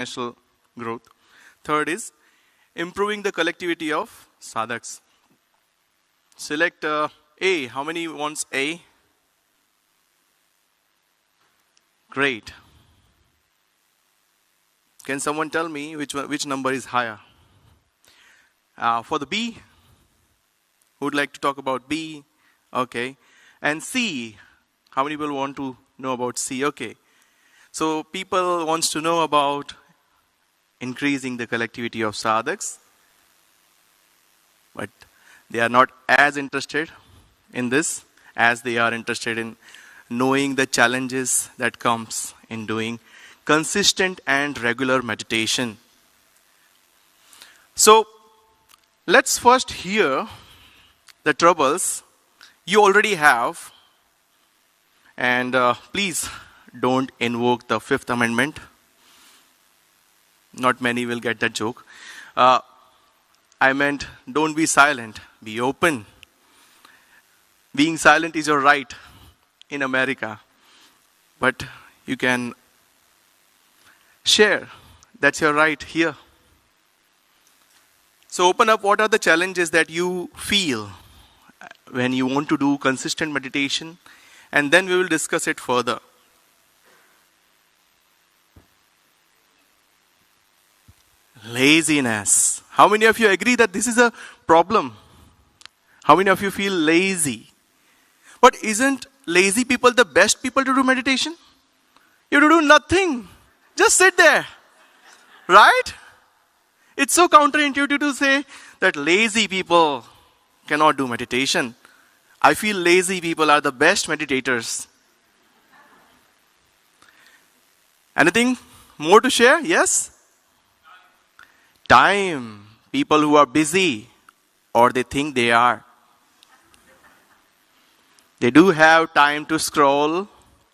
national growth. Third is improving the collectivity of sadhaks. Select A. How many wants A? Great. Can someone tell me which number is higher? For the B, who would like to talk about B? Okay. And C, how many people want to know about C? Okay. So people wants to know about increasing the collectivity of sadhaks, but they are not as interested in this as they are interested in knowing the challenges that comes in doing consistent and regular meditation. So let's first hear the troubles you already have, and please don't invoke the Fifth Amendment. Not many will get that joke. I meant don't be silent, be open. Being silent is your right in America, but you can share. That's your right here. So open up what are the challenges that you feel when you want to do consistent meditation, and then we will discuss it further. Laziness. How many of you agree that this is a problem? How many of you feel lazy? But isn't lazy people the best people to do meditation? You have to do nothing. Just sit there. Right? It's so counterintuitive to say that lazy people cannot do meditation. I feel lazy people are the best meditators. Anything more to share? Yes? Time. People who are busy, or they think they are. They do have time to scroll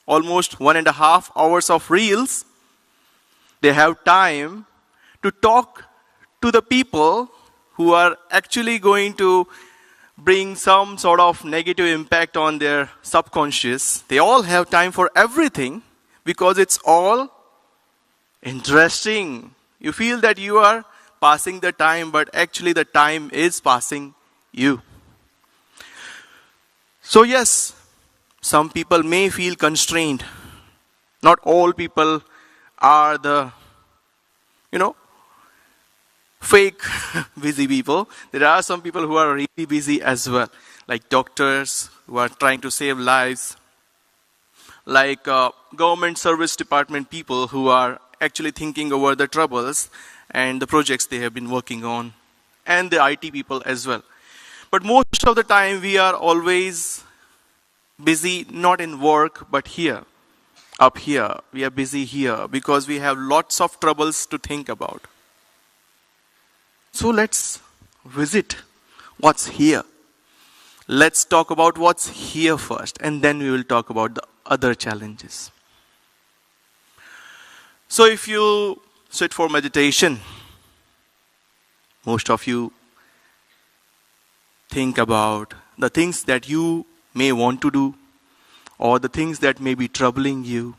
almost 1.5 hours of reels. They have time to talk to the people who are actually going to bring some sort of negative impact on their subconscious. They all have time for everything because it's all interesting. You feel that you are passing the time, but actually the time is passing you. So yes, some people may feel constrained. Not all people are the, fake busy people. There are some people who are really busy as well, like doctors who are trying to save lives, like government service department people who are actually thinking over the troubles and the projects they have been working on, and the IT people as well. But most of the time we are always busy, not in work, but here, up here. We are busy here because we have lots of troubles to think about. So let's visit what's here. Let's talk about what's here first, and then we will talk about the other challenges. So if you sit for meditation, most of you think about the things that you may want to do, or the things that may be troubling you,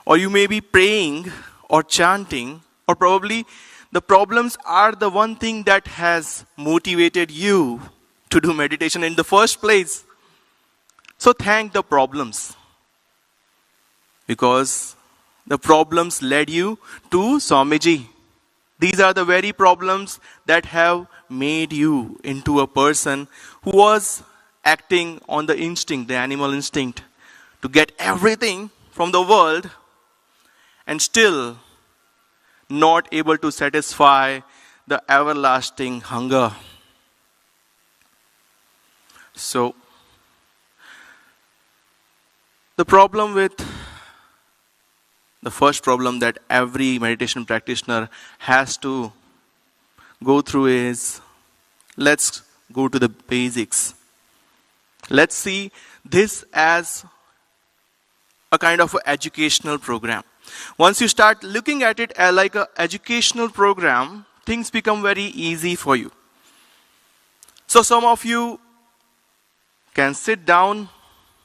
or you may be praying or chanting, or probably the problems are the one thing that has motivated you to do meditation in the first place. So thank the problems, because the problems led you to Swamiji. These are the very problems that have made you into a person who was acting on the instinct, the animal instinct, to get everything from the world and still not able to satisfy the everlasting hunger. So, the first problem that every meditation practitioner has to go through is, let's go to the basics. Let's see this as a kind of educational program. Once you start looking at it as like an educational program, things become very easy for you. So some of you can sit down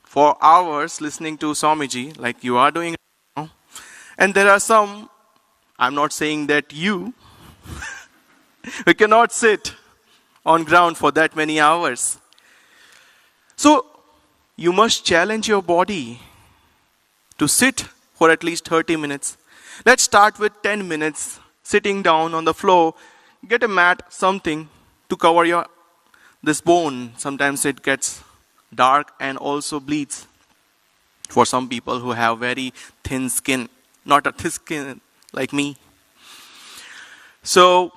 for hours listening to Swamiji, like you are doing now. And there are some I'm not saying that you cannot sit on ground for that many hours. So, you must challenge your body to sit for at least 30 minutes. Let's start with 10 minutes, sitting down on the floor. Get a mat, something to cover this bone. Sometimes it gets dark and also bleeds. For some people who have very thin skin, not a thick skin like me. So,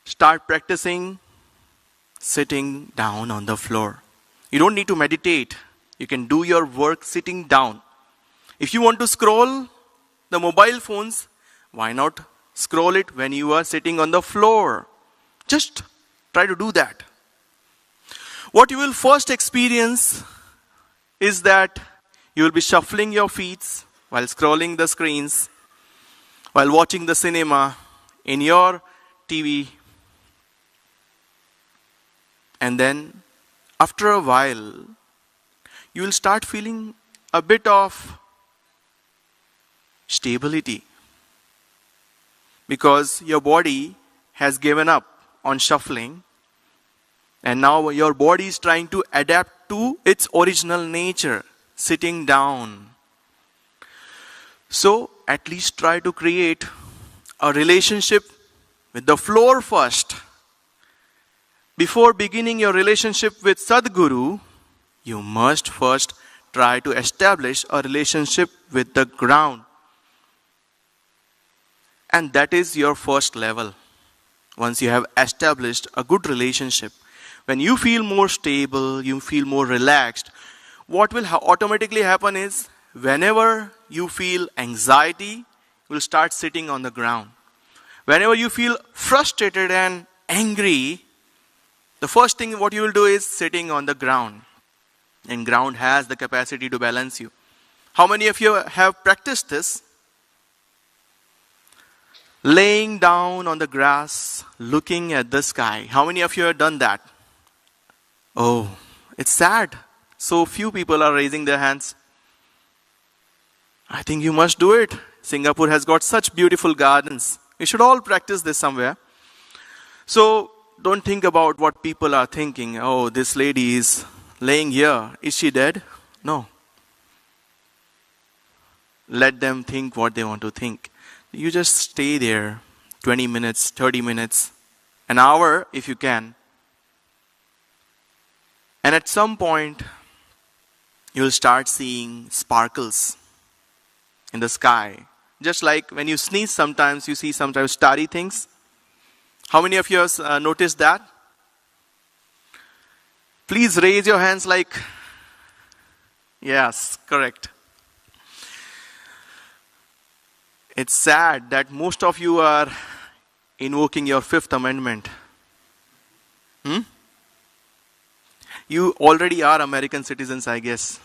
start practicing sitting down on the floor. You don't need to meditate. You can do your work sitting down. If you want to scroll the mobile phones, why not scroll it when you are sitting on the floor? Just try to do that. What you will first experience is that you will be shuffling your feet while scrolling the screens, while watching the cinema in your TV. And then, after a while, you will start feeling a bit of stability. Because your body has given up on shuffling. And now your body is trying to adapt to its original nature, sitting down. So, at least try to create a relationship with the floor first. Before beginning your relationship with Sadguru, you must first try to establish a relationship with the ground. And that is your first level. Once you have established a good relationship, when you feel more stable, you feel more relaxed, what will automatically happen is, whenever you feel anxiety, you will start sitting on the ground. Whenever you feel frustrated and angry, the first thing what you will do is sitting on the ground. And ground has the capacity to balance you. How many of you have practiced this? Laying down on the grass, looking at the sky. How many of you have done that? Oh, it's sad. So few people are raising their hands. I think you must do it. Singapore has got such beautiful gardens. We should all practice this somewhere. So, don't think about what people are thinking. Oh, this lady is laying here. Is she dead? No. Let them think what they want to think. You just stay there 20 minutes, 30 minutes, an hour if you can. And at some point, you'll start seeing sparkles in the sky. Just like when you sneeze sometimes, you see sometimes starry things. How many of you have noticed that? Please raise your hands like, yes, correct. It's sad that most of you are invoking your Fifth Amendment. You already are American citizens, I guess.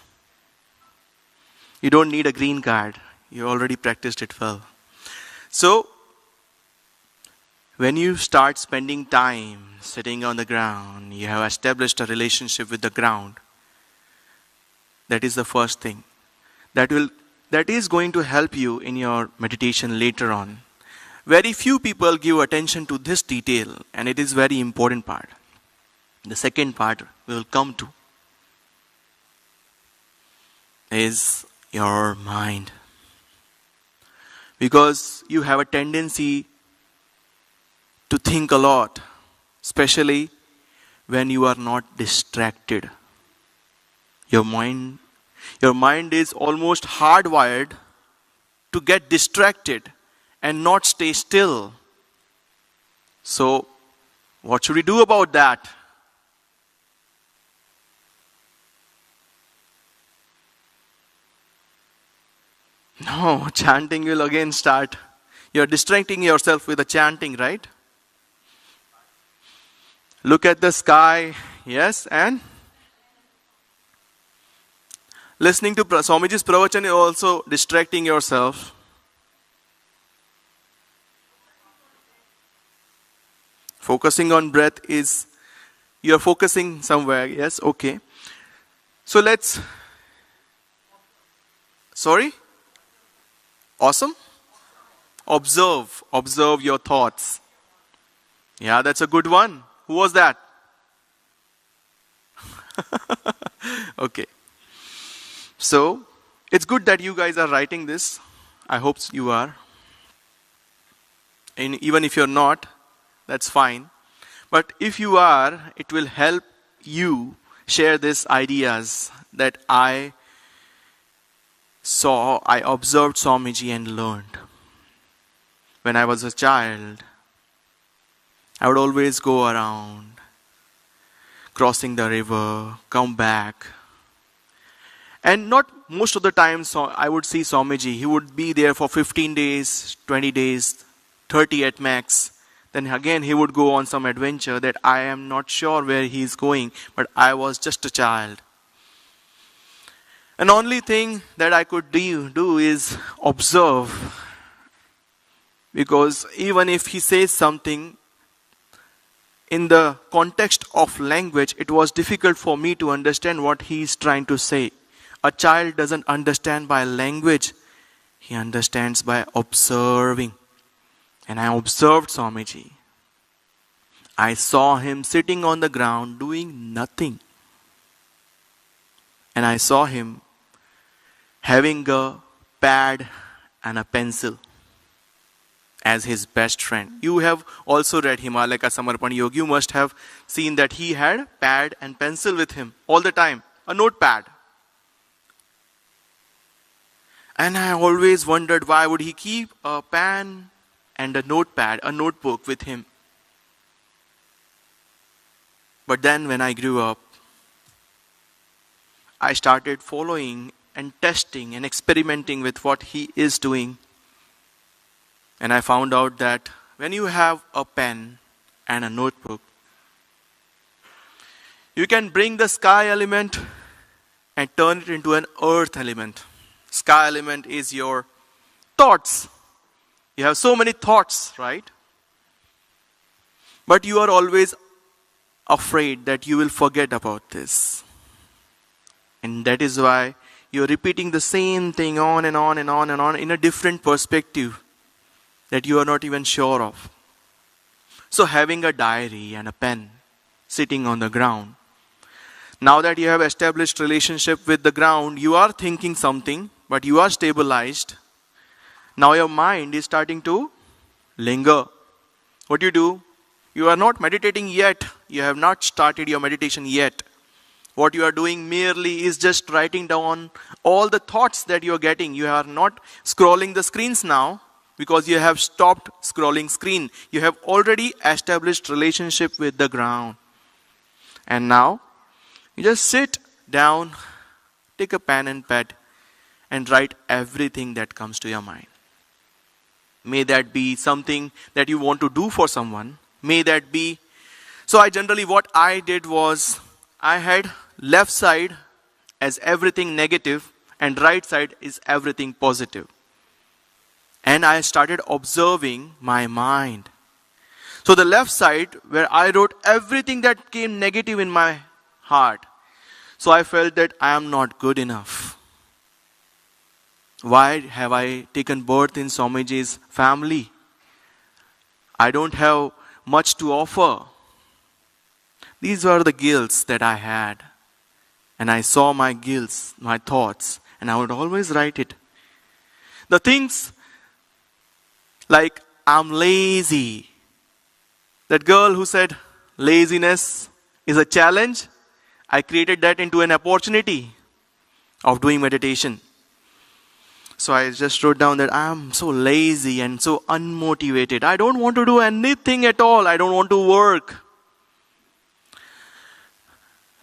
You don't need a green card. You already practiced it well. So, when you start spending time sitting on the ground, you have established a relationship with the ground. That is the first thing. That is going to help you in your meditation later on. Very few people give attention to this detail, and it is very important part. The second part we will come to is your mind. Because you have a tendency to think a lot, especially when you are not distracted. Your mind is almost hardwired to get distracted and not stay still. So, what should we do about that? No, chanting will again start. You're distracting yourself with the chanting, right? Look at the sky, yes, and listening to Swamiji's pravachan is also distracting yourself. Focusing on breath is, you're focusing somewhere, yes, okay. So sorry? Awesome? Observe your thoughts. Yeah, that's a good one. Who was that? Okay. So, it's good that you guys are writing this. I hope you are. And even if you're not, that's fine. But if you are, it will help you share these ideas that I observed Swamiji and learned. When I was a child, I would always go around, crossing the river, come back. And not most of the time I would see Swamiji. He would be there for 15 days, 20 days, 30 at max. Then again he would go on some adventure that I am not sure where he is going, but I was just a child. And only thing that I could do is observe. Because even if he says something, in the context of language, it was difficult for me to understand what he is trying to say. A child doesn't understand by language. He understands by observing. And I observed Swamiji. I saw him sitting on the ground doing nothing. And I saw him having a pad and a pencil as his best friend. You have also read Himalaya Samarpan Yogi. You must have seen that he had pad and pencil with him all the time. A notepad. And I always wondered why would he keep a pen and a notepad, a notebook with him. But then when I grew up, I started following and testing and experimenting with what he is doing. And I found out that when you have a pen and a notebook, you can bring the sky element and turn it into an earth element. Sky element is your thoughts. You have so many thoughts, right? But you are always afraid that you will forget about this. And that is why you are repeating the same thing on and on and on and on in a different perspective that you are not even sure of. So having a diary and a pen sitting on the ground, now that you have established relationship with the ground, you are thinking something, but you are stabilized. Now your mind is starting to linger. What do? You are not meditating yet. You have not started your meditation yet. What you are doing merely is just writing down all the thoughts that you are getting. You are not scrolling the screens now because you have stopped scrolling screen. You have already established relationship with the ground. And now you just sit down, take a pen and pad and write everything that comes to your mind. May that be something that you want to do for someone. May that be. So what I did was, I had left side as everything negative and right side is everything positive. And I started observing my mind. So the left side where I wrote everything that came negative in my heart. So I felt that I am not good enough. Why have I taken birth in Swamiji's family? I don't have much to offer. These were the guilts that I had. And I saw my guilts, my thoughts, and I would always write it. The things like, I'm lazy. That girl who said laziness is a challenge, I created that into an opportunity of doing meditation. So I just wrote down that I am so lazy and so unmotivated. I don't want to do anything at all. I don't want to work.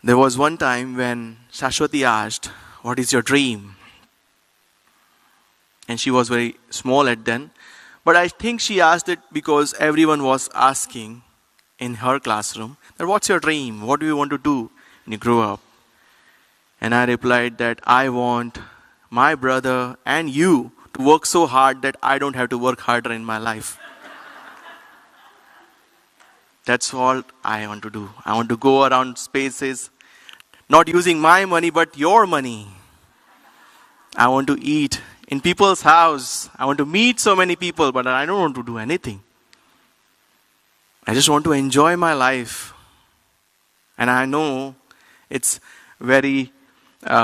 There was one time when Shashwati asked, what is your dream? And she was very small at then. But I think she asked it because everyone was asking in her classroom, that what's your dream? What do you want to do when you grow up? And I replied that I want my brother and you to work so hard that I don't have to work harder in my life. That's all I want to do. I want to go around spaces, not using my money but your money. I want to eat in people's house. I want to meet so many people, but I don't want to do anything. I just want to enjoy my life. And I know it's very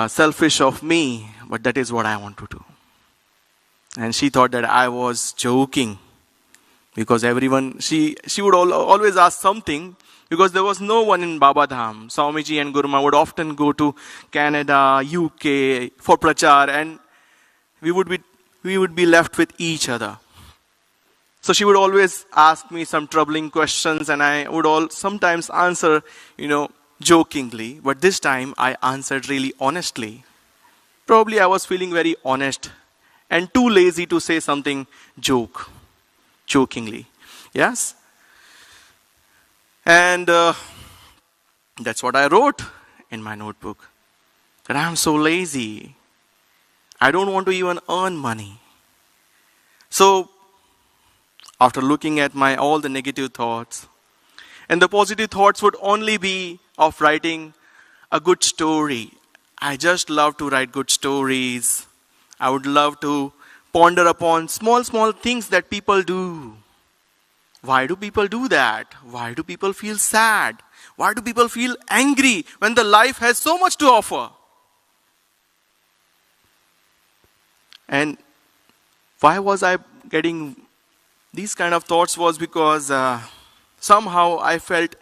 selfish of me, but that is what I want to do. And she thought that I was joking. Because everyone, she would always ask something, because there was no one in Baba Dham. Swamiji and GuruMaa would often go to Canada, UK for prachar, and we would be left with each other. So she would always ask me some troubling questions, and I would sometimes answer, jokingly. But this time I answered really honestly. Probably I was feeling very honest and too lazy to say something jokingly. Yes? And that's what I wrote in my notebook. That I am so lazy. I don't want to even earn money. So, after looking at all the negative thoughts, and the positive thoughts would only be of writing a good story. I just love to write good stories. I would love to ponder upon small things that people do. Why do people do that? Why do people feel sad? Why do people feel angry when the life has so much to offer? And why was I getting these kind of thoughts? Was because somehow I felt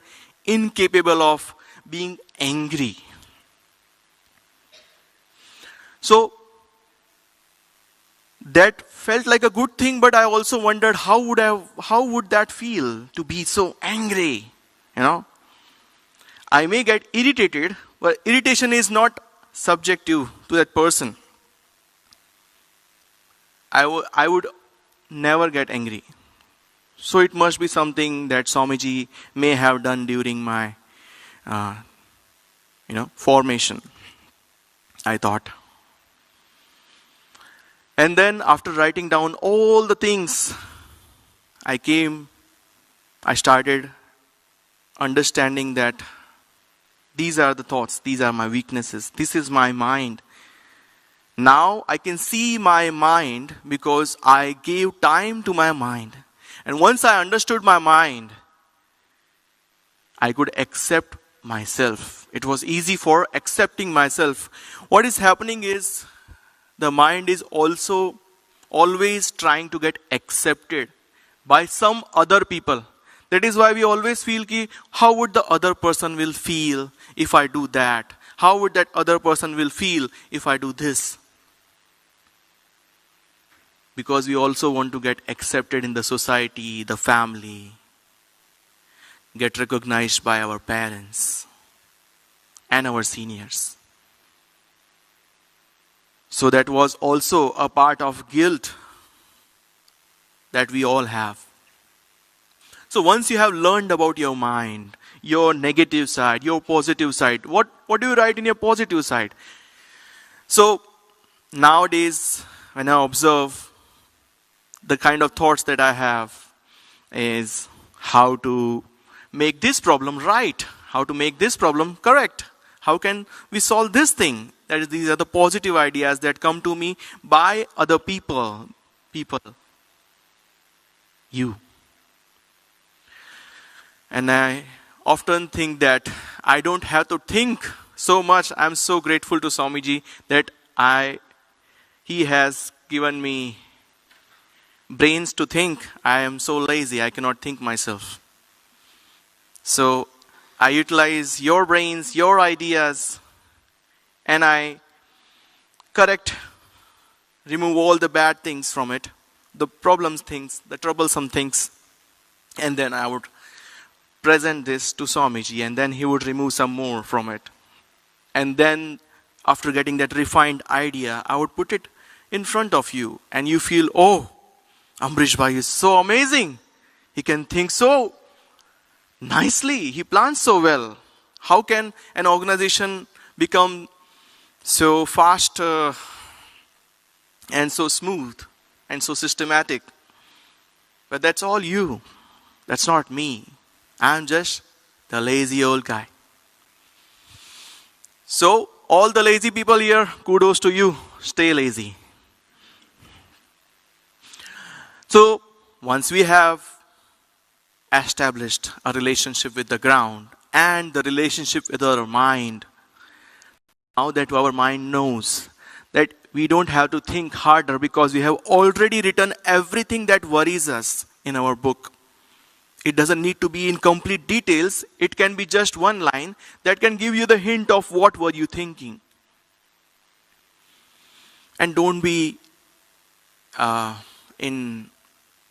incapable of being angry. So that felt like a good thing, but I also wondered how would that feel to be so angry? I may get irritated, but irritation is not subjective to that person. I would never get angry. So it must be something that Swamiji may have done during my formation, I thought. And then after writing down all the things, I started understanding that these are the thoughts, these are my weaknesses, this is my mind. Now I can see my mind because I gave time to my mind. And once I understood my mind, I could accept myself. It was easy for accepting myself. What is happening is, the mind is also always trying to get accepted by some other people. That is why we always feel how would the other person will feel if I do that? How would that other person will feel if I do this? Because we also want to get accepted in the society, the family, get recognized by our parents and our seniors. So that was also a part of guilt that we all have. So once you have learned about your mind, your negative side, your positive side, what do you write in your positive side? So nowadays, when I observe the kind of thoughts that I have, is how to make this problem right, how to make this problem correct, how can we solve this thing. That is, these are the positive ideas that come to me by other people. You. And I often think that I don't have to think so much. I'm so grateful to Swamiji that he has given me brains to think. I am so lazy, I cannot think myself. So I utilize your brains, your ideas, and I remove all the bad things from it, the problems things, the troublesome things, and then I would present this to Swamiji, and then he would remove some more from it. And then after getting that refined idea, I would put it in front of you, and you feel, oh, Ambareeshji Bhai is so amazing. He can think so nicely. He plans so well. How can an organization become so fast and so smooth and so systematic? But that's all you. That's not me. I'm just the lazy old guy. So, all the lazy people here, kudos to you. Stay lazy. So, once we have established a relationship with the ground and the relationship with our mind, now that our mind knows that we don't have to think harder because we have already written everything that worries us in our book. It doesn't need to be in complete details. It can be just one line that can give you the hint of what were you thinking. And don't be in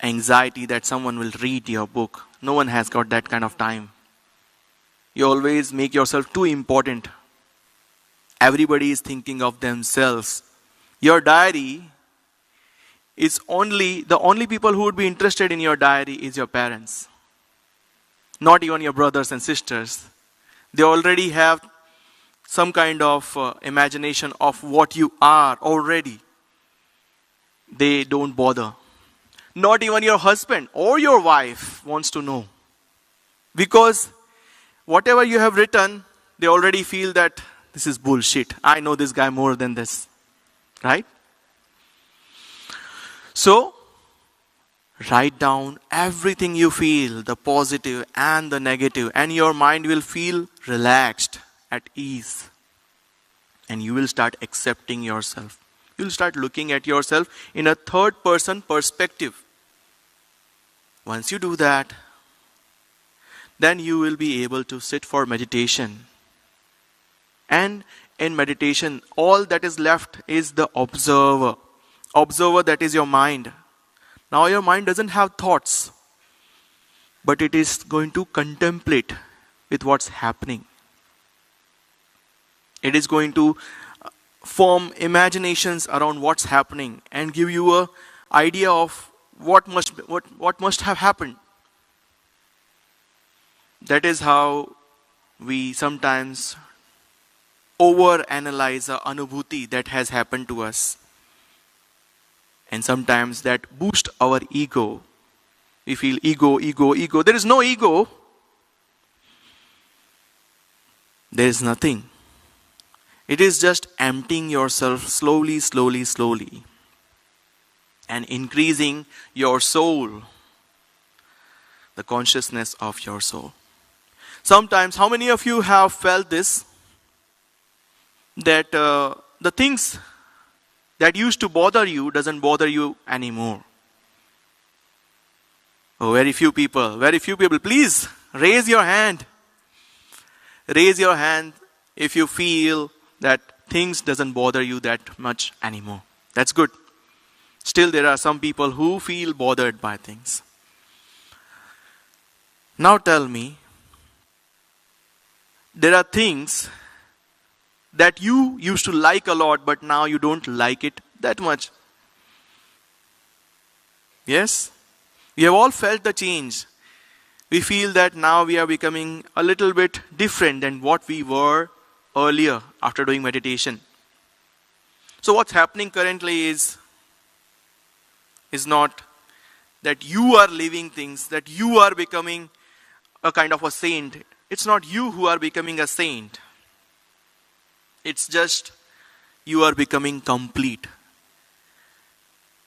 anxiety that someone will read your book. No one has got that kind of time. You always make yourself too important. Everybody is thinking of themselves. Your diary is the only people who would be interested in your diary is your parents. Not even your brothers and sisters. They already have some kind of imagination of what you are already. They don't bother. Not even your husband or your wife wants to know. Because whatever you have written, they already feel that this is bullshit. I know this guy more than this. Right? So, write down everything you feel, the positive and the negative, and your mind will feel relaxed, at ease. And you will start accepting yourself. You will start looking at yourself in a third person perspective. Once you do that, then you will be able to sit for meditation. And in meditation, all that is left is the observer. Observer, that is your mind. Now your mind doesn't have thoughts, but it is going to contemplate with what's happening. It is going to form imaginations around what's happening and give you an idea of what must have happened. That is how we sometimes overanalyze a anubhuti that has happened to us. And sometimes that boosts our ego. We feel ego, ego, ego. There is no ego. There is nothing. It is just emptying yourself slowly, slowly, slowly. And increasing your soul. The consciousness of your soul. Sometimes, how many of you have felt this? That the things that used to bother you doesn't bother you anymore. Oh, very few people. Please raise your hand. Raise your hand if you feel that things doesn't bother you that much anymore. That's good. Still, there are some people who feel bothered by things. Now tell me, there are things that you used to like a lot, but now you don't like it that much. Yes? We have all felt the change. We feel that now we are becoming a little bit different than what we were earlier after doing meditation. So what's happening currently is not that you are living things, that you are becoming a kind of a saint. It's not you who are becoming a saint. It's just you are becoming complete.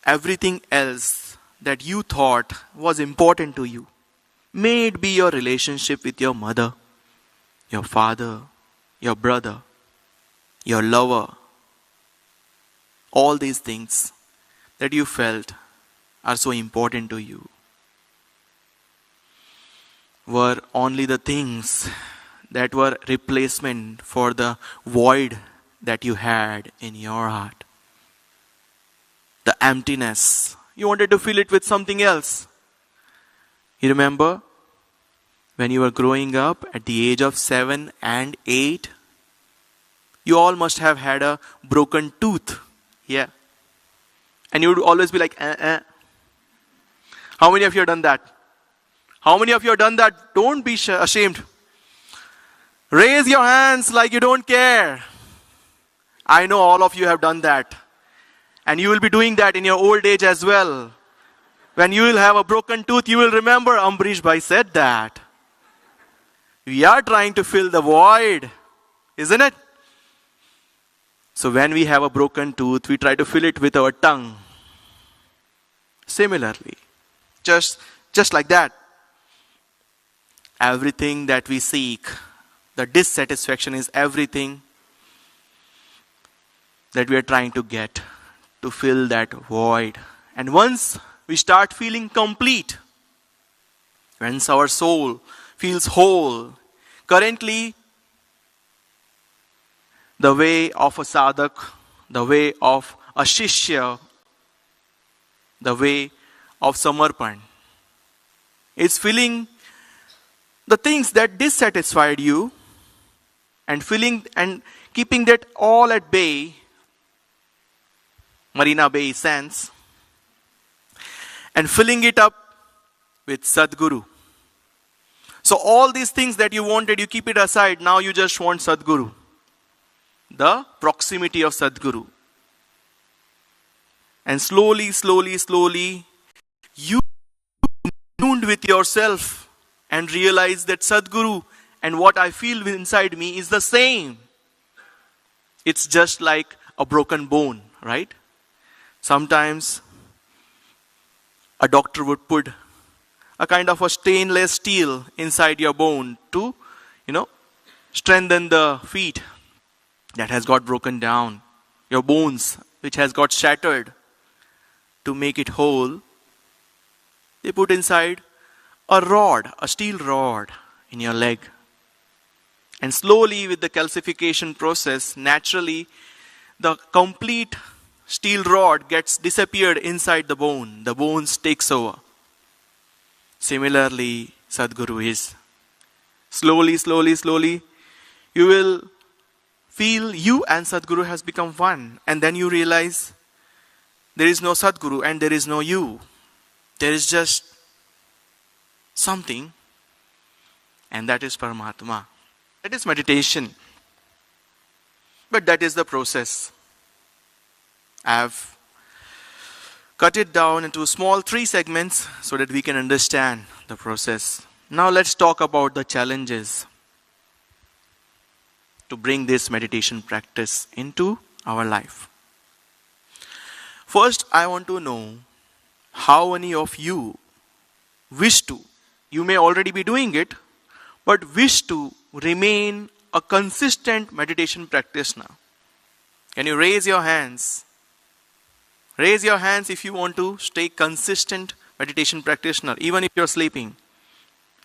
Everything else that you thought was important to you, may it be your relationship with your mother, your father, your brother, your lover, all these things that you felt are so important to you, were only the things that were replacement for the void that you had in your heart. The emptiness. You wanted to fill it with something else. You remember when you were growing up at the age of 7 and 8? You all must have had a broken tooth. Yeah. And you would always be like, How many of you have done that? How many of you have done that? Don't be ashamed. Raise your hands like you don't care. I know all of you have done that. And you will be doing that in your old age as well. When you will have a broken tooth, you will remember Ambareeshji said that. We are trying to fill the void, isn't it? So when we have a broken tooth, we try to fill it with our tongue. Similarly, just like that, everything that we seek, the dissatisfaction is everything that we are trying to get, to fill that void. And once we start feeling complete, once our soul feels whole, currently the way of a sadhak, the way of a shishya, the way of samarpan, is filling the things that dissatisfied you and filling and keeping that all at bay, Marina Bay Sands, and filling it up with Sadguru. So all these things that you wanted, you keep it aside. Now you just want Sadguru. The proximity of Sadguru. And slowly, you tuned with yourself and realize that Sadguru and what I feel inside me is the same. It's just like a broken bone, right? Sometimes a doctor would put a kind of a stainless steel inside your bone to, strengthen the feet that has got broken down, your bones which has got shattered. To make it whole, they put inside a rod, a steel rod in your leg. And slowly with the calcification process, naturally the complete steel rod gets disappeared inside the bone. The bones takes over. Similarly, Sadguru is. Slowly, you will feel you and Sadguru has become one. And then you realize there is no Sadguru and there is no you. There is just something, and that is Paramatma. That is meditation. But that is the process. I have cut it down into small 3 segments so that we can understand the process. Now let's talk about the challenges to bring this meditation practice into our life. First, I want to know how many of you wish to, you may already be doing it, but wish to remain a consistent meditation practitioner. Can you raise your hands? Raise your hands if you want to stay consistent meditation practitioner, even if you're sleeping,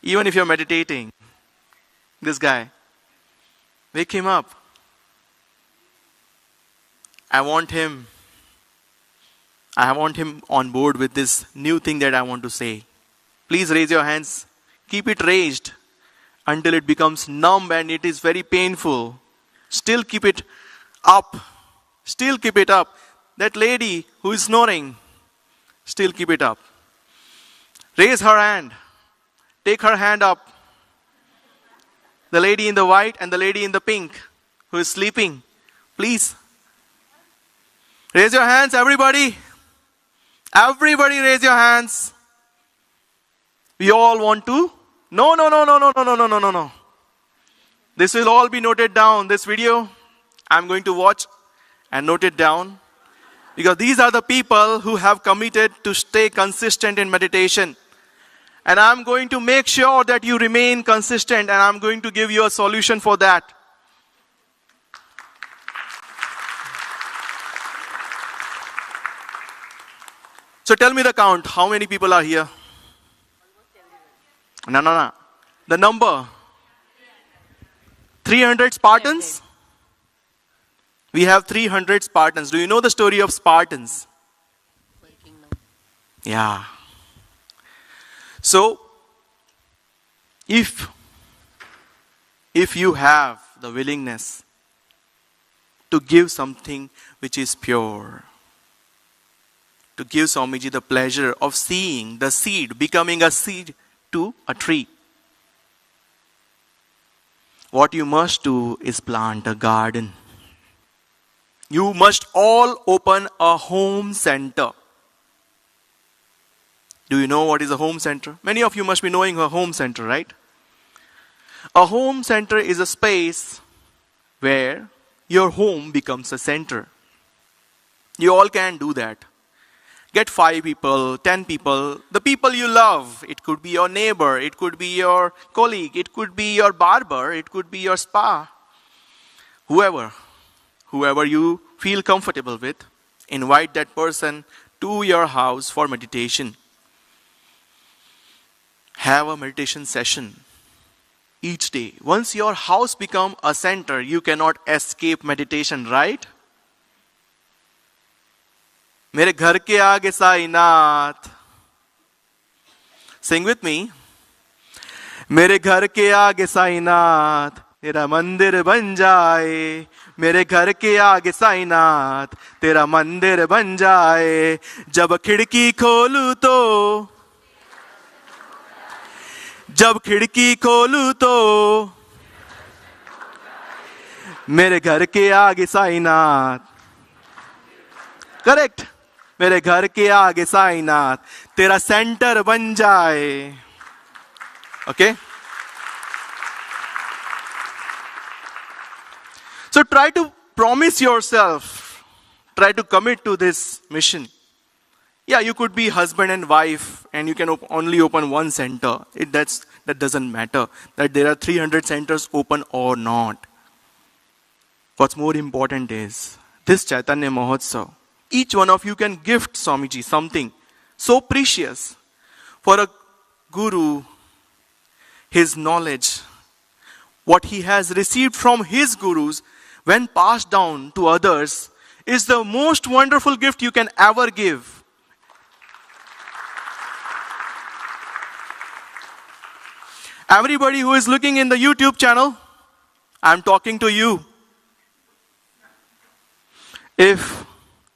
even if you're meditating. This guy, wake him up. I want him on board with this new thing that I want to say. Please raise your hands. Keep it raised until it becomes numb and it is very painful. Still keep it up. Still keep it up. That lady who is snoring, still keep it up. Raise her hand. Take her hand up. The lady in the white and the lady in the pink who is sleeping, please. Raise your hands, everybody. Everybody raise your hands. We all want to. No. This will all be noted down. This video, I'm going to watch and note it down. Because these are the people who have committed to stay consistent in meditation. And I'm going to make sure that you remain consistent, and I'm going to give you a solution for that. So tell me the count. How many people are here? No. The number. 300 Spartans? We have 300 Spartans. Do you know the story of Spartans? Yeah. So, if you have the willingness to give something which is pure, to give Swamiji the pleasure of seeing the seed becoming a seed to a tree, what you must do is plant a garden. You must all open a home center. Do you know what is a home center? Many of you must be knowing a home center, right? A home center is a space where your home becomes a center. You all can do that. Get 5 people, 10 people, the people you love. It could be your neighbor, it could be your colleague, it could be your barber, it could be your spa. Whoever you feel comfortable with, invite that person to your house for meditation. Have a meditation session each day. Once your house becomes a center, you cannot escape meditation, right? मेरे घर के आगे Sainath. Sing with me. मेरे घर के आगे साईनाथ, तेरा मंदिर बन जाए. मेरे घर के आगे साईनाथ, तेरा मंदिर बन जाए. जब खिड़की खोलूं तो मेरे घर के आगे साईनाथ. करेक्ट. मेरे घर के आगे साईनाथ, तेरा सेंटर बन जाए. Okay? So try to promise yourself, try to commit to this mission. Yeah, you could be husband and wife and you can only open one center. That doesn't matter. That there are 300 centers open or not. What's more important is this Chaitanya Mohatsav. Each one of you can gift Swamiji something so precious. For a guru, his knowledge, what he has received from his gurus, when passed down to others, is the most wonderful gift you can ever give. Everybody who is looking in the YouTube channel, I'm talking to you. If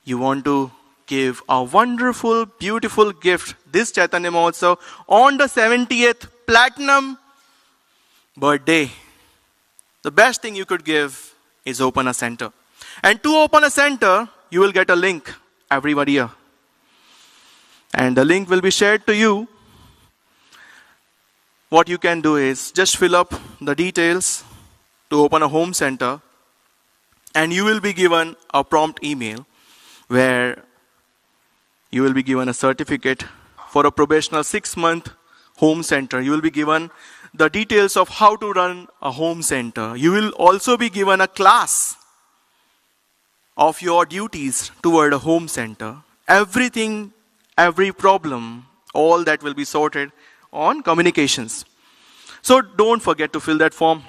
you want to give a wonderful, beautiful gift, this Chaitanya Mahotsav, on the 70th Platinum birthday, the best thing you could give is open a center. And to open a center, you will get a link every year. And the link will be shared to you. What you can do is just fill up the details to open a home center, and you will be given a prompt email where you will be given a certificate for a probational 6-month home center. You will be given the details of how to run a home center. You will also be given a class of your duties toward a home center. Everything, every problem, all that will be sorted on communications. So don't forget to fill that form.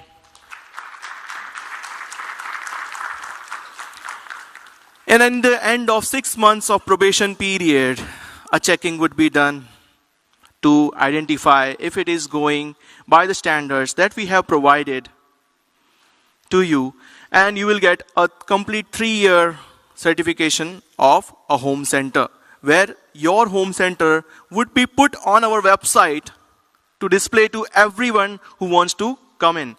And at the end of 6 months of probation period, a checking would be done to identify if it is going by the standards that we have provided to you. And you will get a complete 3-year certification of a home center, where your home center would be put on our website to display to everyone who wants to come in.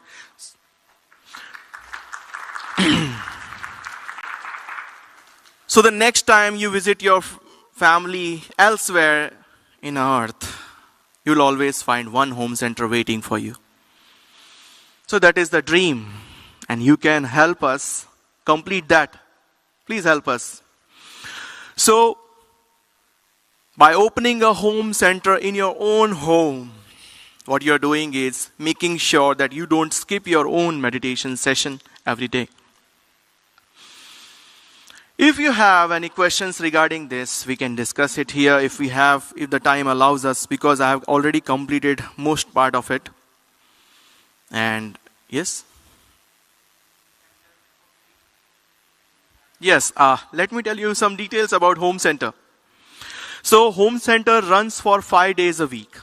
So the next time you visit your family elsewhere in earth, you'll always find one home center waiting for you. So that is the dream, and you can help us complete that. Please help us. So, by opening a home center in your own home, what you're doing is making sure that you don't skip your own meditation session every day. If you have any questions regarding this, we can discuss it here if the time allows us, because I have already completed most part of it. And yes? Yes, let me tell you some details about home center. So home center runs for 5 days a week,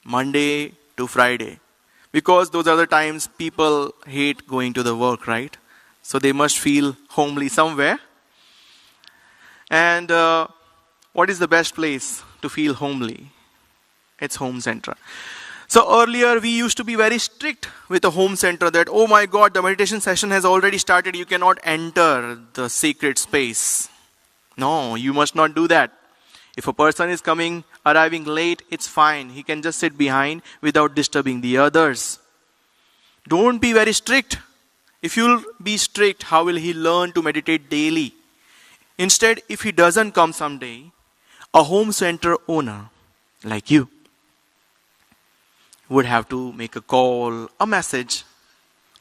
Monday to Friday, because those are the times people hate going to the work, right? So they must feel homely somewhere. And what is the best place to feel homely? It's home center. So earlier we used to be very strict with the home center that, oh my God, the meditation session has already started. You cannot enter the sacred space. No, you must not do that. If a person is arriving late, it's fine. He can just sit behind without disturbing the others. Don't be very strict. If you'll be strict, how will he learn to meditate daily? Instead, if he doesn't come someday, A home center owner like you would have to make a call, a message,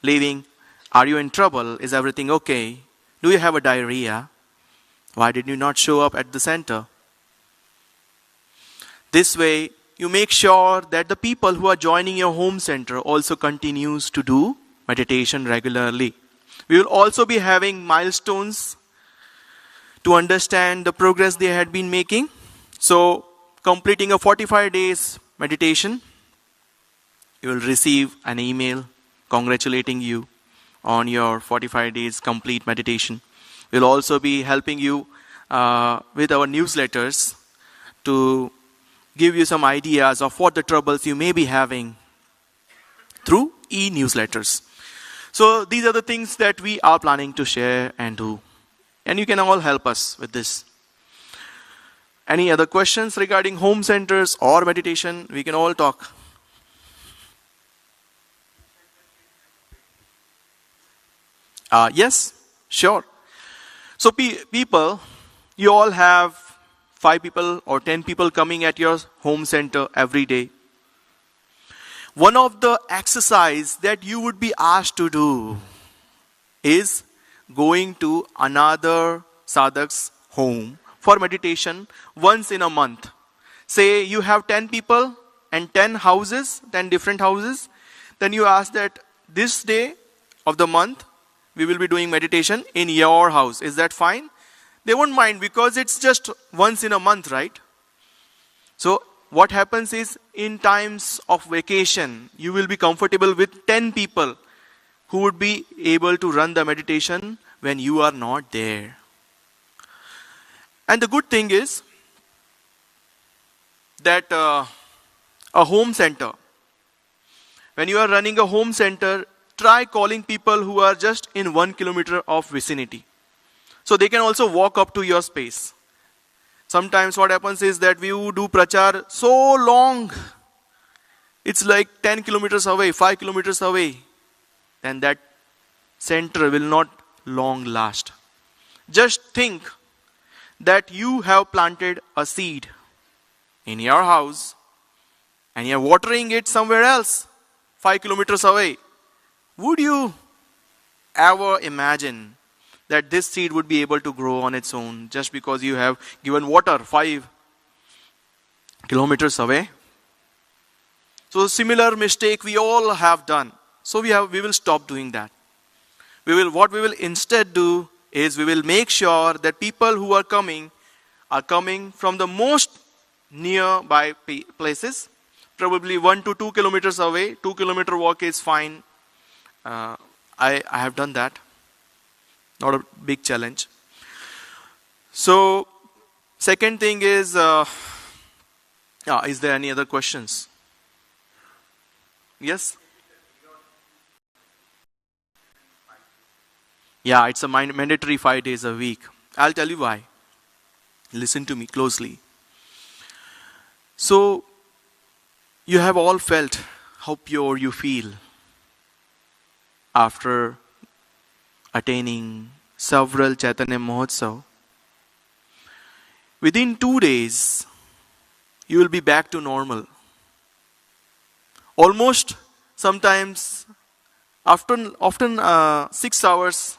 leaving, are you in trouble? Is everything okay? Do you have a diarrhea? Why did you not show up at the center? This way, you make sure that the people who are joining your home center also continues to do meditation regularly. We will also be having milestones to understand the progress they had been making. So, completing a 45 days meditation, you will receive an email congratulating you on your 45 days complete meditation. We'll also be helping you with our newsletters to give you some ideas of what the troubles you may be having through e-newsletters. So these are the things that we are planning to share and do. And you can all help us with this. Any other questions regarding home centers or meditation? We can all talk. Yes, sure. So people, you all have 5 people or 10 people coming at your home center every day. One of the exercise that you would be asked to do is going to another sadhak's home for meditation once in a month. Say you have 10 people and 10 houses, 10 different houses. Then you ask that this day of the month, we will be doing meditation in your house. Is that fine? They won't mind because it's just once in a month, right? So what happens is in times of vacation, you will be comfortable with 10 people who would be able to run the meditation when you are not there. And the good thing is that a home center, when you are running a home center, try calling people who are just in 1 kilometer of vicinity. So they can also walk up to your space. Sometimes what happens is that we do prachar so long. It's like 10 kilometers away, 5 kilometers away. Then that center will not long last. Just think that you have planted a seed in your house and you are watering it somewhere else, 5 kilometers away. Would you ever imagine that this seed would be able to grow on its own just because you have given water 5 kilometers away? So similar mistake we all have done. So we will stop doing that. What we will instead do is we will make sure that people who are coming from the most nearby places, probably 1 to 2 kilometers away. 2 kilometer walk is fine. I have done that. Not a big challenge. So, second thing is there any other questions? Yes? Yeah, it's a mandatory 5 days a week. I'll tell you why. Listen to me closely. So, you have all felt how pure you feel after attaining several Chaitanya Mohatsav. Within 2 days, you will be back to normal. Almost sometimes, often 6 hours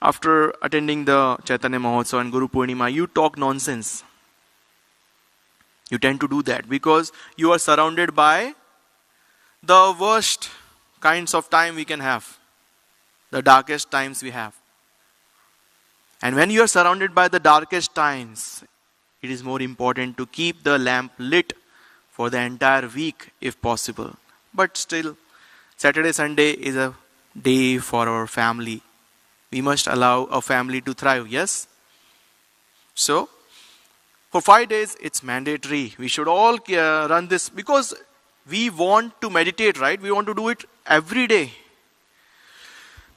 after attending the Chaitanya Mohatsav and Guru Purnima, you talk nonsense. You tend to do that because you are surrounded by the worst kinds of time we can have. The darkest times we have. And when you are surrounded by the darkest times, it is more important to keep the lamp lit for the entire week if possible. But still, Saturday, Sunday is a day for our family. We must allow a family to thrive, yes? So, for 5 days, it's mandatory. We should all run this because we want to meditate, right? We want to do it every day.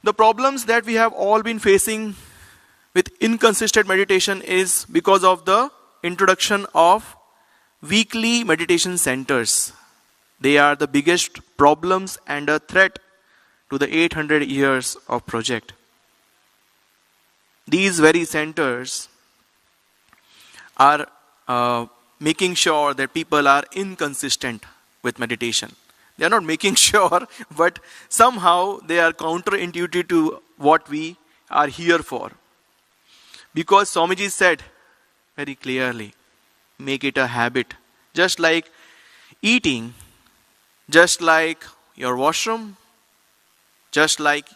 The problems that we have all been facing with inconsistent meditation is because of the introduction of weekly meditation centers. They are the biggest problems and a threat to the 800 years of project. These very centers are making sure that people are inconsistent with meditation. They are not making sure, but somehow they are counterintuitive to what we are here for. Because Swamiji said very clearly, make it a habit. Just like eating, just like your washroom, just like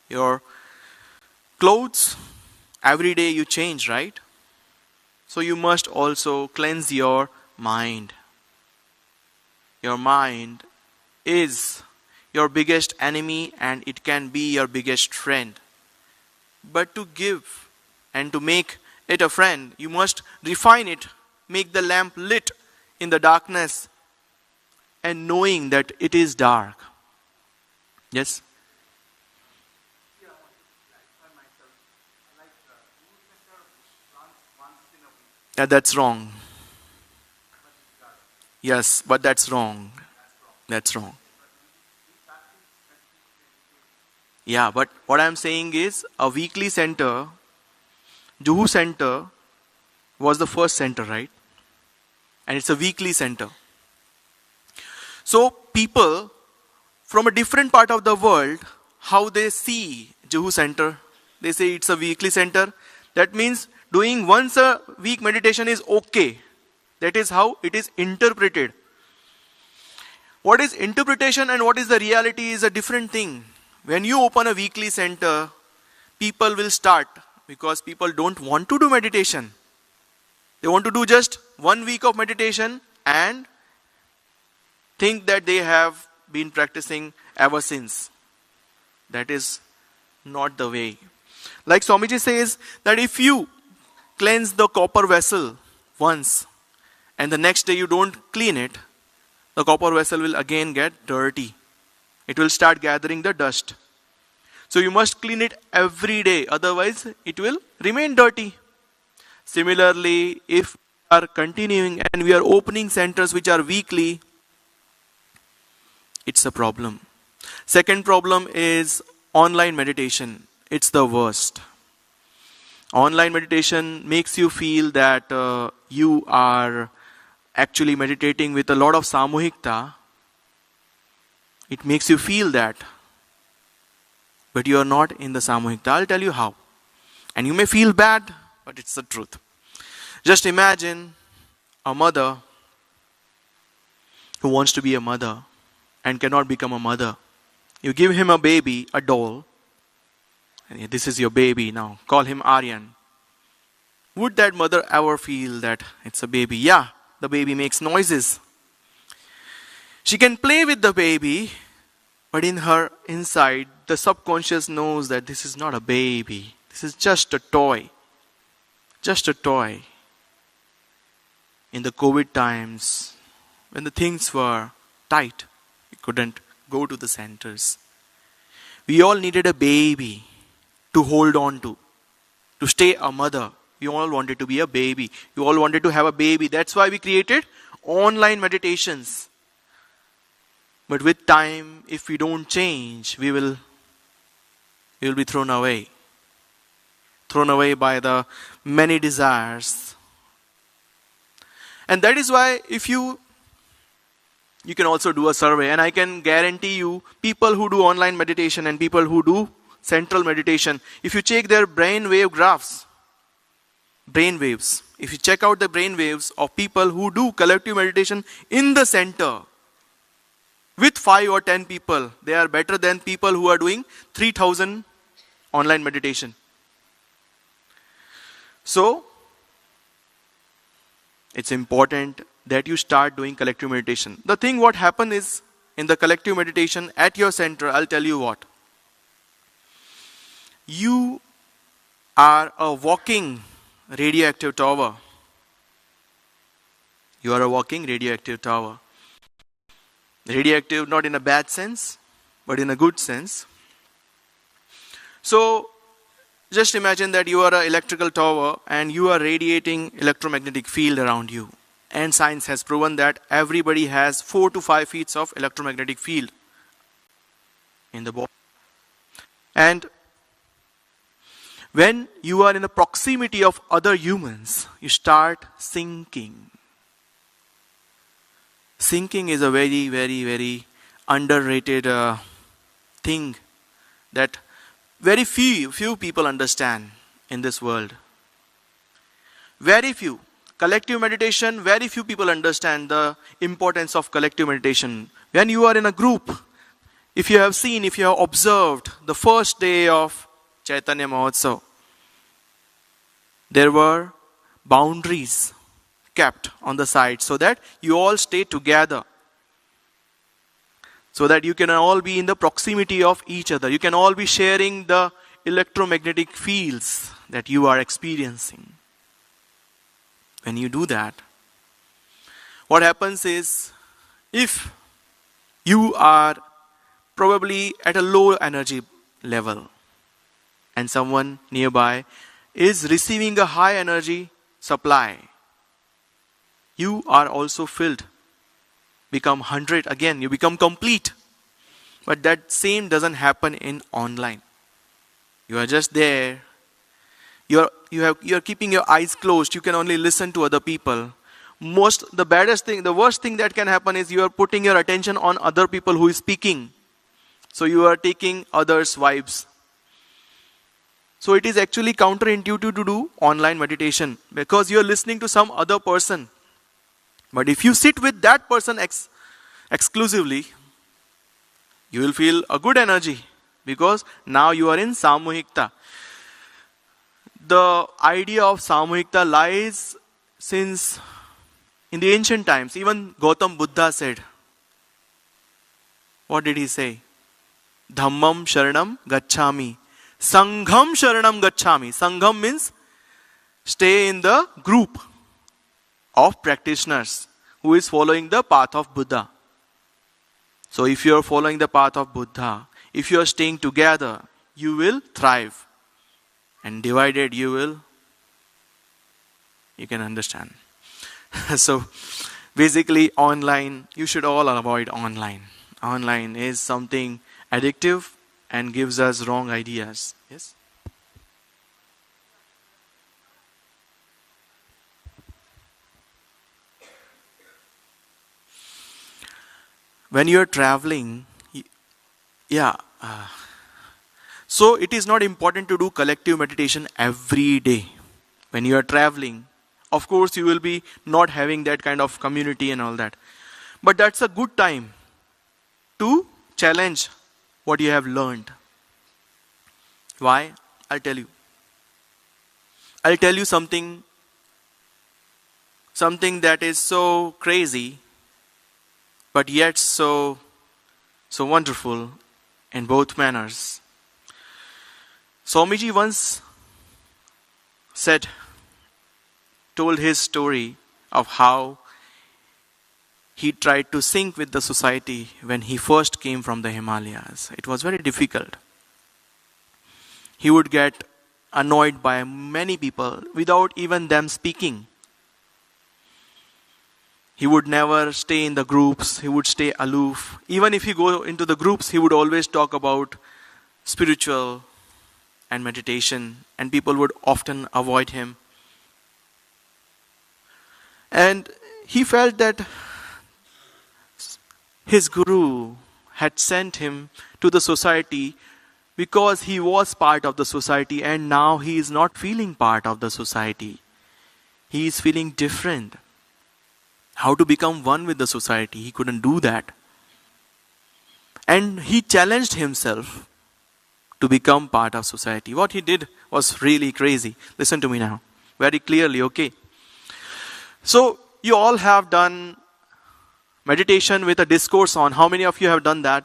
your clothes, every day you change, right? So you must also cleanse your mind. Your mind is your biggest enemy and it can be your biggest friend. But to give and to make it a friend, you must refine it, make the lamp lit in the darkness and knowing that it is dark. Yes? Yeah, that's wrong. Yes, but that's wrong. That's wrong. Yeah, but what I'm saying is a weekly center, Juhu center was the first center, right? And it's a weekly center. So people from a different part of the world, how they see Juhu center, they say it's a weekly center. That means doing once a week meditation is okay. That is how it is interpreted. What is interpretation and what is the reality is a different thing. When you open a weekly center, people will start because people don't want to do meditation. They want to do just 1 week of meditation and think that they have been practicing ever since. That is not the way. Like Swamiji says that if you cleanse the copper vessel once and the next day you don't clean it, the copper vessel will again get dirty. It will start gathering the dust. So you must clean it every day, otherwise it will remain dirty. Similarly, if we are continuing and we are opening centers which are weekly, it's a problem. Second problem is online meditation. It's the worst. Online meditation makes you feel that you are actually meditating with a lot of samuhikta. It makes you feel that. But you are not in the samuhikta. I'll tell you how. And you may feel bad, but it's the truth. Just imagine a mother who wants to be a mother and cannot become a mother. You give him a baby, a doll, and this is your baby now. Call him Aryan. Would that mother ever feel that it's a baby? Yeah, the baby makes noises. She can play with the baby, but in her inside, the subconscious knows that this is not a baby. This is just a toy. Just a toy. In the COVID times, when the things were tight, we couldn't go to the centers. We all needed a baby to hold on to stay a mother. We all wanted to be a baby. We all wanted to have a baby. That's why we created online meditations. But with time, if we don't change, we will be thrown away. Thrown away by the many desires. And that is why if you can also do a survey, and I can guarantee you, people who do online meditation and people who do central meditation, if you check their brain wave graphs, brain waves, if you check out the brain waves of people who do collective meditation in the center, with 5 or 10 people, they are better than people who are doing 3,000 online meditation. So, it's important that you start doing collective meditation. The thing what happens is, in the collective meditation at your center, I'll tell you what. You are a walking radioactive tower. You are a walking radioactive tower. Radioactive not in a bad sense, but in a good sense. So, just imagine that you are an electrical tower and you are radiating electromagnetic field around you. And science has proven that everybody has 4 to 5 feet of electromagnetic field in the body. And When you are in the proximity of other humans, you start sinking. Sinking is a very, very, very underrated thing that very few people understand in this world. Very few. Collective meditation, very few people understand the importance of collective meditation. When you are in a group, if you have observed the first day of Chaitanya Mohatsav, there were boundaries kept on the side so that you all stay together. So that you can all be in the proximity of each other. You can all be sharing the electromagnetic fields that you are experiencing. When you do that, what happens is, if you are probably at a low energy level and someone nearby is receiving a high energy supply, you are also filled. Become 100 again, you become complete. But that same doesn't happen in online. You are just there. You are keeping your eyes closed. You can only listen to other people. The worst thing that can happen is you are putting your attention on other people who is speaking. So you are taking others' vibes. So it is actually counterintuitive to do online meditation because you are listening to some other person. But if you sit with that person exclusively, you will feel a good energy because now you are in Samuhikta. The idea of Samuhikta lies since in the ancient times. Even Gautam Buddha said, what did he say? Dhammam sharanam gacchami. Sangham sharanam gacchami. Sangham means stay in the group of practitioners who is following the path of Buddha. So if you are following the path of Buddha, if you are staying together, you will thrive. And divided you can understand. So basically online, you should all avoid online. Online is something addictive and gives us wrong ideas. Yes? When you are traveling, so it is not important to do collective meditation every day. When you are traveling, of course you will be not having that kind of community and all that. But that's a good time to challenge what you have learned. Why? I'll tell you. I'll tell you something that is so crazy, but yet so wonderful in both manners. Swamiji once told his story of how he tried to sync with the society when he first came from the Himalayas. It was very difficult. He would get annoyed by many people without even them speaking. He would never stay in the groups. He would stay aloof. Even if he go into the groups, he would always talk about spiritual and meditation, and people would often avoid him. And he felt that his guru had sent him to the society because he was part of the society, and now he is not feeling part of the society. He is feeling different. How to become one with the society? He couldn't do that. And he challenged himself to become part of society. What he did was really crazy. Listen to me now, very clearly, okay? So, you all have done meditation with a discourse on. How many of you have done that?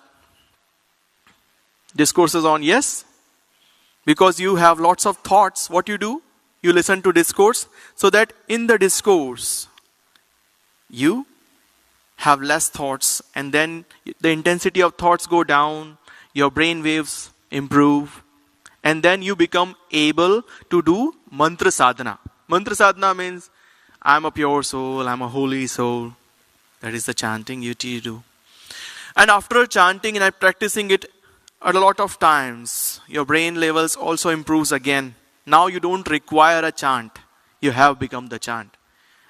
Discourses on, yes? Because you have lots of thoughts. What you do? You listen to discourse so that in the discourse, you have less thoughts, and then the intensity of thoughts go down, your brain waves improve, and then you become able to do mantra sadhana. Mantra sadhana means, I am a pure soul, I am a holy soul. That is the chanting you do. And after chanting and practicing it a lot of times, your brain levels also improves again. Now you don't require a chant. You have become the chant.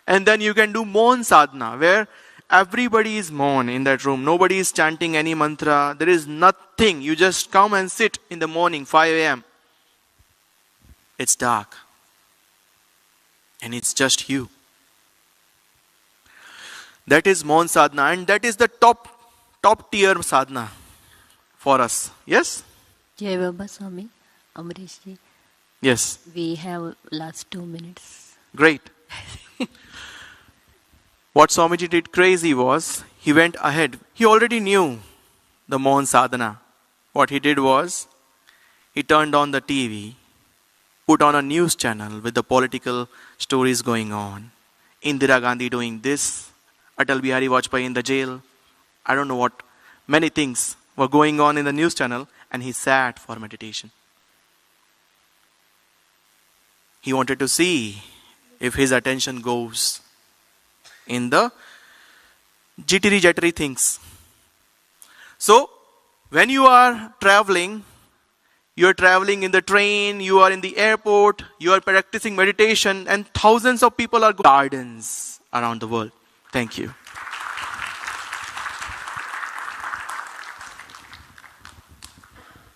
And then you can do Mohan Sadhana, where everybody is Mohan in that room. Nobody is chanting any mantra. There is nothing. You just come and sit in the morning, 5 a.m. It's dark. And it's just you. That is Mohan Sadhana. And that is the top tier sadhana for us. Yes? Jai Baba Swami, Ambareeshji. Yes. We have last 2 minutes. Great. What Swamiji did crazy was, he went ahead. He already knew the Mohan Sadhana. What he did was, he turned on the TV, put on a news channel with the political stories going on. Indira Gandhi doing this, Atal Bihari Vajpayee in the jail. I don't know what. Many things were going on in the news channel, and he sat for meditation. He wanted to see if his attention goes in the jittery things. So, when you are traveling in the train, you are in the airport, you are practicing meditation, and thousands of people are gardens around the world. Thank you.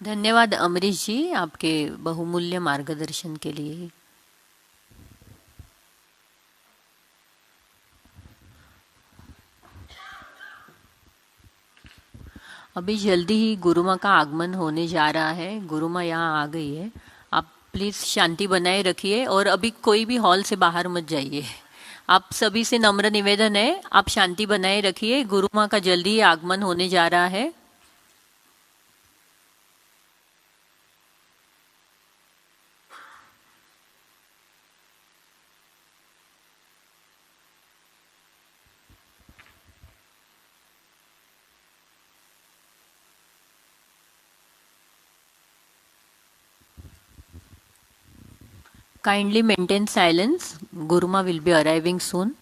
धन्यवाद अमरीश जी आपके बहुमूल्य मार्गदर्शन के लिए. अभी जल्दी ही गुरुमा का आगमन होने जा रहा है. गुरुमा यहाँ आ गई है. आप प्लीज़ शांति बनाए रखिए और अभी कोई भी हॉल से बाहर मत जाइए. आप सभी से नम्र निवेदन है, आप शांति बनाए रखिए. गुरुमा का जल्दी ही आगमन होने जा रहा है. Kindly maintain silence. GuruMaa will be arriving soon.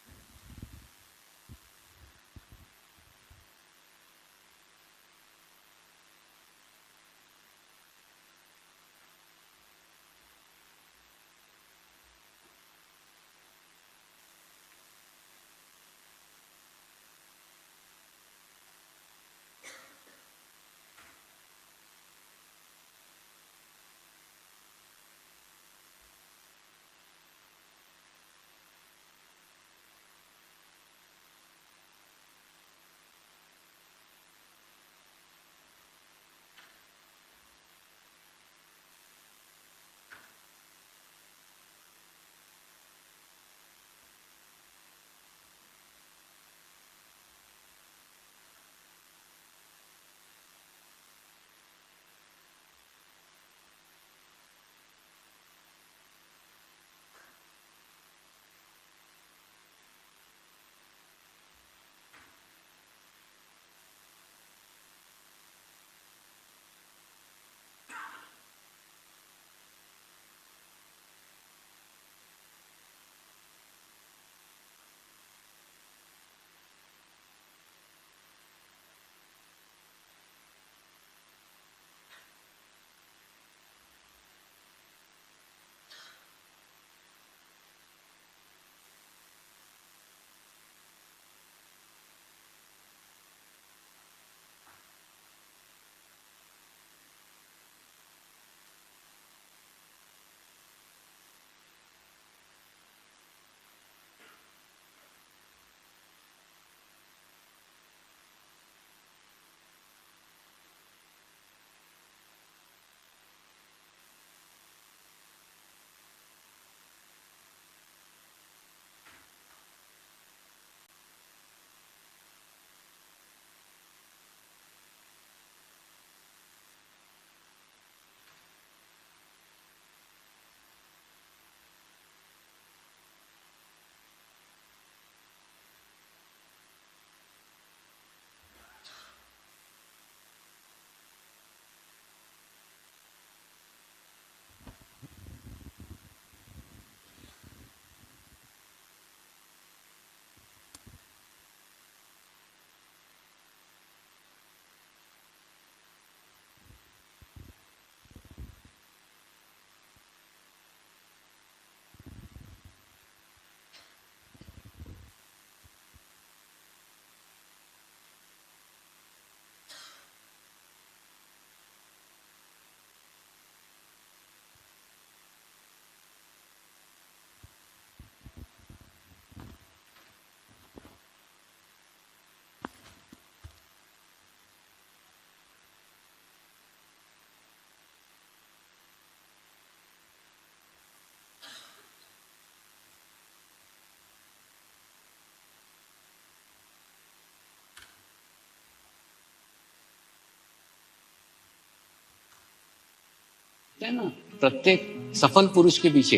है ना, प्रत्येक सफल पुरुष के पीछे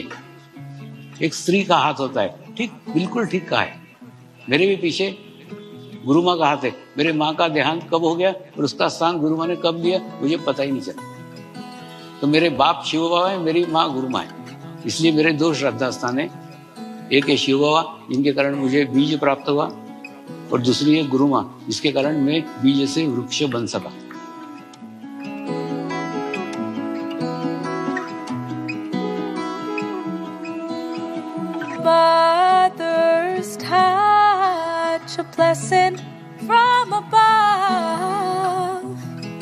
एक स्त्री का हाथ होता है। ठीक, बिल्कुल ठीक कहा है। मेरे भी पीछे गुरु माँ का हाथ है। मेरे माँ का देहांत कब हो गया और उसका स्थान गुरु माँ ने कब लिया, मुझे पता ही नहीं चला। तो मेरे बाप शिव बाबा है, मेरी माँ गुरु माँ है, इसलिए मेरे 2 श्रद्धा स्थान है। एक है शिव बाबा, जिनके कारण मुझे बीज प्राप्त हुआ, और दूसरी है गुरु माँ, जिसके कारण मैं बीज से वृक्ष बन सका। Mother's touch, a blessing from above,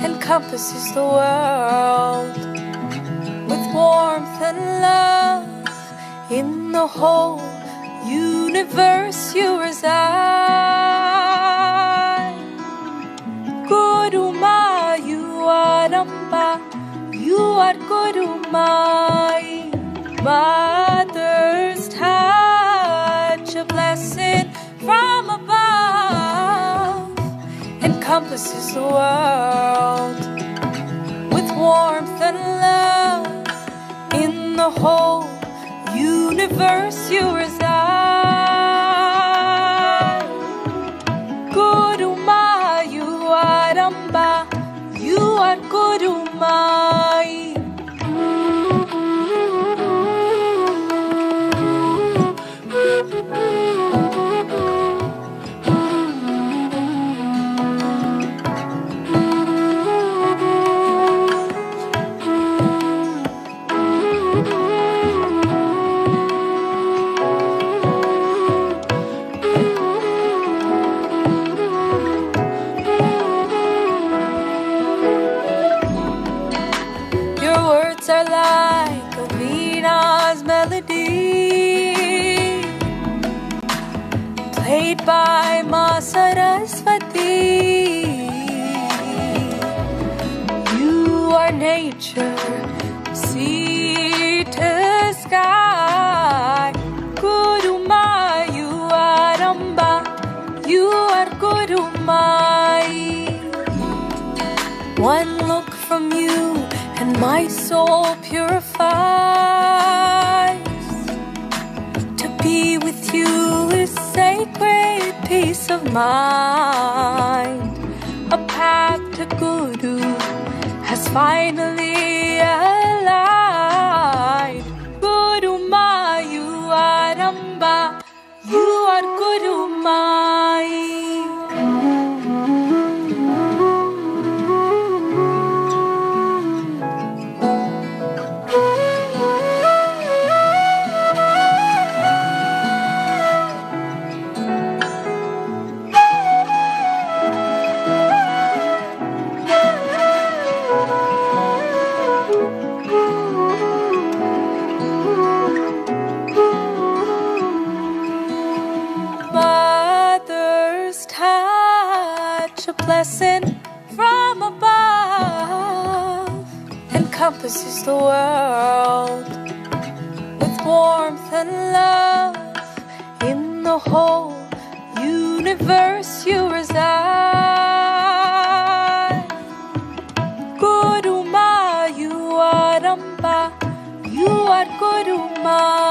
encompasses the world with warmth and love. In the whole universe you reside. GuruMaa, you are Amba, you are GuruMaa. Mother's touch, a blessing from above, encompasses the world with warmth and love. In the whole universe you reside. GuruMaa, you are Amba, you are GuruMaa. Are like a Veena's melody, played by Ma Saraswati. You are nature, sea to sky. GuruMaa, you are Amba, you are GuruMaa. One look from you and my soul purifies. To be with you is sacred peace of mind. A path to Guru has finally aligned. GuruMaa, you are Amba, you are GuruMaa. Blessing from above, encompasses the world with warmth and love. In the whole universe you reside. GuruMaa, you are Amba, you are GuruMaa.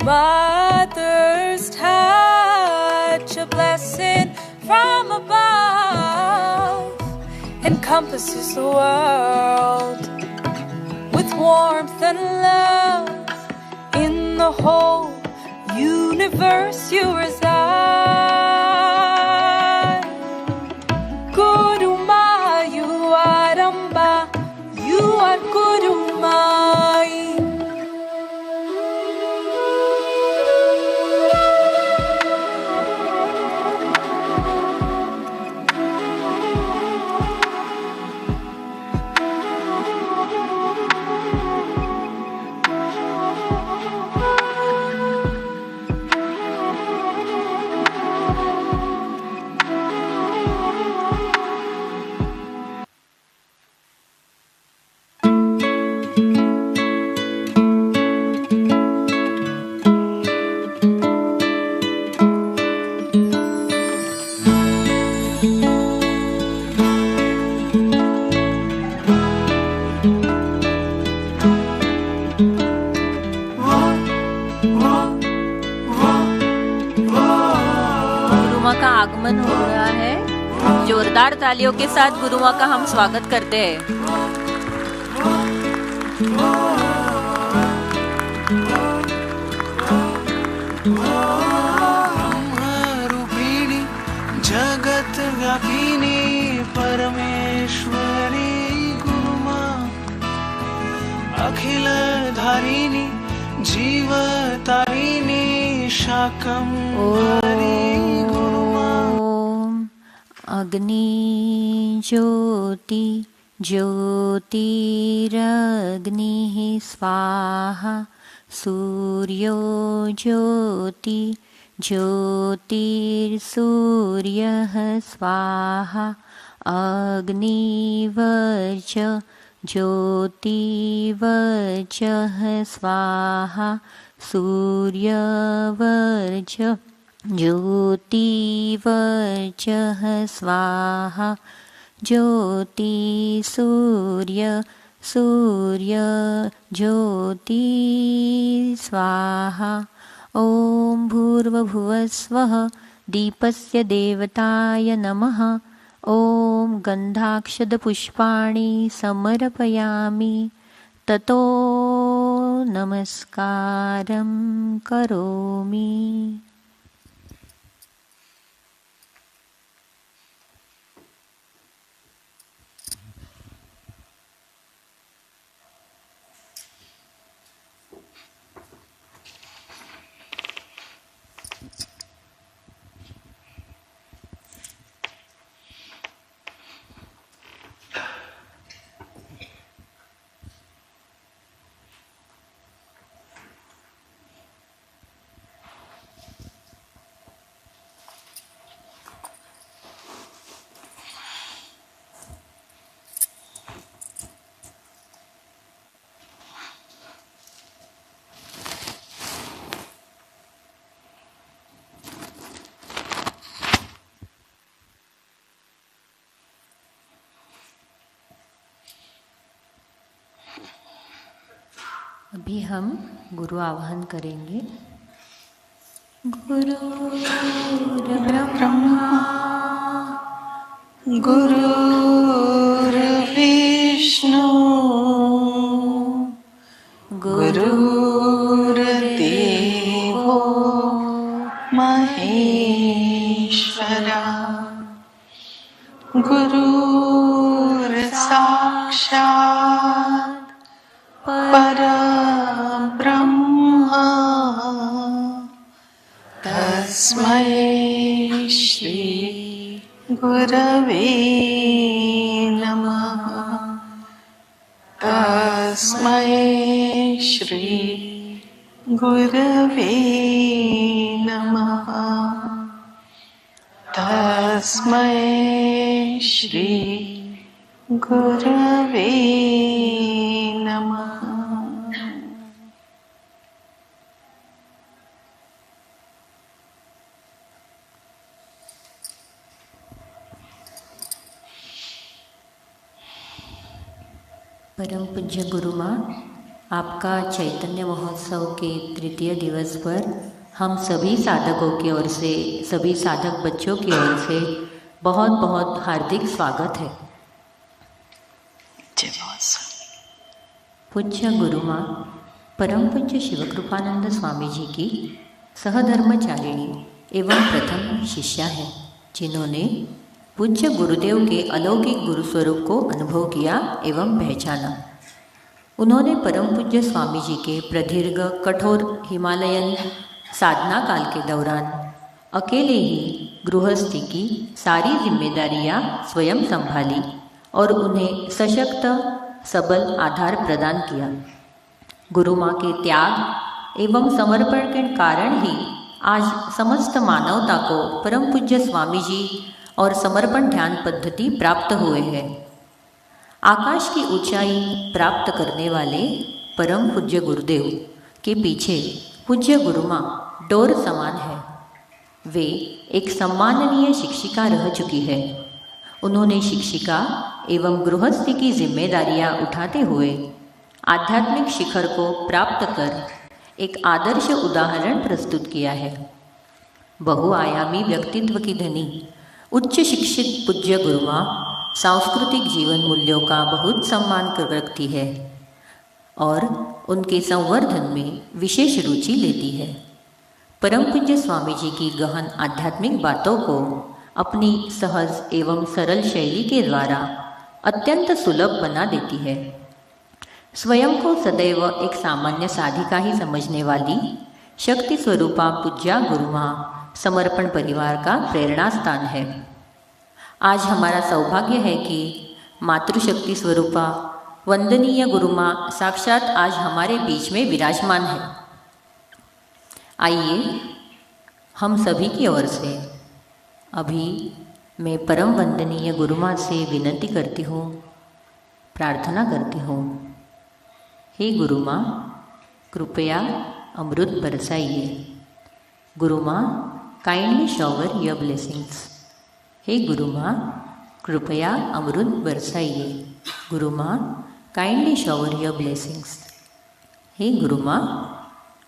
Mother's touch, a blessing from above, encompasses the world with warmth and love. In the whole universe you reside. GuruMaa, you are Amba, you are GuruMaa. जोरदार तालियों के साथ गुरु माँ का हम स्वागत करते हैं। रूपिणी जगत व्यापिनी परमेश्वरी गुरुमाँ, अखिल धारिणी जीव तारिणी शाकंभरी गुरुमाँ। अग्नि ज्योति ज्योतिरग्निः स्वाहा, सूर्यो ज्योति ज्योतिर्सूर्यः स्वाहा, अग्निवर्च ज्योतिवर्चः स्वाहा, सूर्यवर्च ज्योतिवर्चः स्वाहा, ज्योति सूर्य सूर्य ज्योति स्वाहा। ओम भूर्भुवस्वः दीपस्य देवताय नमः। ओम गन्धाक्षतपुष्पाणि समर्पयामि, ततो नमस्कारं करोमि। अभी हम गुरु आवाहन करेंगे। गुरुर्ब्रह्मा गुरुर्विष्णु गुरुर्देवो महेश्वरा, गुरुर्साक्षात् परब्रह्मा, तस्मै श्री गुरवे नमः। तस्मै श्री गुरवे नमः। तस्मै श्री गुरवे नमः। परम पूज्य गुरुमाँ, आपका चैतन्य महोत्सव के तृतीय दिवस पर हम सभी साधकों की ओर से, सभी साधक बच्चों की ओर से बहुत बहुत हार्दिक स्वागत है। पूज्य गुरुमाँ परम पूज्य शिवकृपानंद स्वामी जी की सहधर्मचारिणी एवं प्रथम शिष्या है, जिन्होंने पूज्य गुरुदेव के अलौकिक गुरु स्वरूप को अनुभव किया एवं पहचाना। उन्होंने परम पूज्य स्वामी जी के प्रदीर्घ कठोर हिमालयन साधना काल के दौरान अकेले ही गृहस्थी की सारी जिम्मेदारियां स्वयं संभाली और उन्हें सशक्त सबल आधार प्रदान किया। गुरुमाँ के त्याग एवं समर्पण के कारण ही आज समस्त मानवता को परम पूज्य स्वामी जी और समर्पण ध्यान पद्धति प्राप्त हुए हैं। आकाश की ऊंचाई प्राप्त करने वाले परम पूज्य गुरुदेव के पीछे पूज्य गुरुमाँ डोर समान है। वे एक सम्माननीय शिक्षिका रह चुकी है। उन्होंने शिक्षिका एवं गृहस्थी की जिम्मेदारियां उठाते हुए आध्यात्मिक शिखर को प्राप्त कर एक आदर्श उदाहरण प्रस्तुत किया है। बहुआयामी व्यक्तित्व की धनी उच्च शिक्षित पूज्य गुरुमा सांस्कृतिक जीवन मूल्यों का बहुत सम्मान कर रखती है और उनके संवर्धन में विशेष रुचि लेती है। परम पूज्य स्वामी जी की गहन आध्यात्मिक बातों को अपनी सहज एवं सरल शैली के द्वारा अत्यंत सुलभ बना देती है। स्वयं को सदैव एक सामान्य साधिका ही समझने वाली शक्ति स्वरूपा पूज्या गुरुमा समर्पण परिवार का प्रेरणा स्थान है। आज हमारा सौभाग्य है कि मातृशक्ति स्वरूपा वंदनीय गुरुमा साक्षात आज हमारे बीच में विराजमान है। आइए हम सभी की ओर से अभी मैं परम वंदनीय गुरुमा से विनती करती हूँ, प्रार्थना करती हूँ। हे गुरुमा, कृपया अमृत बरसाइए। Gurumaa, kindly shower your blessings. हे गुरुमा, कृपया अमृत बरसाइए। Gurumaa, kindly shower your blessings. हे गुरुमा,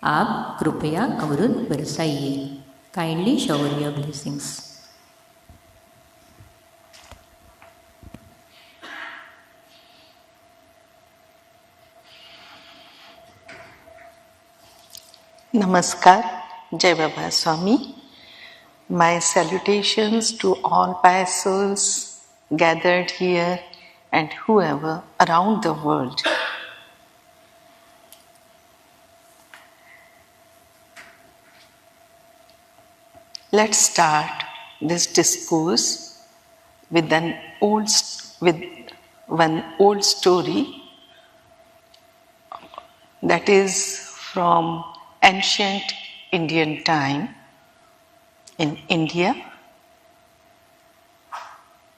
आप कृपया अमृत बरसाइए। Kindly shower your blessings. Namaskar, Jai Baba Swami. My salutations to all pious souls gathered here and whoever around the world. Let's start this discourse with one old story that is from ancient Indian time in India.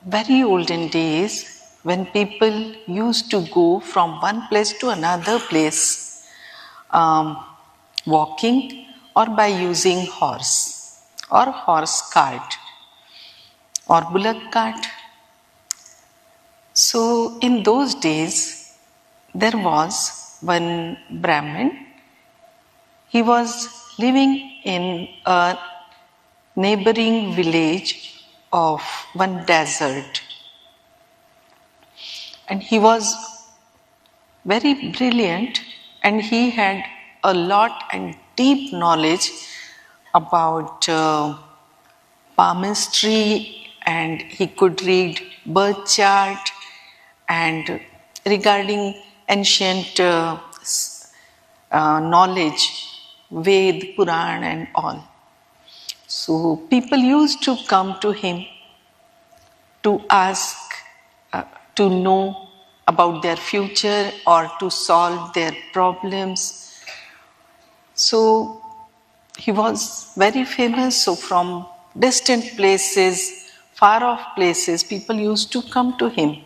Very olden days, when people used to go from one place to another place, walking or by using horse or horse cart or bullock cart. So in those days, there was one Brahmin. He was living in a neighboring village of one desert. And he was very brilliant and he had a lot and deep knowledge about palmistry, and he could read birth chart and regarding ancient knowledge, Ved, Puran and all. So people used to come to him to ask, to know about their future or to solve their problems. So he was very famous. So from distant places, far off places, people used to come to him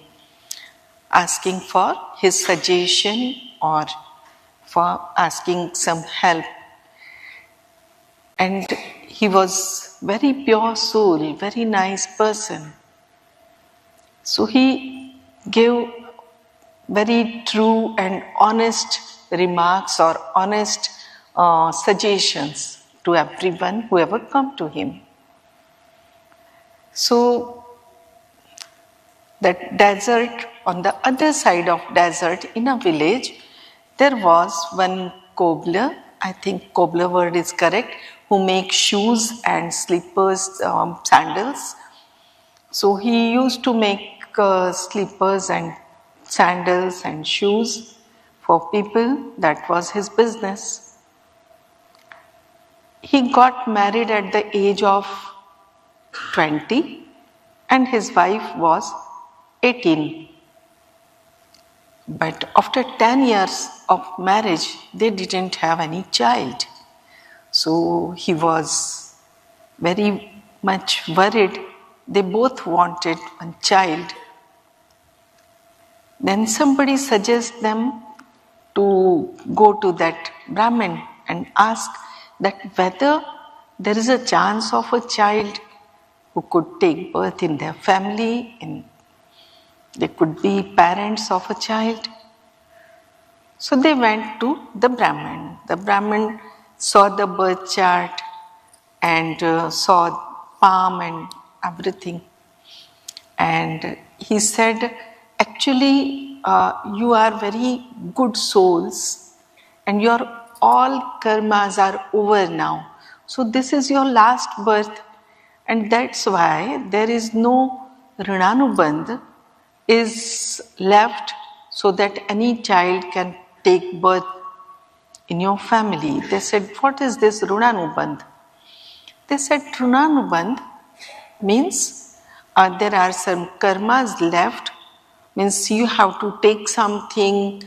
asking for his suggestion or for asking some help. And he was very pure soul, very nice person. So he gave very true and honest remarks or honest suggestions to everyone, whoever come to him. So that desert, on the other side of desert in a village, there was one cobbler, I think cobbler word is correct, who makes shoes and slippers, sandals. So he used to make slippers and sandals and shoes for people. That was his business. He got married at the age of 20 and his wife was 18. But after 10 years of marriage, they didn't have any child. So he was very much worried. They both wanted one child. Then somebody suggests them to go to that Brahmin and ask that whether there is a chance of a child who could take birth in their family, and they could be parents of a child. So they went to the Brahmin. The Brahmin saw the birth chart and saw palm and everything. And he said, actually, you are very good souls and your all karmas are over now. So this is your last birth, and that's why there is no Rinanubandh is left so that any child can take birth in your family. They said, what is this Rinanubandh? They said, Rinanubandh means there are some karmas left, means you have to take something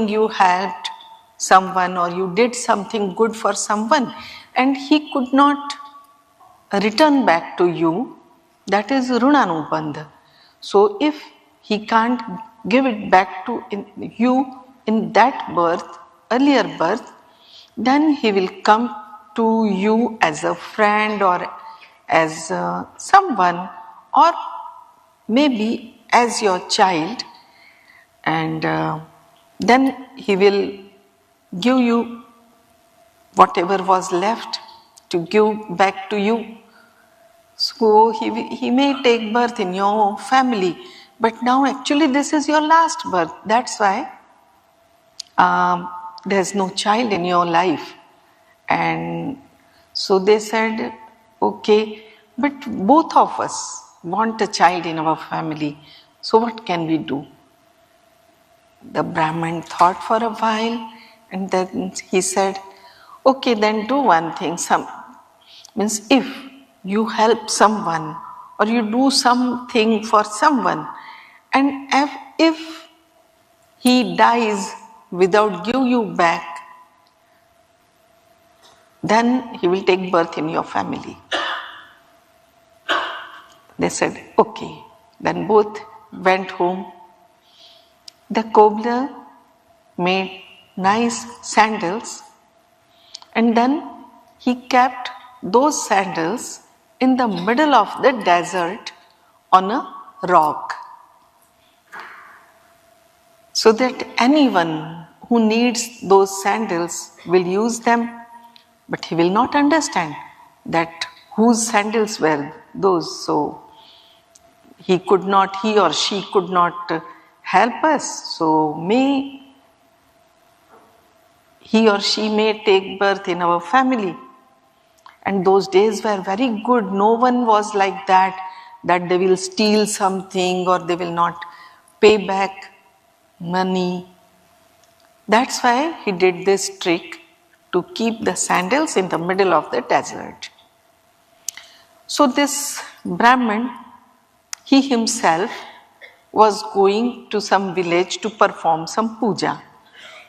you helped someone or you did something good for someone and he could not return back to you. That is Rinanubandh. So if he can't give it back to you in that birth, earlier birth, then he will come to you as a friend or as someone or maybe as your child, and then he will give you whatever was left to give back to you. So he may take birth in your family, but now actually this is your last birth. That's why there's no child in your life. And so they said, okay, but both of us want a child in our family. So what can we do? The Brahmin thought for a while and then he said, okay, then do one thing. Means if you help someone or you do something for someone and if he dies without give you back, then he will take birth in your family. They said, okay. Then both went home. The cobbler made nice sandals and then he kept those sandals in the middle of the desert on a rock, so that anyone who needs those sandals will use them, but he will not understand that whose sandals were those. So he or she could not help us. So he or she may take birth in our family. And those days were very good. No one was like that they will steal something or they will not pay back money. That's why he did this trick to keep the sandals in the middle of the desert. So this Brahmin, he himself was going to some village to perform some puja.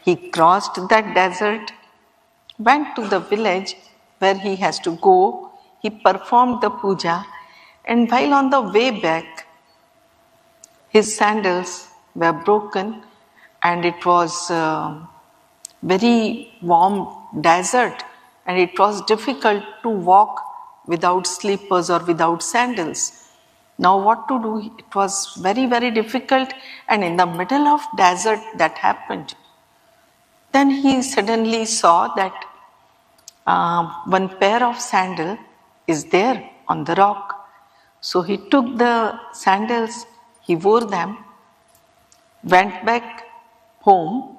He crossed that desert, went to the village where he has to go. He performed the puja, and while on the way back, his sandals were broken and it was very warm desert and it was difficult to walk without slippers or without sandals. Now what to do? It was very, very difficult, and in the middle of desert that happened. Then he suddenly saw that one pair of sandal is there on the rock. So he took the sandals, he wore them, went back home,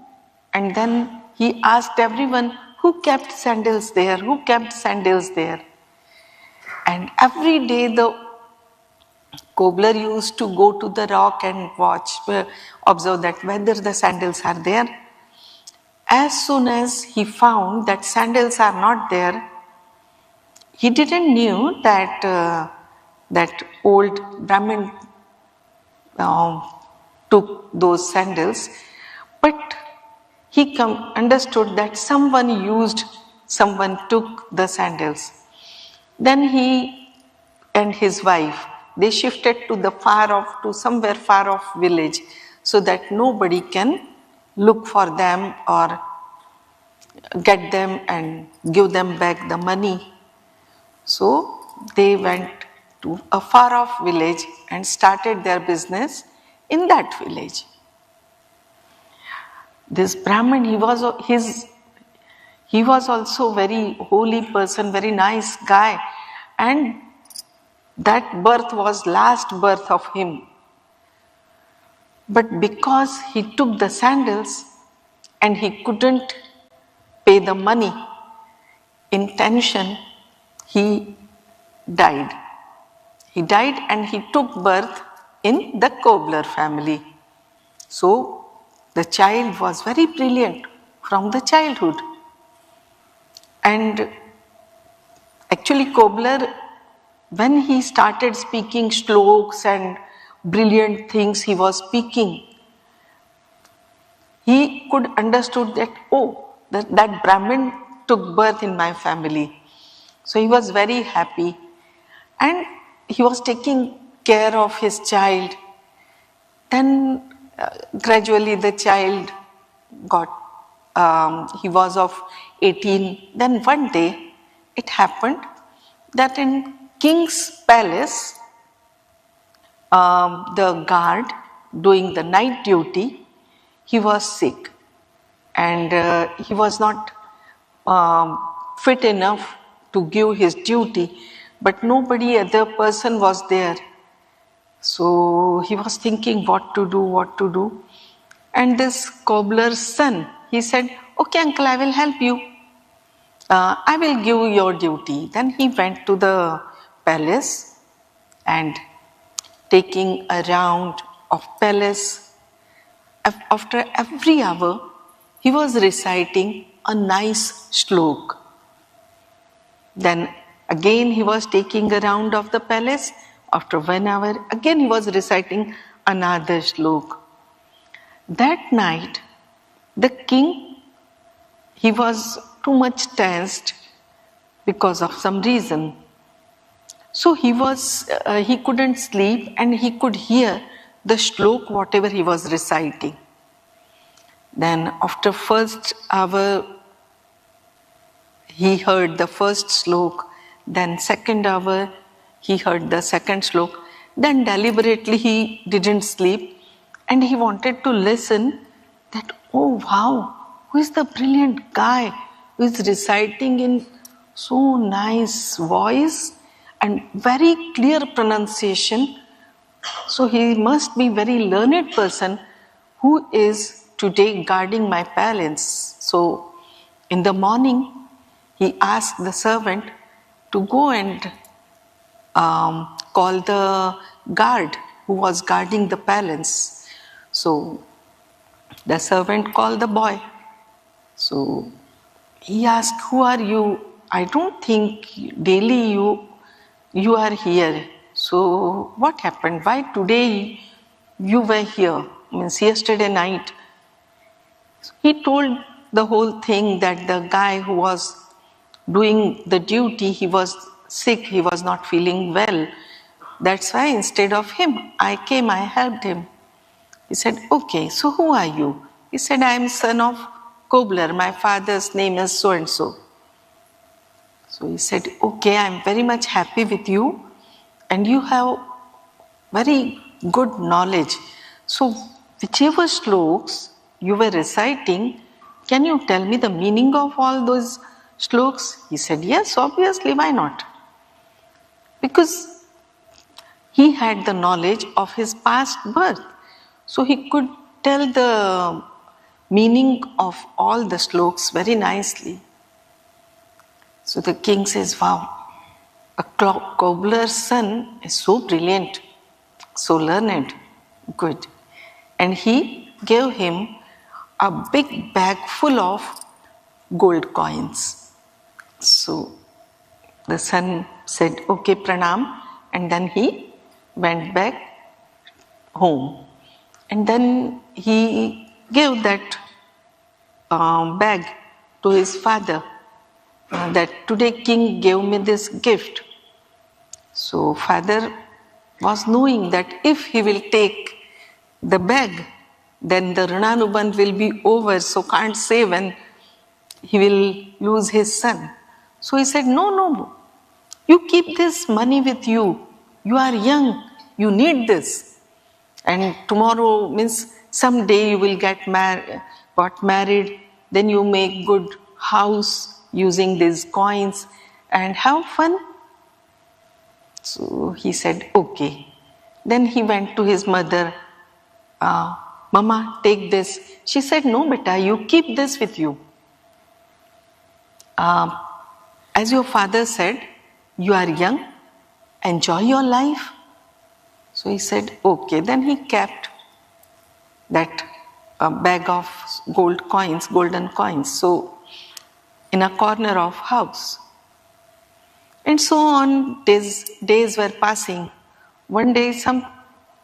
and then he asked everyone who kept sandals there, who kept sandals there. And every day the cobbler used to go to the rock and watch, observe that whether the sandals are there. As soon as he found that sandals are not there, he didn't knew that that old Brahmin took those sandals, but he understood that someone took the sandals. Then he and his wife, they shifted to somewhere far off village so that nobody can look for them or get them and give them back the money. So they went to a far off village and started their business in that village. This Brahmin, he was also very holy person, very nice guy, and that birth was last birth of him. But because he took the sandals and he couldn't pay the money in tension, he died. He died and he took birth in the cobbler family. So the child was very brilliant from the childhood. And actually cobbler, when he started speaking shloks and brilliant things he was speaking, he could understood that, oh, that Brahmin took birth in my family. So he was very happy. And he was taking care of his child. Then gradually the child got, he was of 18. Then one day it happened that in king's palace, the guard doing the night duty, he was sick and he was not fit enough to give his duty, but nobody other person was there. So he was thinking what to do. And this cobbler's son, he said, okay uncle, I will help you. I will give you your duty. Then he went to the palace and taking a round of palace. After every hour, he was reciting a nice shlok. Then again he was taking a round of the palace. After 1 hour, again he was reciting another shlok. That night, the king, he was too much tensed because of some reason. So he couldn't sleep and he could hear the shlok, whatever he was reciting. Then after first hour, he heard the first shlok. Then second hour, he heard the second shlok. Then deliberately he didn't sleep and he wanted to listen that, oh wow, who is the brilliant guy who is reciting in so nice voice and very clear pronunciation. So he must be very learned person who is today guarding my palace. So in the morning, he asked the servant to go and call the guard who was guarding the palace. So the servant called the boy. So he asked, who are you? I don't think daily you are here. So what happened? Why today you were here? Means yesterday night. He told the whole thing that the guy who was doing the duty, he was sick, he was not feeling well. That's why instead of him, I came, I helped him. He said, okay, so who are you? He said, I am son of cobbler, my father's name is so and so. So he said, okay, I am very much happy with you and you have very good knowledge. So whichever shloks you were reciting, can you tell me the meaning of all those shloks? He said, yes, obviously, why not? Because he had the knowledge of his past birth. So he could tell the meaning of all the shloks very nicely. So the king says, wow, a cobbler's son is so brilliant, so learned, good. And he gave him a big bag full of gold coins. So the son said, okay, pranam, and then he went back home. And then he gave that bag to his father, that today king gave me this gift. So father was knowing that if he will take the bag, then the Rananuban will be over, so can't say when he will lose his son. So he said, no, you keep this money with you. You are young, you need this. And tomorrow means someday you will got married, then you make good house using these coins and have fun. So he said, okay. Then he went to his mother, Mama, take this. She said, no, beta, you keep this with you. As your father said, you are young, enjoy your life. So he said, okay. Then he kept that bag of golden coins, so in a corner of house. And so on, days were passing. One day some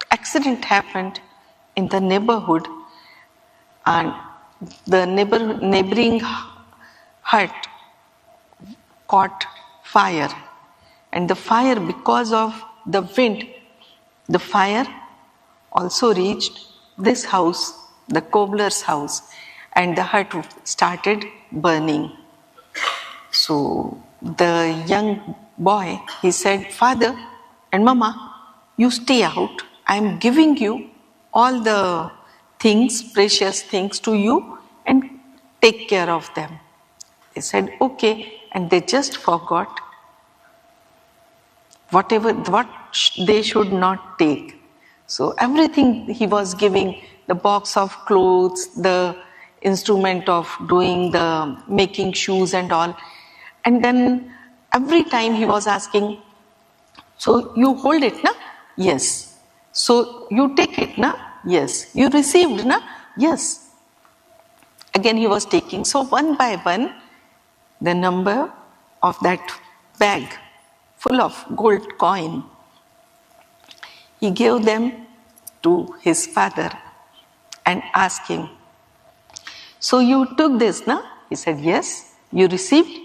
accident happened in the neighborhood, and the neighboring hut caught fire. And the fire, because of the wind, the fire also reached this house, the cobbler's house, and the hut started burning. So the young boy, he said, Father and Mama, you stay out. I am giving you all the things, precious things to you, and take care of them. They said, okay, and they just forgot what they should not take. So everything he was giving, the box of clothes, the instrument of making shoes and all. And then every time he was asking, so you hold it, na? Yes. So you take it, na? Yes. You received, na? Yes. Again he was taking. So one by one, the number of that bag full of gold coin, he gave them to his father and asked him, so you took this, na? He said, yes. You received?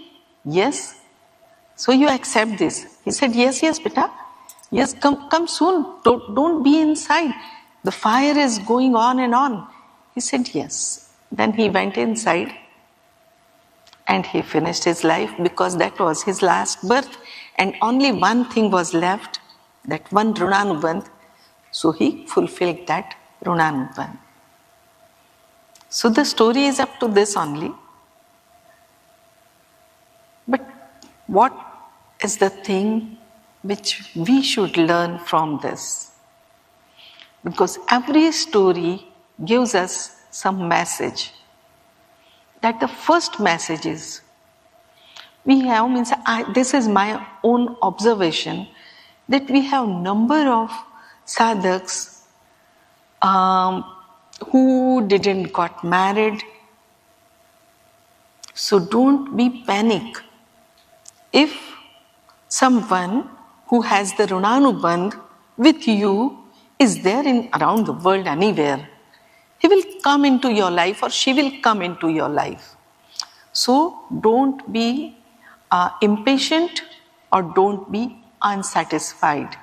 Yes. So you accept this? He said, yes, beta. Yes, come soon. Don't be inside. The fire is going on and on. He said, yes. Then he went inside and he finished his life, because that was his last birth. And only one thing was left, that one Runanubandh. So he fulfilled that Runanubandh. So the story is up to this only. But what is the thing which we should learn from this? Because every story gives us some message. That the first message is, this is my own observation, that we have number of sadhaks who didn't got married. So don't be panic. If someone who has the Runanubandh with you is there around the world anywhere, he will come into your life or she will come into your life. So don't be impatient or don't be unsatisfied.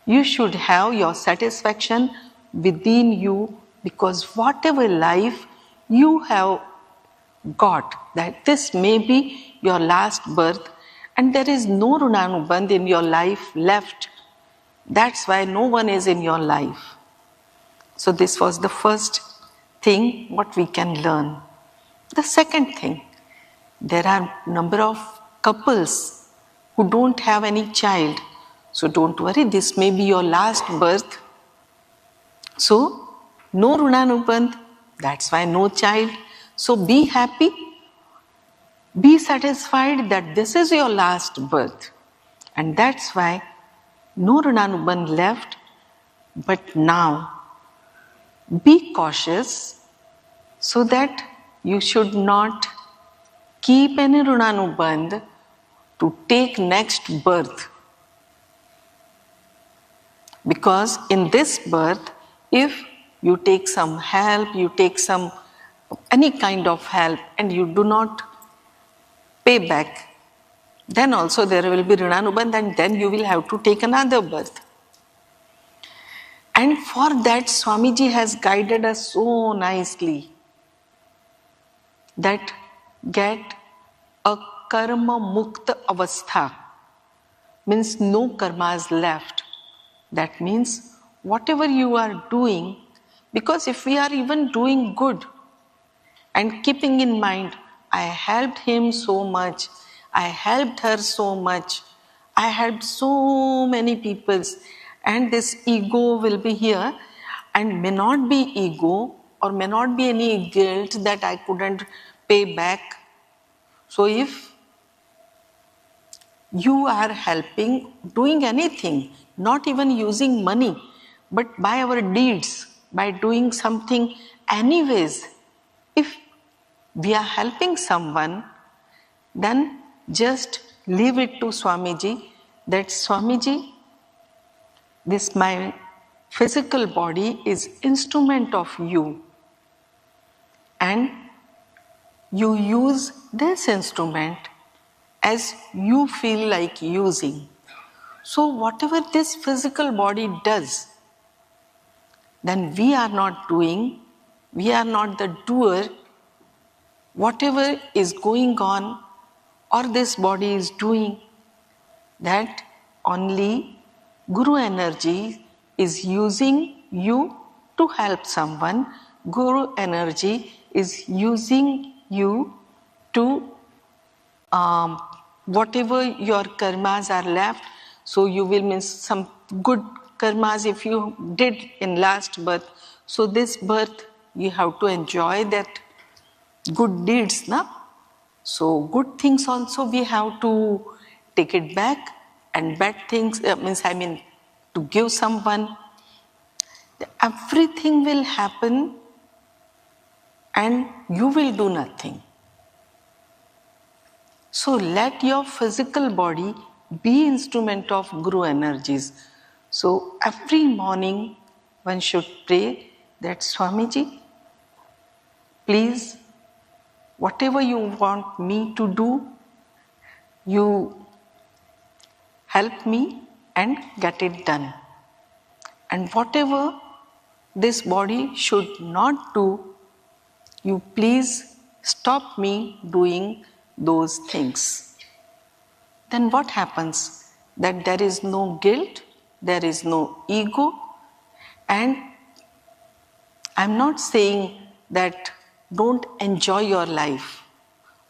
You should have your satisfaction within you, because whatever life you have got, that this may be your last birth and there is no Runanubandh in your life left. That's why no one is in your life. So this was the first thing what we can learn. The second thing, there are number of couples who don't have any child. So don't worry, this may be your last birth. So no Runanubandh, that's why no child. So be happy, be satisfied that this is your last birth. And that's why no Runanubandh left. But now, be cautious so that you should not keep any Runanubandh to take next birth. Because in this birth, if you take some help, you take any kind of help and you do not pay back, then also there will be Runanubandh and then you will have to take another birth. And for that, Swamiji has guided us so nicely that get a karma mukta avastha, means no karmas left. That means whatever you are doing, because if we are even doing good and keeping in mind, I helped him so much, I helped her so much, I had so many peoples, and this ego will be here, and may not be ego or may not be any guilt that I couldn't pay back. So if you are helping, doing anything, not even using money, but by our deeds, by doing something anyways, if we are helping someone, then just leave it to Swamiji, that Swamiji, this my physical body is instrument of you, and you use this instrument as you feel like using. So whatever this physical body does, then we are not doing, we are not the doer. Whatever is going on or this body is doing, that only Guru energy is using you to help someone. Guru energy is using you to whatever your karmas are left, so you will miss some good karmas if you did in last birth. So this birth you have to enjoy that good deeds, na? So good things also we have to take it back, and bad things to give someone. Everything will happen and you will do nothing. So let your physical body be instrument of Guru energies. So every morning one should pray that Swamiji, please, whatever you want me to do, you help me and get it done. And whatever this body should not do, you please stop me doing those things. Then what happens? That there is no guilt, there is no ego, and I'm not saying that don't enjoy your life.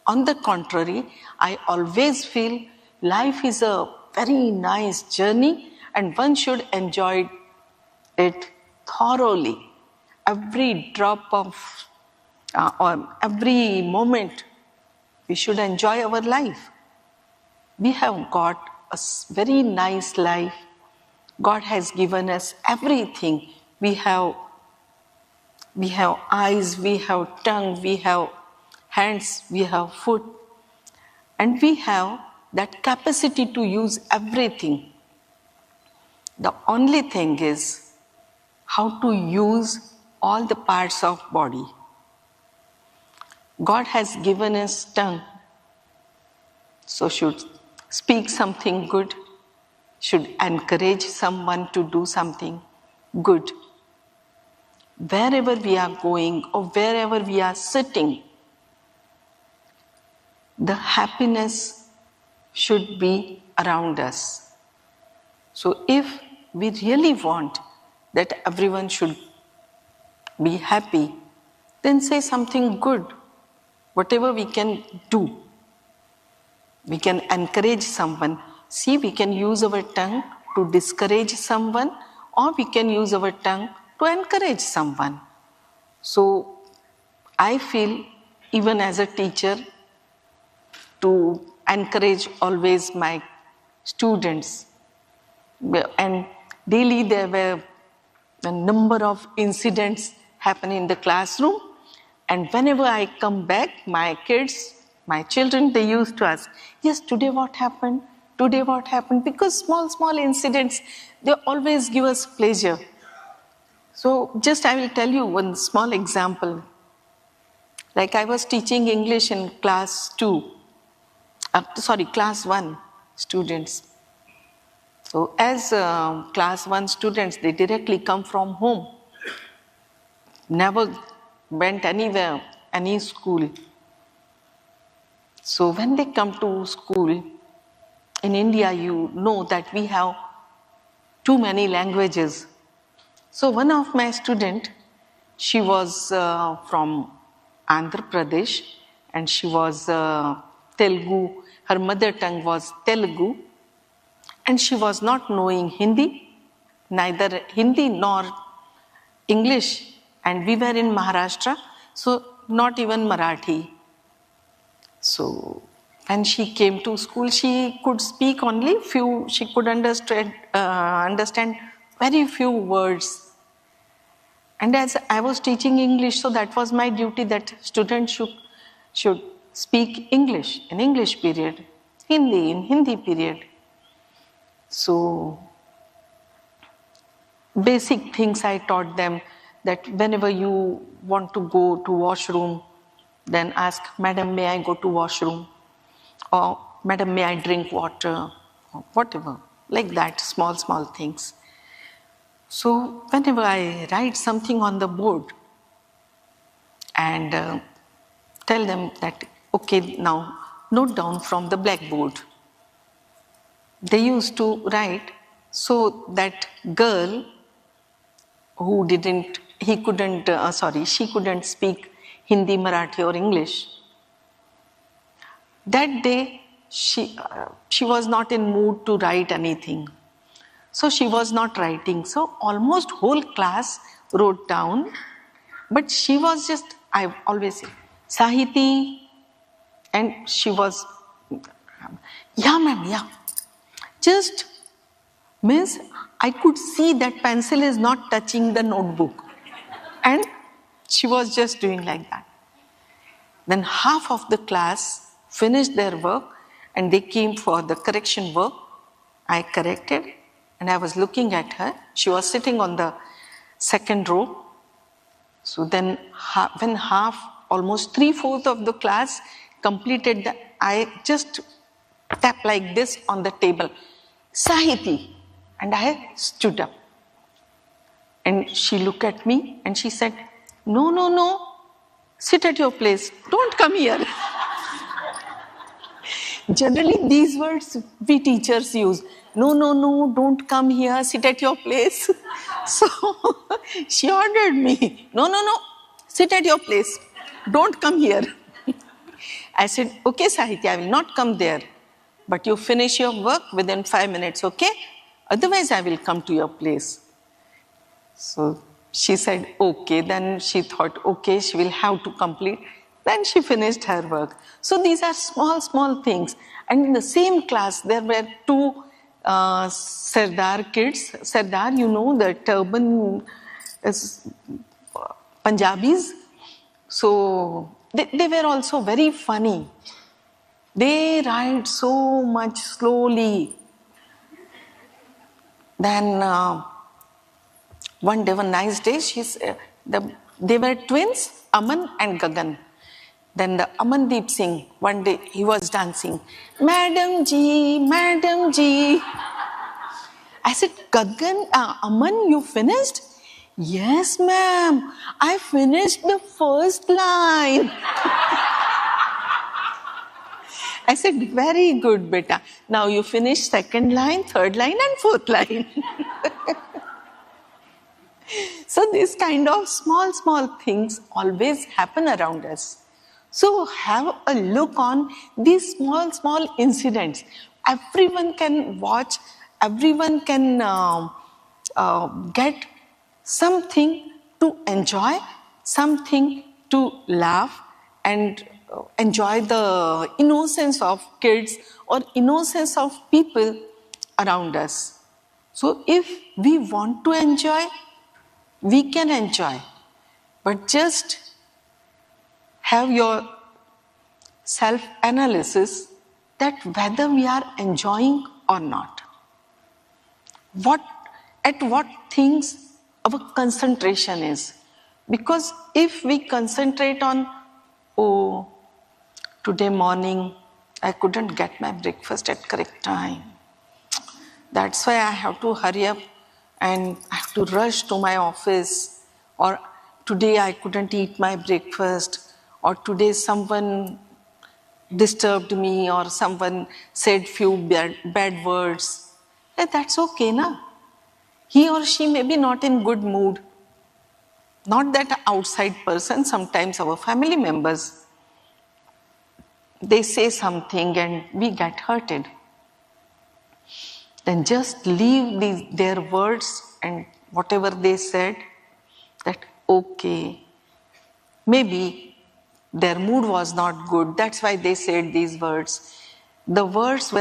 On the contrary, I always feel life is a very nice journey and one should enjoy it thoroughly. Every drop of, or every moment, we should enjoy our life. We have got a very nice life. God has given us everything. We have eyes, we have tongue, we have hands, we have foot, and we have that capacity to use everything. The only thing is how to use all the parts of body. God has given us tongue, so should speak something good, should encourage someone to do something good. Wherever we are going or wherever we are sitting, the happiness should be around us. So if we really want that everyone should be happy, then say something good. Whatever we can do, we can encourage someone. See, we can use our tongue to discourage someone, or we can use our tongue to encourage someone. So I feel, even as a teacher, to encourage always my students. And daily there were a number of incidents happening in the classroom. And whenever I come back, my kids, my children, they used to ask, yes, today what happened? Today what happened? Because small incidents, they always give us pleasure. So just I will tell you one small example. Like I was teaching English in class 1 students. So as class 1 students, they directly come from home. Never went anywhere, any school. So when they come to school, in India you know that we have too many languages. So one of my students, she was from Andhra Pradesh and she was Telugu. Her mother tongue was Telugu. And she was not knowing Hindi, neither Hindi nor English. And we were in Maharashtra, so not even Marathi. So when she came to school, she could speak only few, she could understand very few words. And as I was teaching English, so that was my duty, that students should speak English in English period, Hindi in Hindi period. So basic things I taught them, that whenever you want to go to washroom, then ask, Madam, may I go to washroom? Or Madam, may I drink water? Or whatever, like that, small things. So whenever I write something on the board and tell them that, okay, now note down from the blackboard. They used to write, so that girl who she couldn't speak Hindi, Marathi or English. That day, she was not in mood to write anything. So she was not writing. So almost whole class wrote down, but she was just, I always say, Sahiti, and she was, yeah ma'am, yeah. Just means I could see that pencil is not touching the notebook. And she was just doing like that. Then half of the class finished their work and they came for the correction work. I corrected and I was looking at her. She was sitting on the second row. So then when almost 3/4 of the class completed, I just tapped like this on the table, Sahiti, and I stood up. And she looked at me and she said, no, sit at your place, don't come here. Generally these words we teachers use, no, don't come here, sit at your place. So she ordered me, no, sit at your place, don't come here. I said, okay Sahiti, I will not come there, but you finish your work within 5 minutes, okay? Otherwise I will come to your place. So she said, okay. Then she thought, okay, she will have to complete. Then she finished her work. So these are small things. And in the same class, there were two Sardar kids. Sardar, you know, the turban Punjabis. So they were also very funny. They ride so much slowly. Then one day, one nice day, they were twins, Aman and Gagan. Then the Amandeep Singh, one day he was dancing, Madam Ji. I said, Gagan, Aman, you finished? Yes, ma'am, I finished the first line. I said, very good, beta. Now you finish second line, third line and fourth line. So these kind of small things always happen around us. So have a look on these small incidents. Everyone can watch, everyone can get something to enjoy, something to laugh and enjoy the innocence of kids or innocence of people around us. So if we want to enjoy, we can enjoy, but just have your self-analysis that whether we are enjoying or not. At what things our concentration is. Because if we concentrate on, oh, today morning I couldn't get my breakfast at correct time. That's why I have to hurry up and I have to rush to my office, or today I couldn't eat my breakfast, or today someone disturbed me, or someone said few bad words. That's okay, na? He or she may be not in good mood. Not that outside person, sometimes our family members, they say something and we get hurted. then just leave their words and whatever they said, that okay, maybe their mood was not good, that's why they said these words. The words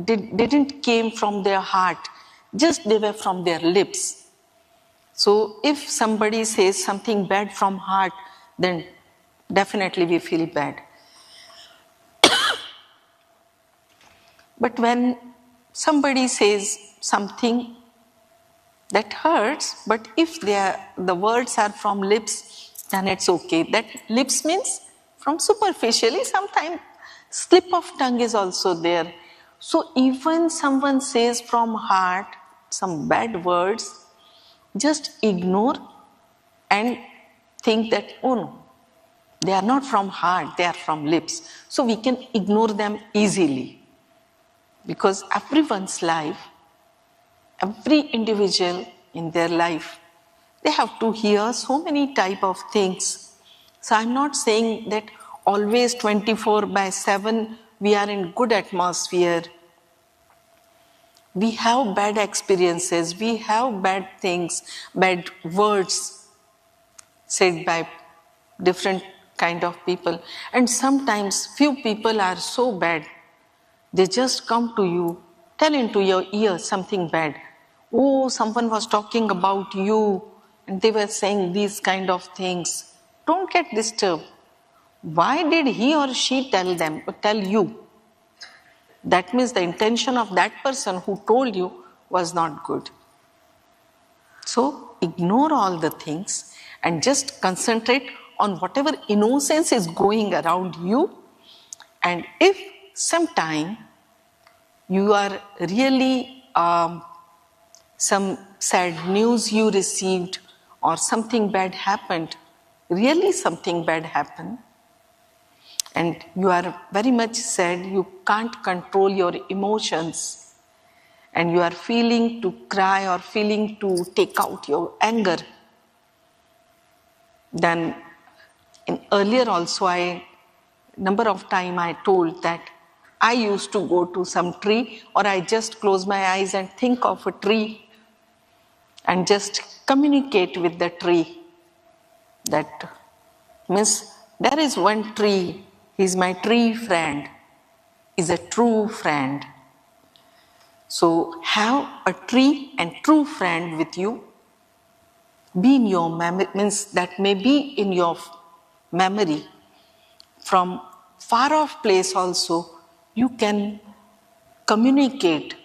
didn't came from their heart, just they were from their lips. So if somebody says something bad from heart, then definitely we feel bad. But when somebody says something that hurts, but if the words are from lips, then it's okay. That lips means from superficially, sometimes slip of tongue is also there. So even someone says from heart some bad words, just ignore and think that, oh no, they are not from heart, they are from lips. So we can ignore them easily. Because everyone's life, every individual in their life, they have to hear so many type of things. So I'm not saying that always 24/7 we are in good atmosphere. We have bad experiences, we have bad things, bad words said by different kind of people. And sometimes few people are so bad, they just come to you, tell into your ear something bad. Oh, someone was talking about you and they were saying these kind of things. Don't get disturbed. Why did he or she tell you? That means the intention of that person who told you was not good. So ignore all the things and just concentrate on whatever innocence is going around you. And if sometime you are really some sad news you received or something bad happened, really something bad happened, and you are very much sad, you can't control your emotions, and you are feeling to cry or feeling to take out your anger, then in earlier also number of time I told that I used to go to some tree, or I just close my eyes and think of a tree and just communicate with the tree. That means there is one tree, he's my tree friend, is a true friend. So have a tree and true friend with you. Be in your memory, means that may be in your memory. From far off place also, you can communicate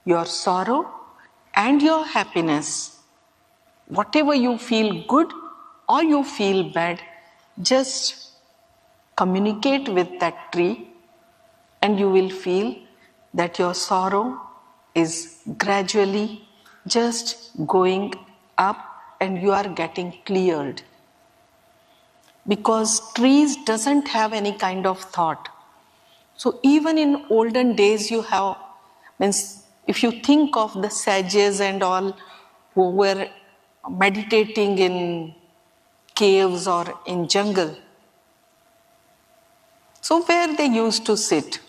your sorrow and your happiness. Whatever you feel good or you feel bad, just communicate with that tree and you will feel that your sorrow is gradually just going up and you are getting cleared. Because trees doesn't have any kind of thought. So even in olden days you have, means if you think of the sages and all who were meditating in caves or in jungle, so where they used to sit.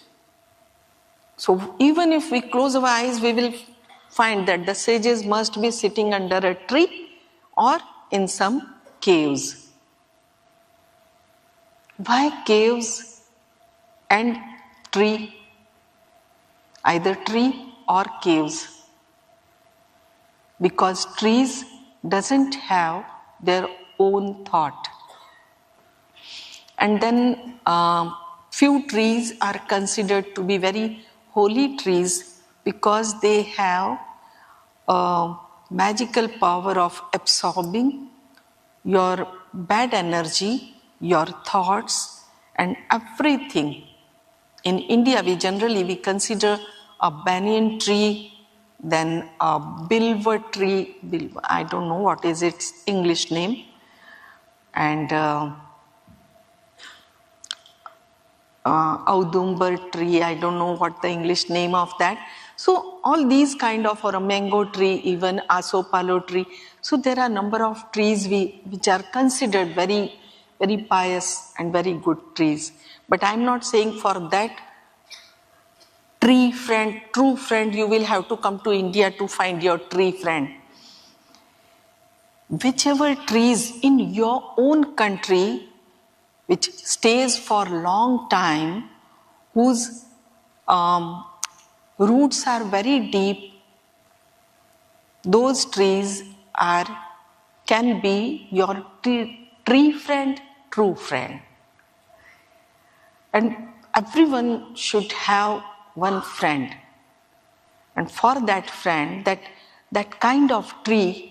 So even if we close our eyes, we will find that the sages must be sitting under a tree or in some caves. Why caves and tree? Either tree or caves. Because trees doesn't have their own thought. And then few trees are considered to be very holy trees because they have a magical power of absorbing your bad energy, your thoughts and everything. In India, we consider a banyan tree, then a bilva tree, I don't know what is its English name, and Audumber tree, I don't know what the English name of that. So all these kind of, or a mango tree, even asopalo tree. So there are a number of trees which are considered very, very pious and very good trees. But I'm not saying for that tree friend, true friend, you will have to come to India to find your tree friend. Whichever trees in your own country, which stays for a long time, whose roots are very deep, those trees can be your tree friend, true friend. And everyone should have one friend. And for that friend, that kind of tree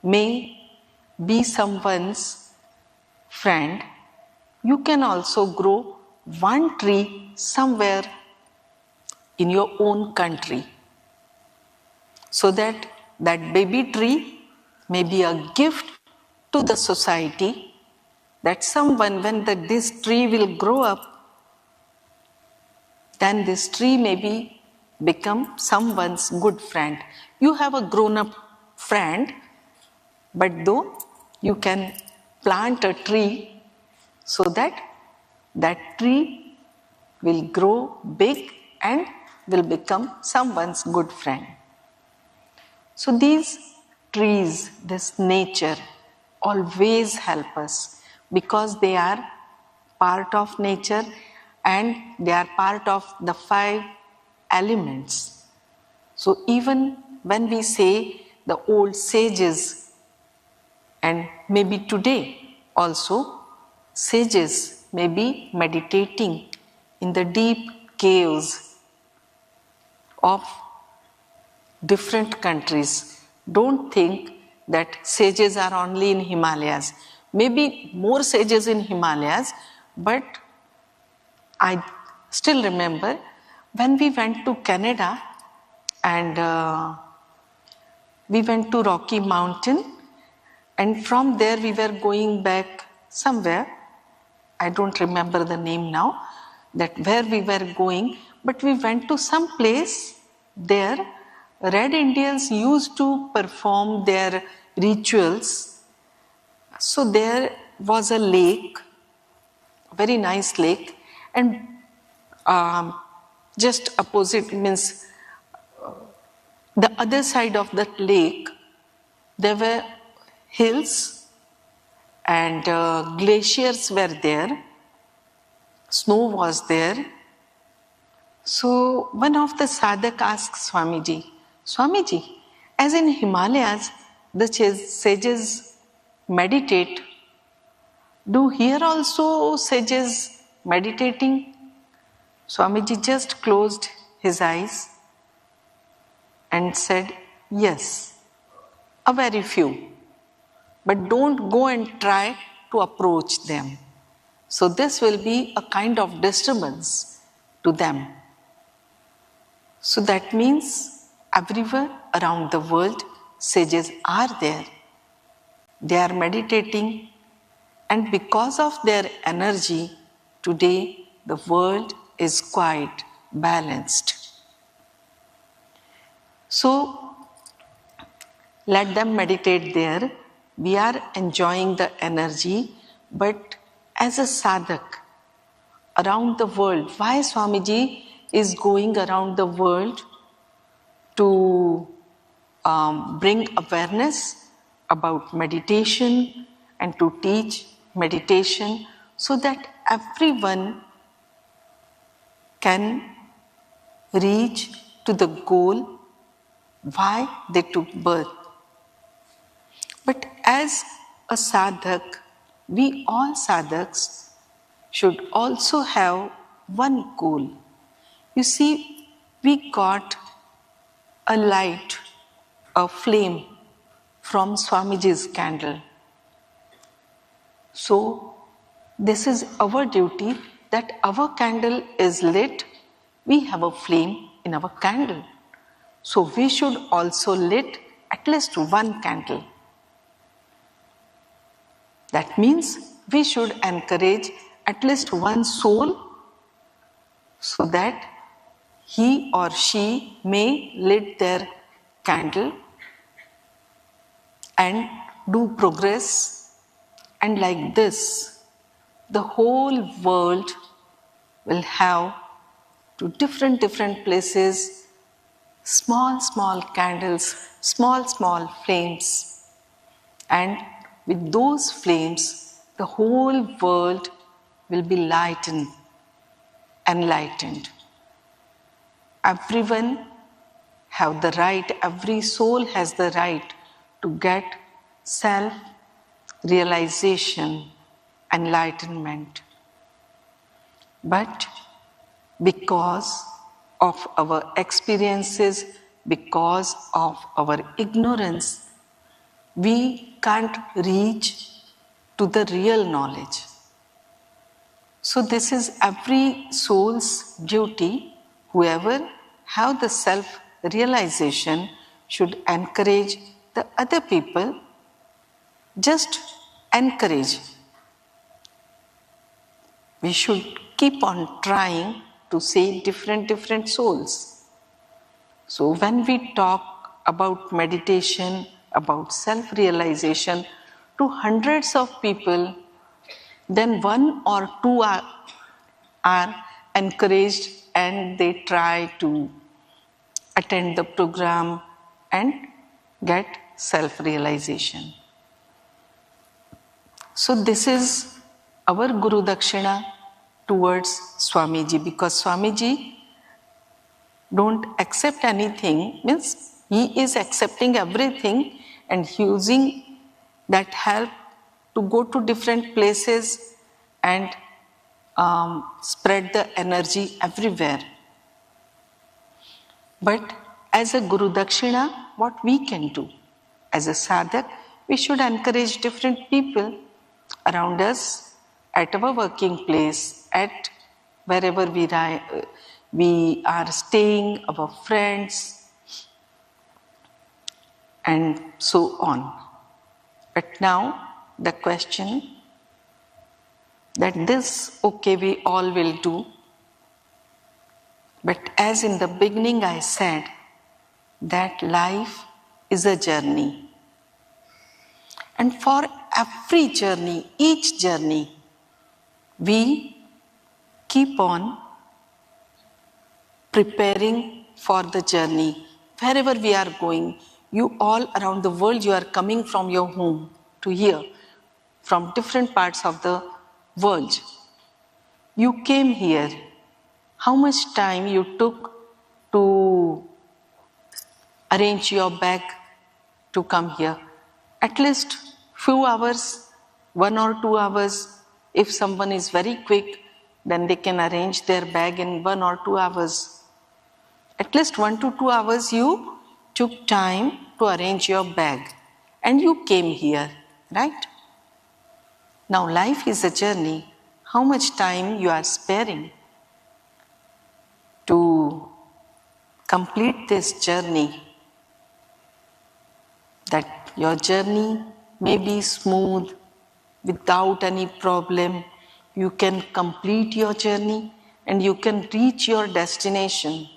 may be someone's friend. You can also grow one tree somewhere in your own country, so that baby tree may be a gift to the society, that someone, when this tree will grow up, then this tree may become someone's good friend. You have a grown-up friend, but though you can plant a tree so that tree will grow big and will become someone's good friend. So these trees, this nature, always help us because they are part of nature and they are part of the 5 elements. So even when we say the old sages, and maybe today also, sages may be meditating in the deep caves of different countries. Don't think that sages are only in Himalayas. Maybe more sages in Himalayas, but I still remember when we went to Canada and we went to Rocky Mountain, and from there we were going back somewhere. I don't remember the name now, that where we were going, but we went to some place there. Red Indians used to perform their rituals. So there was a lake, very nice lake, and just opposite, means the other side of that lake, there were hills and glaciers were there, snow was there. So one of the sadhak asked Swamiji, as in Himalayas the sages meditate, do here also sages meditating? Swamiji just closed his eyes and said, yes, a very few, but don't go and try to approach them. So this will be a kind of disturbance to them. So that means everywhere around the world, sages are there. They are meditating, and because of their energy, today the world is quite balanced. So let them meditate there. We are enjoying the energy, but as a sadhak around the world, why Swamiji is going around the world to bring awareness about meditation and to teach meditation so that everyone can reach to the goal why they took birth. But as a sadhak, we all sadhaks should also have one goal. You see, we got a light, a flame from Swamiji's candle. So this is our duty, that our candle is lit, we have a flame in our candle. So we should also lit at least one candle. That means we should encourage at least one soul so that he or she may lit their candle and do progress, and like this the whole world will have to different places, small candles, small flames. And with those flames, the whole world will be enlightened. Everyone have the right, every soul has the right to get self-realization, enlightenment. But because of our experiences, because of our ignorance, we can't reach to the real knowledge. So this is every soul's duty. Whoever have the self-realization should encourage the other people. Just encourage. We should keep on trying to save different souls. So when we talk about meditation, about self-realization to hundreds of people, then one or two are encouraged and they try to attend the program and get self-realization. So this is our Guru Dakshina towards Swamiji, because Swamiji don't accept anything, means he is accepting everything and using that help to go to different places and spread the energy everywhere. But as a Guru Dakshina, what we can do? As a sadhak, we should encourage different people around us, at our working place, at wherever we are staying, our friends, and so on. But now the question that this, okay, we all will do. But as in the beginning I said, that life is a journey. And for every journey, each journey, we keep on preparing for the journey. Wherever we are going, you all around the world, you are coming from your home to here, from different parts of the world. You came here. How much time you took to arrange your bag to come here? At least few hours, 1 or 2 hours. If someone is very quick, then they can arrange their bag in 1 or 2 hours. At least 1 to 2 hours you took time to arrange your bag and you came here, right? Now life is a journey. How much time you are sparing to complete this journey? That your journey may be smooth, without any problem. You can complete your journey and you can reach your destination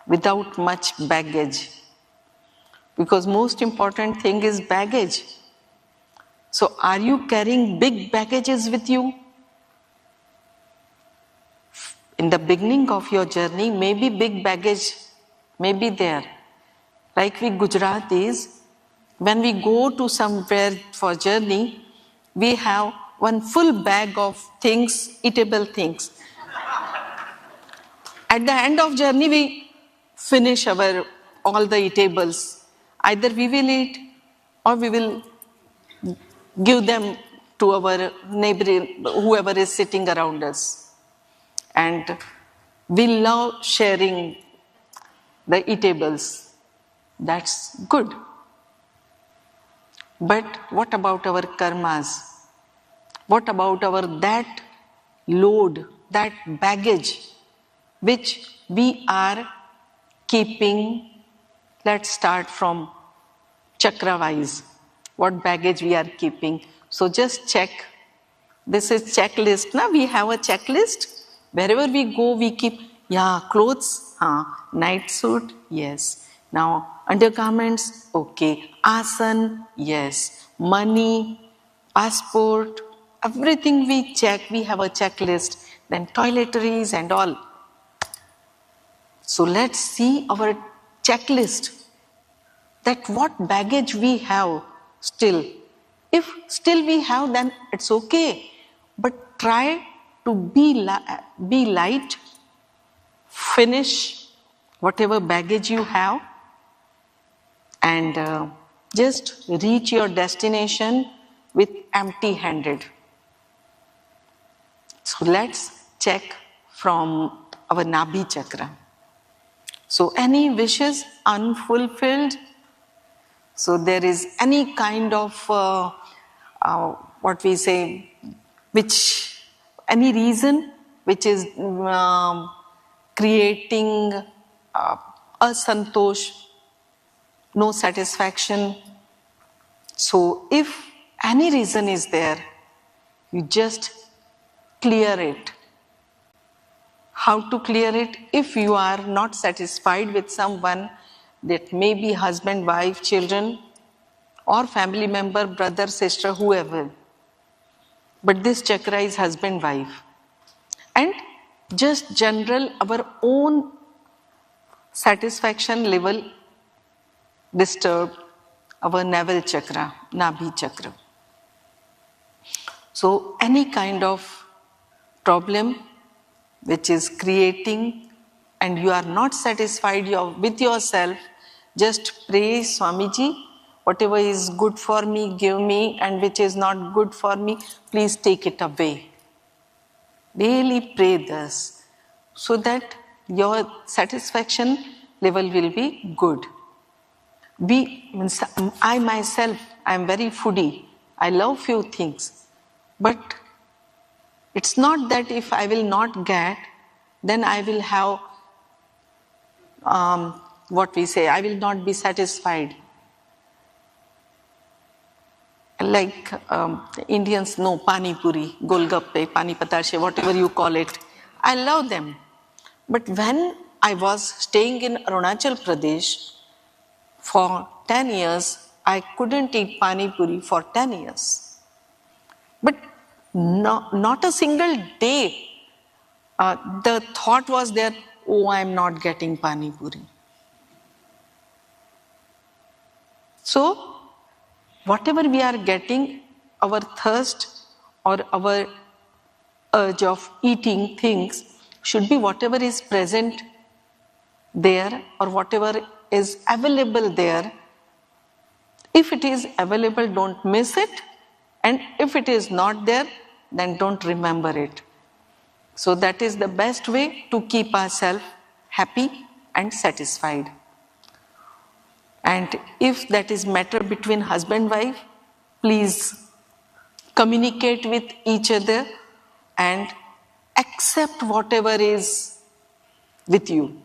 without much baggage. Because most important thing is baggage. So are you carrying big baggages with you? In the beginning of your journey, maybe big baggage may be there. Like we Gujaratis, when we go to somewhere for journey, we have one full bag of things, eatable things. At the end of journey, we finish all the eatables. Either we will eat or we will give them to our neighbor, whoever is sitting around us. And we love sharing the eatables. That's good. But what about our karmas? What about that load, that baggage which we are keeping? Let's start from chakra-wise. What baggage we are keeping? So just check. This is checklist. Now we have a checklist. Wherever we go, we keep, clothes, night suit, yes. Now undergarments, okay. Asan, yes. Money, passport, everything we check, we have a checklist. Then toiletries and all. So let's see our checklist, that what baggage we have still. If still we have, then it's okay. But try to be light, finish whatever baggage you have, and just reach your destination with empty-handed. So let's check from our Nabhi chakra. So any wishes unfulfilled, so there is any kind of any reason which is creating asantosh, no satisfaction. So if any reason is there, you just clear it. How to clear it? If you are not satisfied with someone, that may be husband, wife, children, or family member, brother, sister, whoever. But this chakra is husband, wife. And just general, our own satisfaction level disturbed, our navel chakra, Nabhi chakra. So any kind of problem which is creating and you are not satisfied with yourself, just pray, Swamiji, whatever is good for me, give me, and which is not good for me, please take it away. Daily pray this, so that your satisfaction level will be good. I myself, I am very foodie. I love few things. But it's not that if I will not get, then I will have, I will not be satisfied. Like the Indians know Pani Puri, Golgappe, Pani Patache, whatever you call it. I love them. But when I was staying in Arunachal Pradesh for 10 years, I couldn't eat Pani Puri for 10 years. But not a single day the thought was there, oh, I am not getting Pani Puri. So, whatever we are getting, our thirst or our urge of eating things should be whatever is present there or whatever is available there. If it is available, don't miss it. And if it is not there, then don't remember it. So that is the best way to keep ourselves happy and satisfied. And if that is matter between husband and wife, please communicate with each other and accept whatever is with you.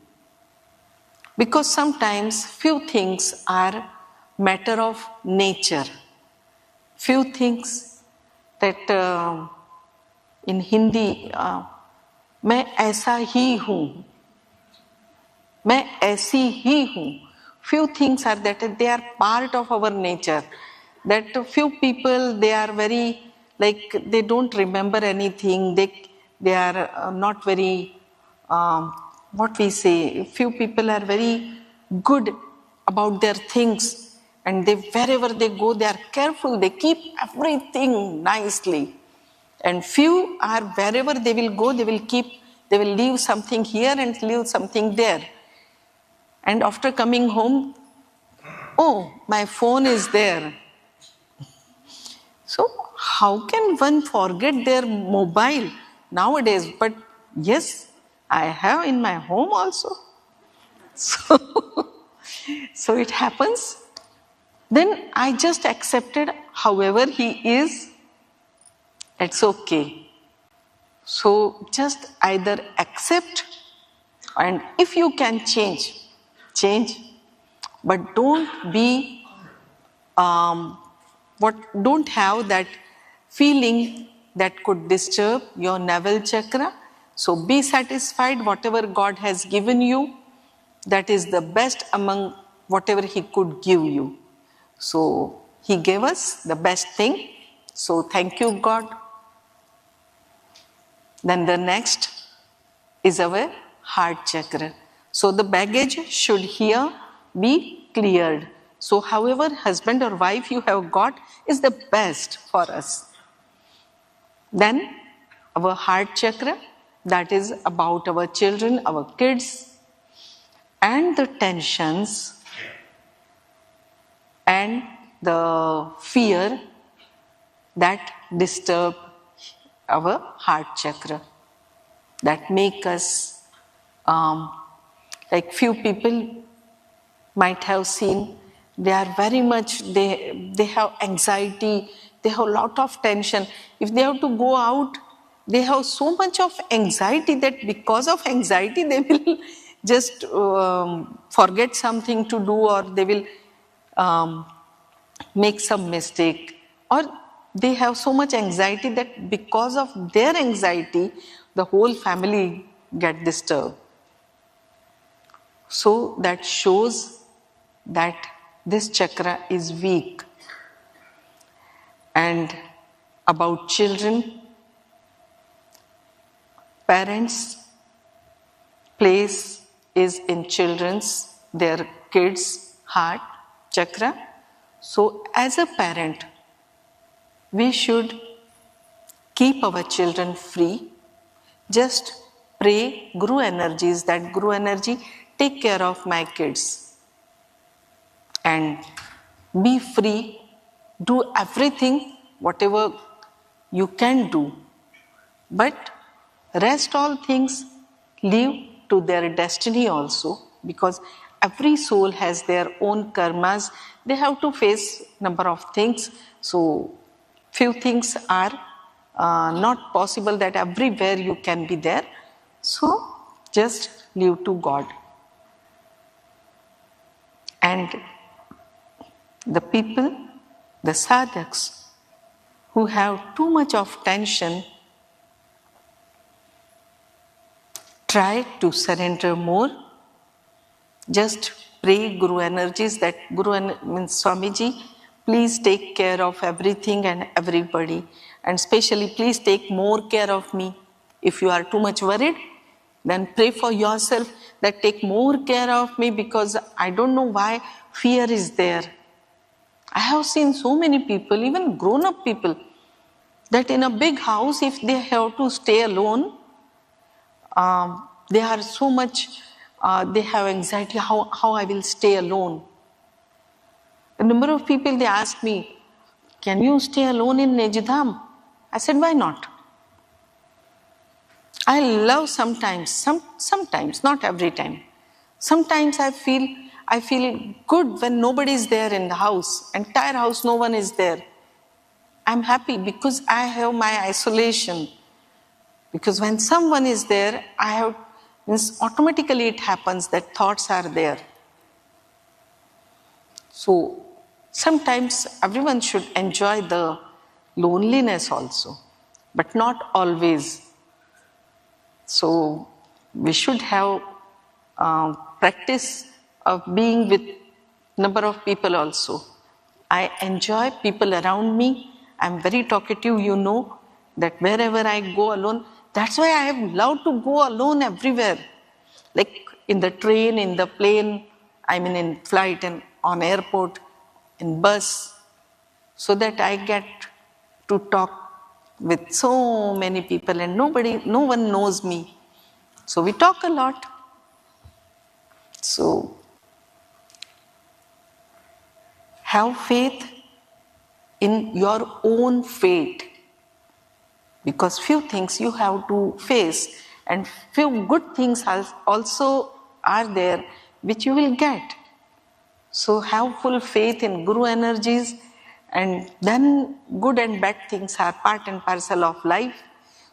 Because sometimes few things are matter of nature. Few things that in Hindi, मैं ऐसा ही हूँ, मैं ऐसी ही हूँ. Few things are that they are part of our nature. That few people, they are very, like, they don't remember anything. They are not very, few people are very good about their things. And wherever they go, they are careful. They keep everything nicely. And few are, wherever they will go, they will leave something here and leave something there. And after coming home, oh, my phone is there. So how can one forget their mobile nowadays? But yes, I have in my home also. So it happens. Then I just accepted however he is, it's okay. So just either accept, and if you can change. But don't be, don't have that feeling that could disturb your navel chakra. So be satisfied whatever God has given you. That is the best among whatever He could give you. So He gave us the best thing. So thank you, God. Then the next is our heart chakra. So the baggage should here be cleared. So however husband or wife you have got is the best for us. Then our heart chakra, that is about our children, our kids, and the tensions and the fear that disturb our heart chakra, that make us, like few people might have seen, they are very much, they have anxiety, they have a lot of tension. If they have to go out, they have so much of anxiety that because of anxiety they will just forget something to do, or they will make some mistake, or they have so much anxiety that because of their anxiety the whole family get disturbed. So that shows that this chakra is weak. And about children, parents' place is in children's, their kids' heart chakra. So as a parent, we should keep our children free. Just pray Guru energies, that Guru energy, take care of my kids. And be free, do everything, whatever you can do. But rest all things, leave to their destiny also, because every soul has their own karmas. They have to face number of things. So few things are not possible that everywhere you can be there. So just leave to God. And the people, the sadhaks, who have too much of tension, try to surrender more. Just pray Guru energies, that means Swamiji, please take care of everything and everybody, and especially please take more care of me. If you are too much worried, then pray for yourself that take more care of me, because I don't know why fear is there. I have seen so many people, even grown-up people, that in a big house, if they have to stay alone, they are so much, they have anxiety, how I will stay alone. A number of people, they ask me, can you stay alone in Nejidham? I said, why not? I love sometimes, sometimes, not every time. Sometimes I feel good when nobody is there in the house, entire house, no one is there. I'm happy because I have my isolation. Because when someone is there, means automatically it happens that thoughts are there. So sometimes everyone should enjoy the loneliness also, but not always. So we should have practice of being with number of people also. I enjoy people around me. I'm very talkative, you know, that wherever I go alone, that's why I have loved to go alone everywhere. Like in the train, in the plane, in flight and on airport, in bus, so that I get to talk with so many people and no one knows me. So we talk a lot. So have faith in your own fate, because few things you have to face and few good things also are there which you will get. So have full faith in Guru energies, and then good and bad things are part and parcel of life.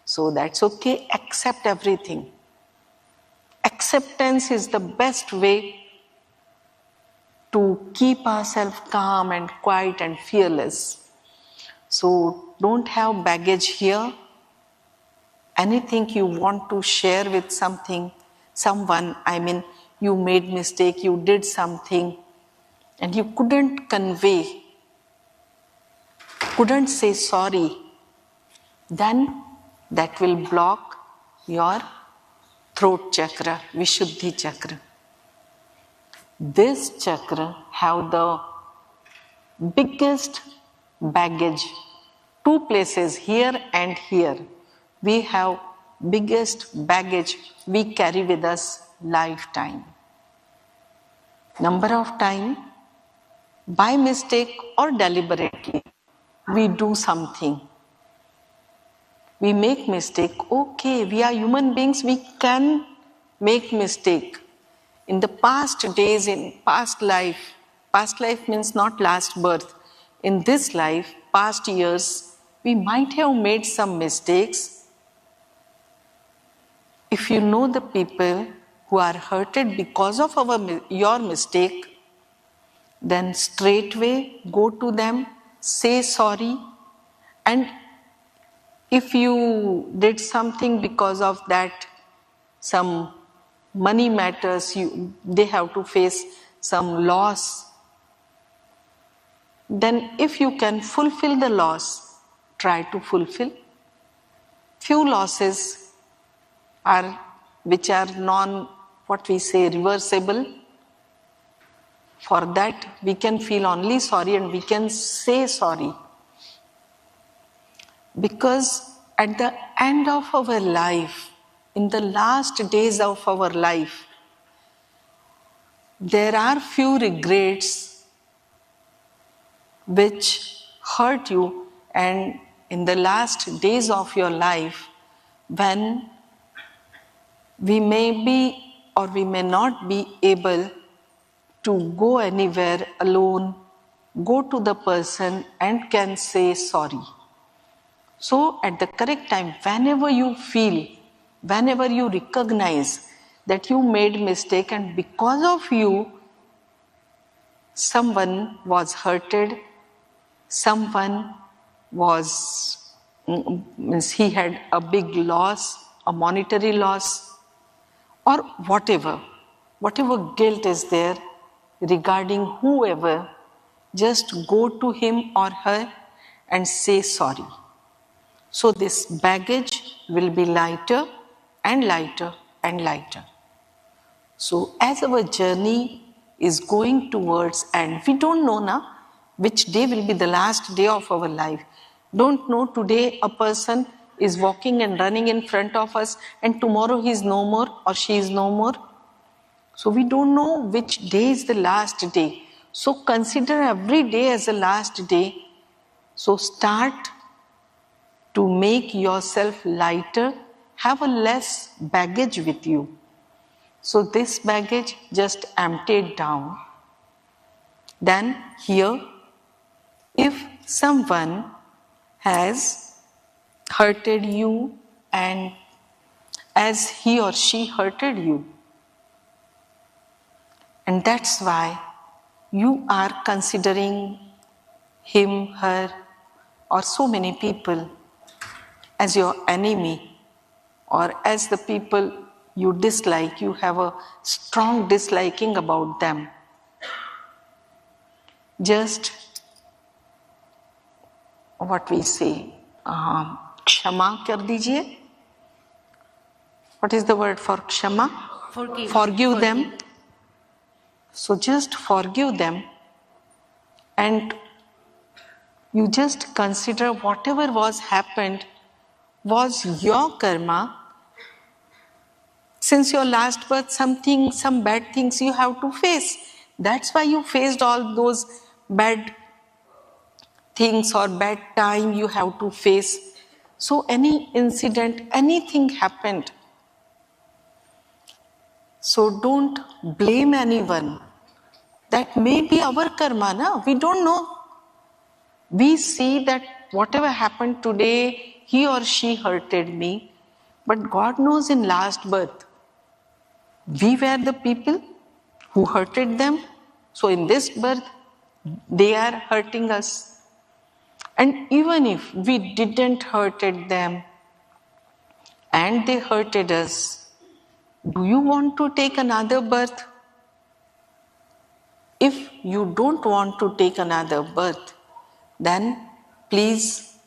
So that's okay, accept everything. Acceptance is the best way to keep ourselves calm and quiet and fearless. So don't have baggage here. Anything you want to share with someone, you made mistake, you did something, and you couldn't convey, couldn't say sorry, then that will block your throat chakra, Vishuddhi chakra. this chakra have the biggest baggage. Two places, here and here, we have biggest baggage we carry with us lifetime. Number of time, by mistake or deliberately, we do something. We make mistake. Okay, we are human beings, we can make mistake. In the past days, in past life means not last birth. In this life, past years, we might have made some mistakes. If you know the people who are hurted because of your mistake, then straightway go to them, say sorry, and if you did something because of that, some money matters, they have to face some loss, then if you can fulfill the loss, try to fulfill. Few losses are which are reversible. For that we can feel only sorry and we can say sorry. Because at the end of our life, in the last days of our life, there are few regrets which hurt you, and in the last days of your life, when we may be or we may not be able to go anywhere alone, go to the person and can say sorry. So at the correct time, whenever you feel, whenever you recognize that you made mistake and because of you, someone was hurted, someone he had a big loss, a monetary loss, or whatever guilt is there regarding whoever, just go to him or her and say sorry. So this baggage will be lighter and lighter and lighter. So as our journey is going towards, and we don't know now which day will be the last day of our life. Don't know, today a person is walking and running in front of us and tomorrow he is no more or she is no more. So we don't know which day is the last day. So consider every day as the last day. So start to make yourself lighter, have a less baggage with you. So this baggage, just empty it down. Then here, if someone has hurted you and as he or she hurted you, and that's why you are considering him, her, or so many people as your enemy, or as the people you dislike, you have a strong disliking about them. Just what we say, kshama kar dijiye. What is the word for kshama? Forgive them. So just forgive them, and you just consider whatever was happened was your karma. Since your last birth, some bad things you have to face. That's why you faced all those bad things or bad time you have to face. So any incident, anything happened. So don't blame anyone. That may be our karma, na? We don't know. We see that whatever happened today, he or she hurted me. But God knows in last birth, we were the people who hurted them. So in this birth, they are hurting us. And even if we didn't hurted them and they hurted us, do you want to take another birth? If you don't want to take another birth, then please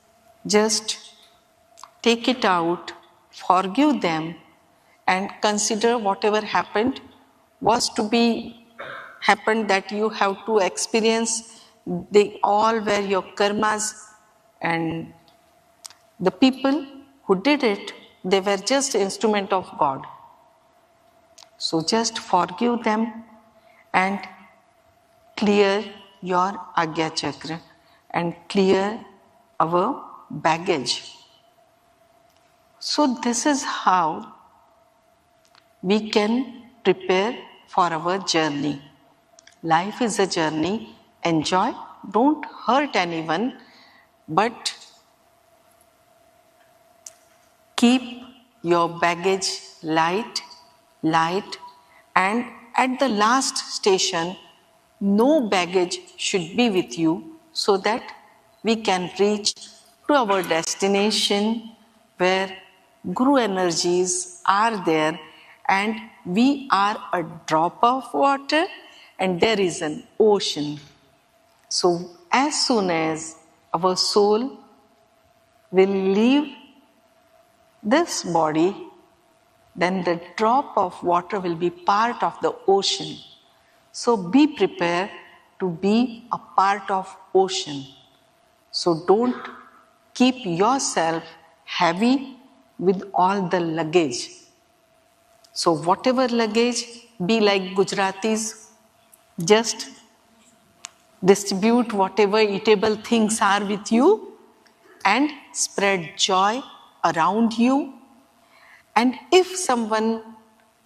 just take it out, forgive them, and consider whatever happened was to be happened that you have to experience, they all were your karmas, and the people who did it, they were just instrument of God. So just forgive them and clear your Agya Chakra and clear our baggage. So this is how we can prepare for our journey. Life is a journey. Enjoy. Don't hurt anyone, but keep your baggage light, and at the last station, no baggage should be with you so that we can reach to our destination where Guru energies are there and we are a drop of water and there is an ocean. So as soon as our soul will leave this body, then the drop of water will be part of the ocean. So be prepared to be a part of ocean. So don't keep yourself heavy with all the luggage. So whatever luggage, be like Gujaratis, just distribute whatever eatable things are with you and spread joy around you. And if someone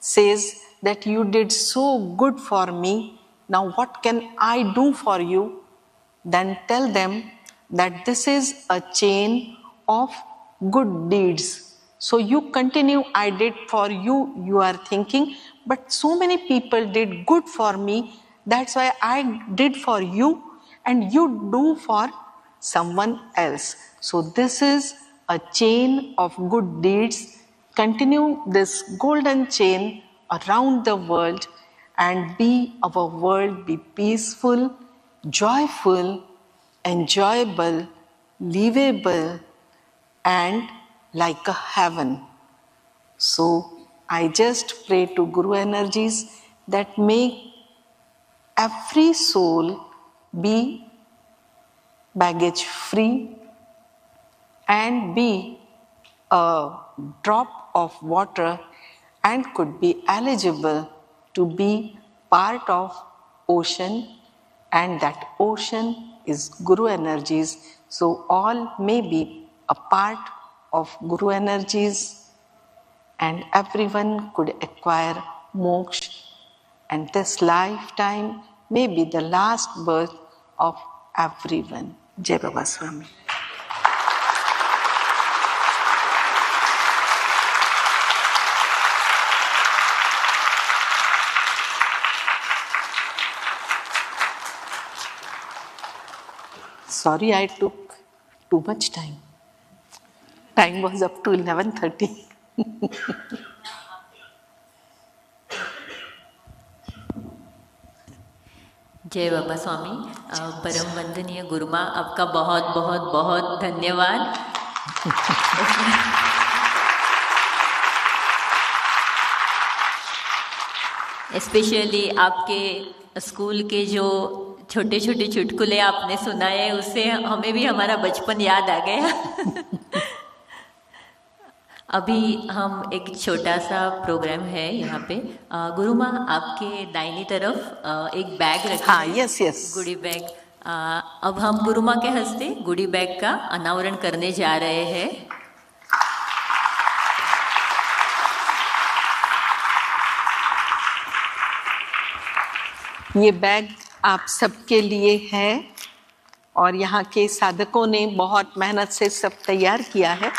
says that you did so good for me, now what can I do for you? Then tell them that this is a chain of good deeds. So you continue, I did for you, you are thinking, but so many people did good for me, that's why I did for you and you do for someone else. So this is a chain of good deeds. Continue this golden chain around the world and be our world, be peaceful, joyful, enjoyable, livable, and like a heaven. So I just pray to Guru energies that make every soul be baggage free and be a drop of water and could be eligible to be part of ocean, and that ocean is Guru energies. So all may be a part of Guru energies and everyone could acquire moksha, and this lifetime may be the last birth of everyone. Jai Baba Swami. Sorry, I took too much time. Time was up to 11:30. जय बाबा स्वामी। परम वंदनीय गुरुमा, आपका बहुत बहुत बहुत धन्यवाद। Specially आपके school के जो छोटे छोटे चुटकुले आपने सुनाए, उससे हमें भी हमारा बचपन याद आ गया। अभी हम एक छोटा सा प्रोग्राम है यहाँ पे। गुरुमा, आपके दाहिनी तरफ एक बैग रखा है। यस यस, गुडी बैग। अब हम गुरुमा के हस्ते गुडी बैग का अनावरण करने जा रहे हैं। ये बैग आप सबके लिए है और यहाँ के साधकों ने बहुत मेहनत से सब तैयार किया है।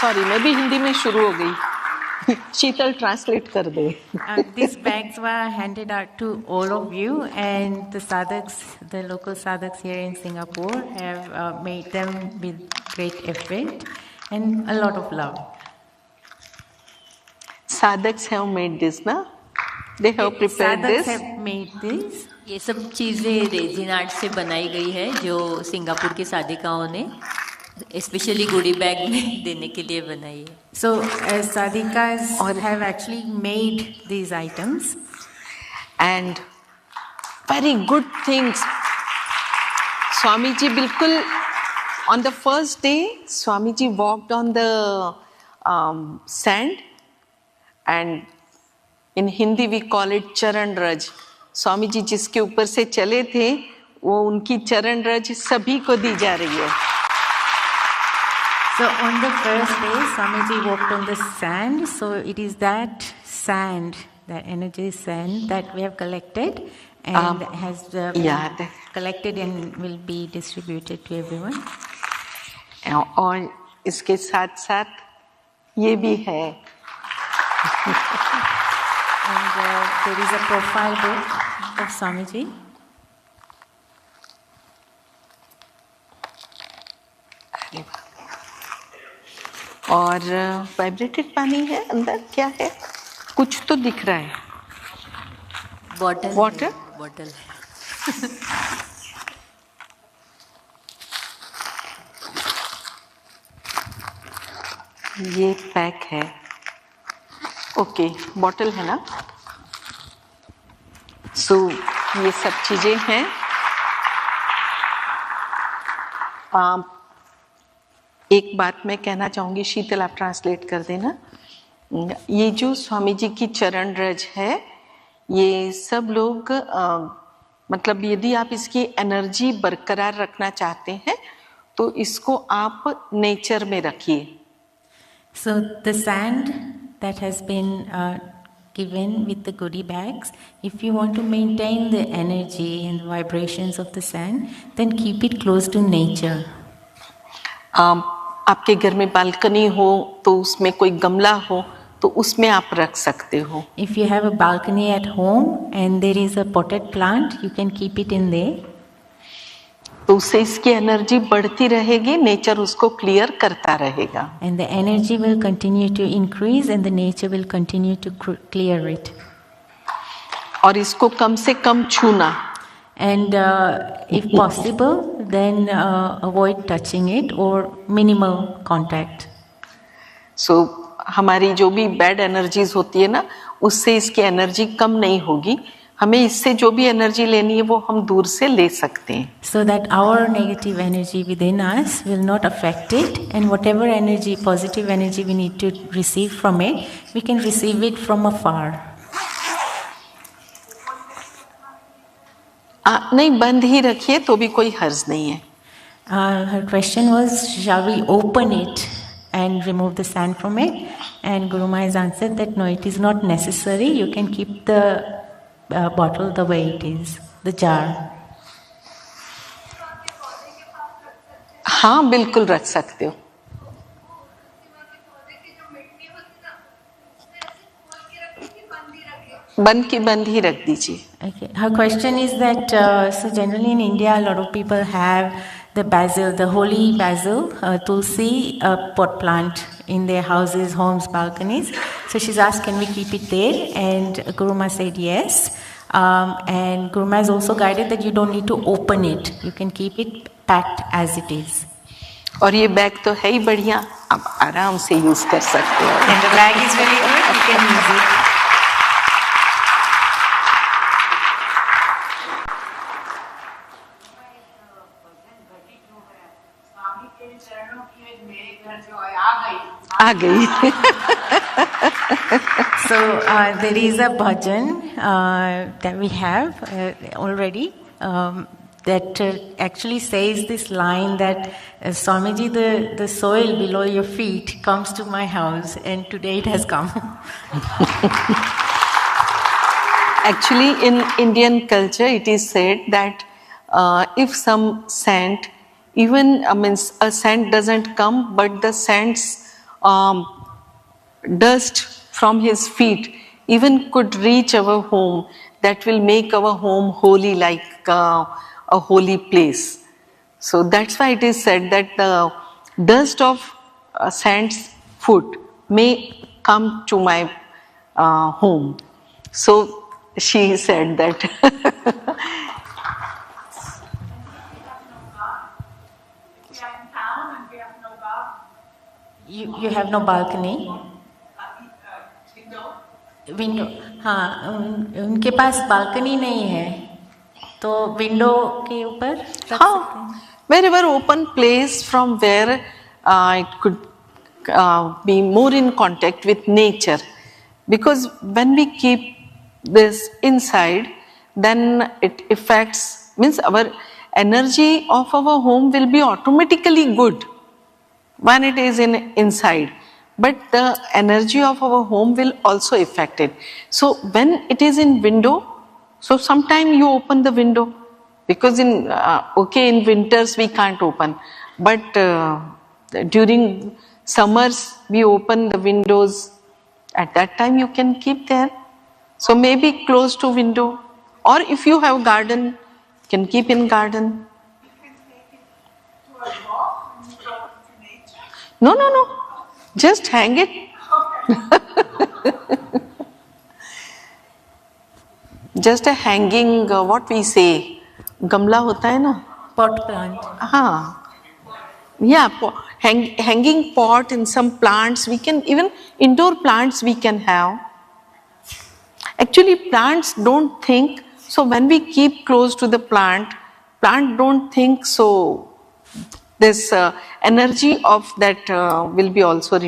सॉरी, मैं भी हिंदी में शुरू हो गई। शीतल ट्रांसलेट कर दे। These bags were handed out to all of you, and the sadhaks, the local sadhaks here in Singapore, have made them with great effort and a lot of love. Sadhaks have made this, na? They have prepared Sadhaks this. have made this. ये सब चीज़ें resin art से बनाई गई है, जो Singapore की साधिकाओं ने स्पेशली गुडी बैग में देने के लिए बनाई है। So sadhikas have actually made these items, and very good things. Swamiji bilkul, on the first day, Swamiji walked on the sand, and in Hindi we call it Charan Raj. Swamiji जिसके ऊपर से चले थे, वो उनकी चरण रज सभी को दी जा रही है. So on the first day, Swamiji walked on the sand. So it is that sand, that energy sand that we have collected and has been collected and will be distributed to everyone. और इसके साथ साथ ये भी है. And there is a profile book of Swamiji. और vibrated पानी है अंदर, क्या है? कुछ तो दिख रहा है. बॉटल. वाटर. बॉटल. ये पैक है. ओके, बॉटल है ना. सो ये सब चीजें हैं. एक बात मैं कहना चाहूंगी, शीतल आप ट्रांसलेट कर देना. ये जो स्वामी जी की चरण रज है, ये सब लोग मतलब यदि आप इसकी एनर्जी बरकरार रखना चाहते हैं तो इसको आप नेचर में रखिए. So the sand that has been given with the goodie bags, if you want to maintain the energy and vibrations of the sand, then keep it close to nature. आपके घर में बालकनी हो तो उसमें कोई गमला हो तो उसमें आप रख सकते हो. If you have a balcony at home and there is a potted plant, you can keep it in there. तो उससे इसकी एनर्जी बढ़ती रहेगी, नेचर उसको क्लियर करता रहेगा. And the energy will continue to increase and the nature will continue to clear it. और इसको कम से कम छूना. And if possible, then avoid touching it or minimal contact. So हमारी जो भी बैड एनर्जीज होती है ना, उससे इसकी एनर्जी कम नहीं होगी. हमें इससे जो भी एनर्जी लेनी है वो हम दूर से ले सकते हैं. So that our negative energy within us will not affect it, and whatever energy, positive energy we need to receive from it, we can receive it from afar. नहीं, बंद ही रखिए तो भी कोई हर्ज नहीं है. Her question was, shall we open it and remove the sand from it? And GuruMaa has answered that no, it is not necessary. You can keep the bottle the way it is, the jar. हाँ, बिल्कुल रख सकते हो. बंद ही रख दीजिए. Okay. Her question is that so generally in India a lot of people have the basil, the holy basil, tulsi, pot plant in their houses, homes, balconies. So she's asked, can we keep it there? And GuruMaa said yes. And GuruMaa has also guided that you don't need to open it. You can keep it packed as it is. और ये bag तो है ही बढ़िया, आप आराम से use कर सकते हो. And the bag is very good. You can use it. आ गई. So there is a bhajan that we have already that actually says this line that Swamiji, the soil below your feet comes to my house, and today it has come. Actually, in Indian culture, it is said that if some sand, even a sand doesn't come, but the sand's dust from his feet even could reach our home, that will make our home holy, like a holy place. So that's why it is said that the dust of sand's foot may come to my home. So she said that. You have no balcony? Window, हाँ, उनके पास balcony नहीं है तो window के ऊपर रख सकते हैं। Wherever open place from where it could be more in contact with nature, because when we keep this inside, then it affects, means our energy of our home will be automatically good when it is inside, but the energy of our home will also affect it. So when it is in window, so sometime you open the window, because in winters we can't open, but during summers we open the windows. At that time you can keep there. So maybe close to window, or if you have garden, you can keep in garden. No, just hang it. Just a hanging, what we say, gamla hota hai na? Pot plant. Yeah, hanging pot and some plants. We can, even indoor plants we can have. Actually plants don't think, so when we keep close to the plant don't think, so this energy of that will be also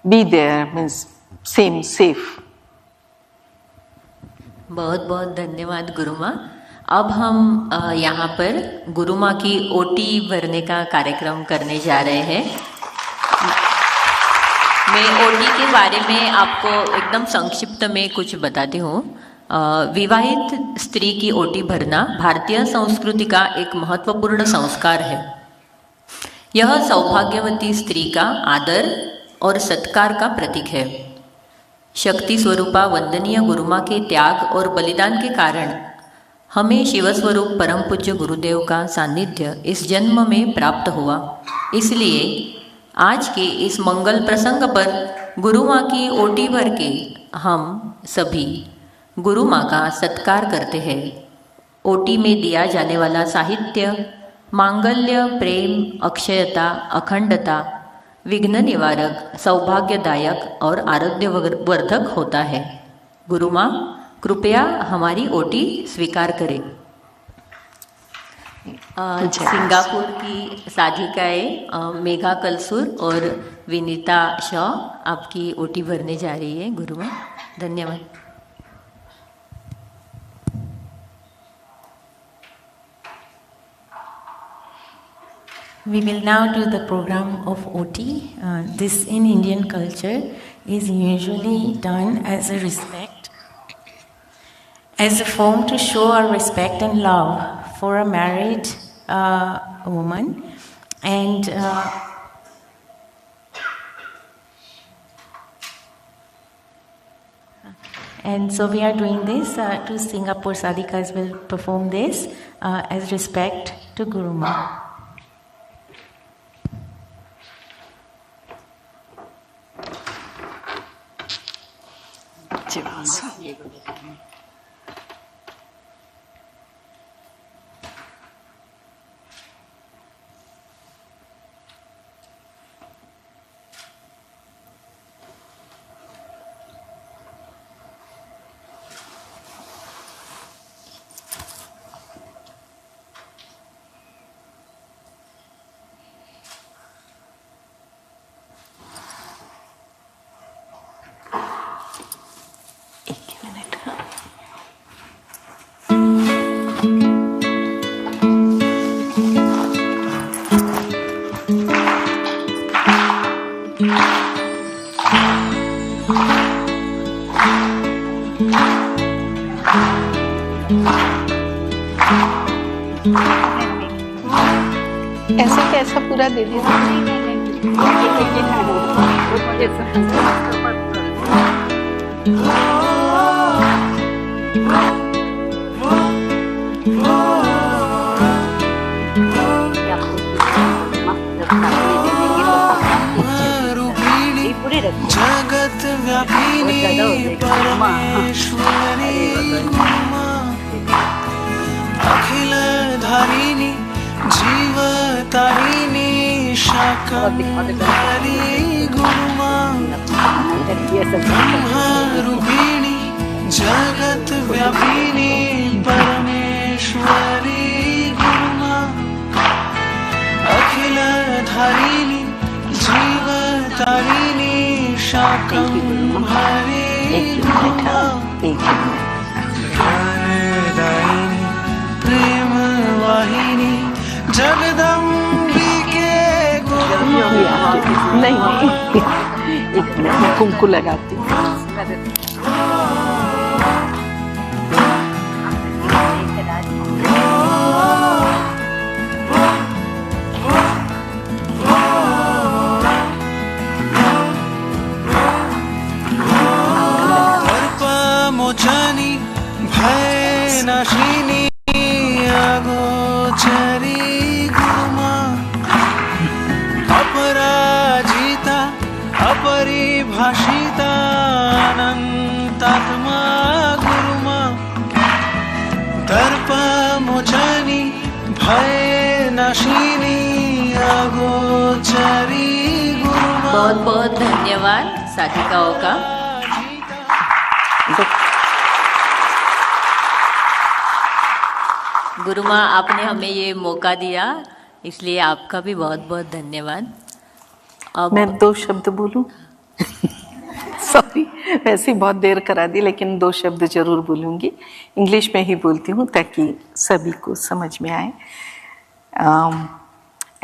be there, means same, safe. बहुत बहुत धन्यवाद गुरुमाँ। अब हम यहाँ पर गुरुमाँ की OT भरने का कार्यक्रम करने जा रहे हैं। मैं ओटी के बारे में आपको एकदम संक्षिप्त में कुछ बताती हूँ। विवाहित स्त्री की ओटी भरना भारतीय संस्कृति का एक महत्वपूर्ण संस्कार है। यह सौभाग्यवती स्त्री का आदर और सत्कार का प्रतीक है। शक्ति स्वरूपा वंदनीय गुरुमाँ के त्याग और बलिदान के कारण हमें शिवस्वरूप परम पूज्य गुरुदेव का सानिध्य इस जन्म में प्राप्त हुआ। इसलिए आज के इस मंगल प्रसंग पर गुरुमाँ की ओटी भर के हम सभी गुरुमाँ का सत्कार करते हैं। ओटी में दिया जाने वाला साहित्य मांगल्य, प्रेम, अक्षयता, अखंडता, विघ्न निवारक, सौभाग्यदायक और आरोग्यवर्धक होता है। गुरुमाँ कृपया हमारी ओटी स्वीकार करें। सिंगापुर की साधिकाएं मेघा कलसूर और विनीता शॉ आपकी ओटी भरने जा रही है। गुरुमाँ धन्यवाद। We will now do the program of OT. This in Indian culture is usually done as a respect, as a form to show our respect and love for a married woman, and so we are doing this. Two Singapore sadhikas will perform this as respect to GuruMaa. ऐसा कैसा पूरा दे दिया? जगत व्यापिनी परमेश्वरी अखिल धारिणी जीवतारिणी शाकंभरी गुरुमा ब्रह्मरूपिणी जगत व्यापिनी परमेश्वरी गुरुमा अखिल धारिणी जीवतारिणी शाकंभरी गुरुमा ज्ञानदायिनी प्रेम वाहिनी जगदम्बिके गुरुमा नहीं एक minute कुमकुम लगाती हूँ। मोचनी भय नाशिनी अगोचरी गुरुमा अपराजिता अपरिभाषिता अनंतात्मा गुरुमा दर्प मोचनी भय नाशिनी अगोचरी गुरुमा। बहुत बहुत धन्यवाद साधिकाओं का। गुरुमा, आपने हमें ये मौका दिया, इसलिए आपका भी बहुत बहुत धन्यवाद। अब मैं 2 शब्द बोलूं? सॉरी, वैसे ही बहुत देर करा दी, लेकिन 2 शब्द जरूर बोलूंगी। इंग्लिश में ही बोलती हूँ ताकि सभी को समझ में आए।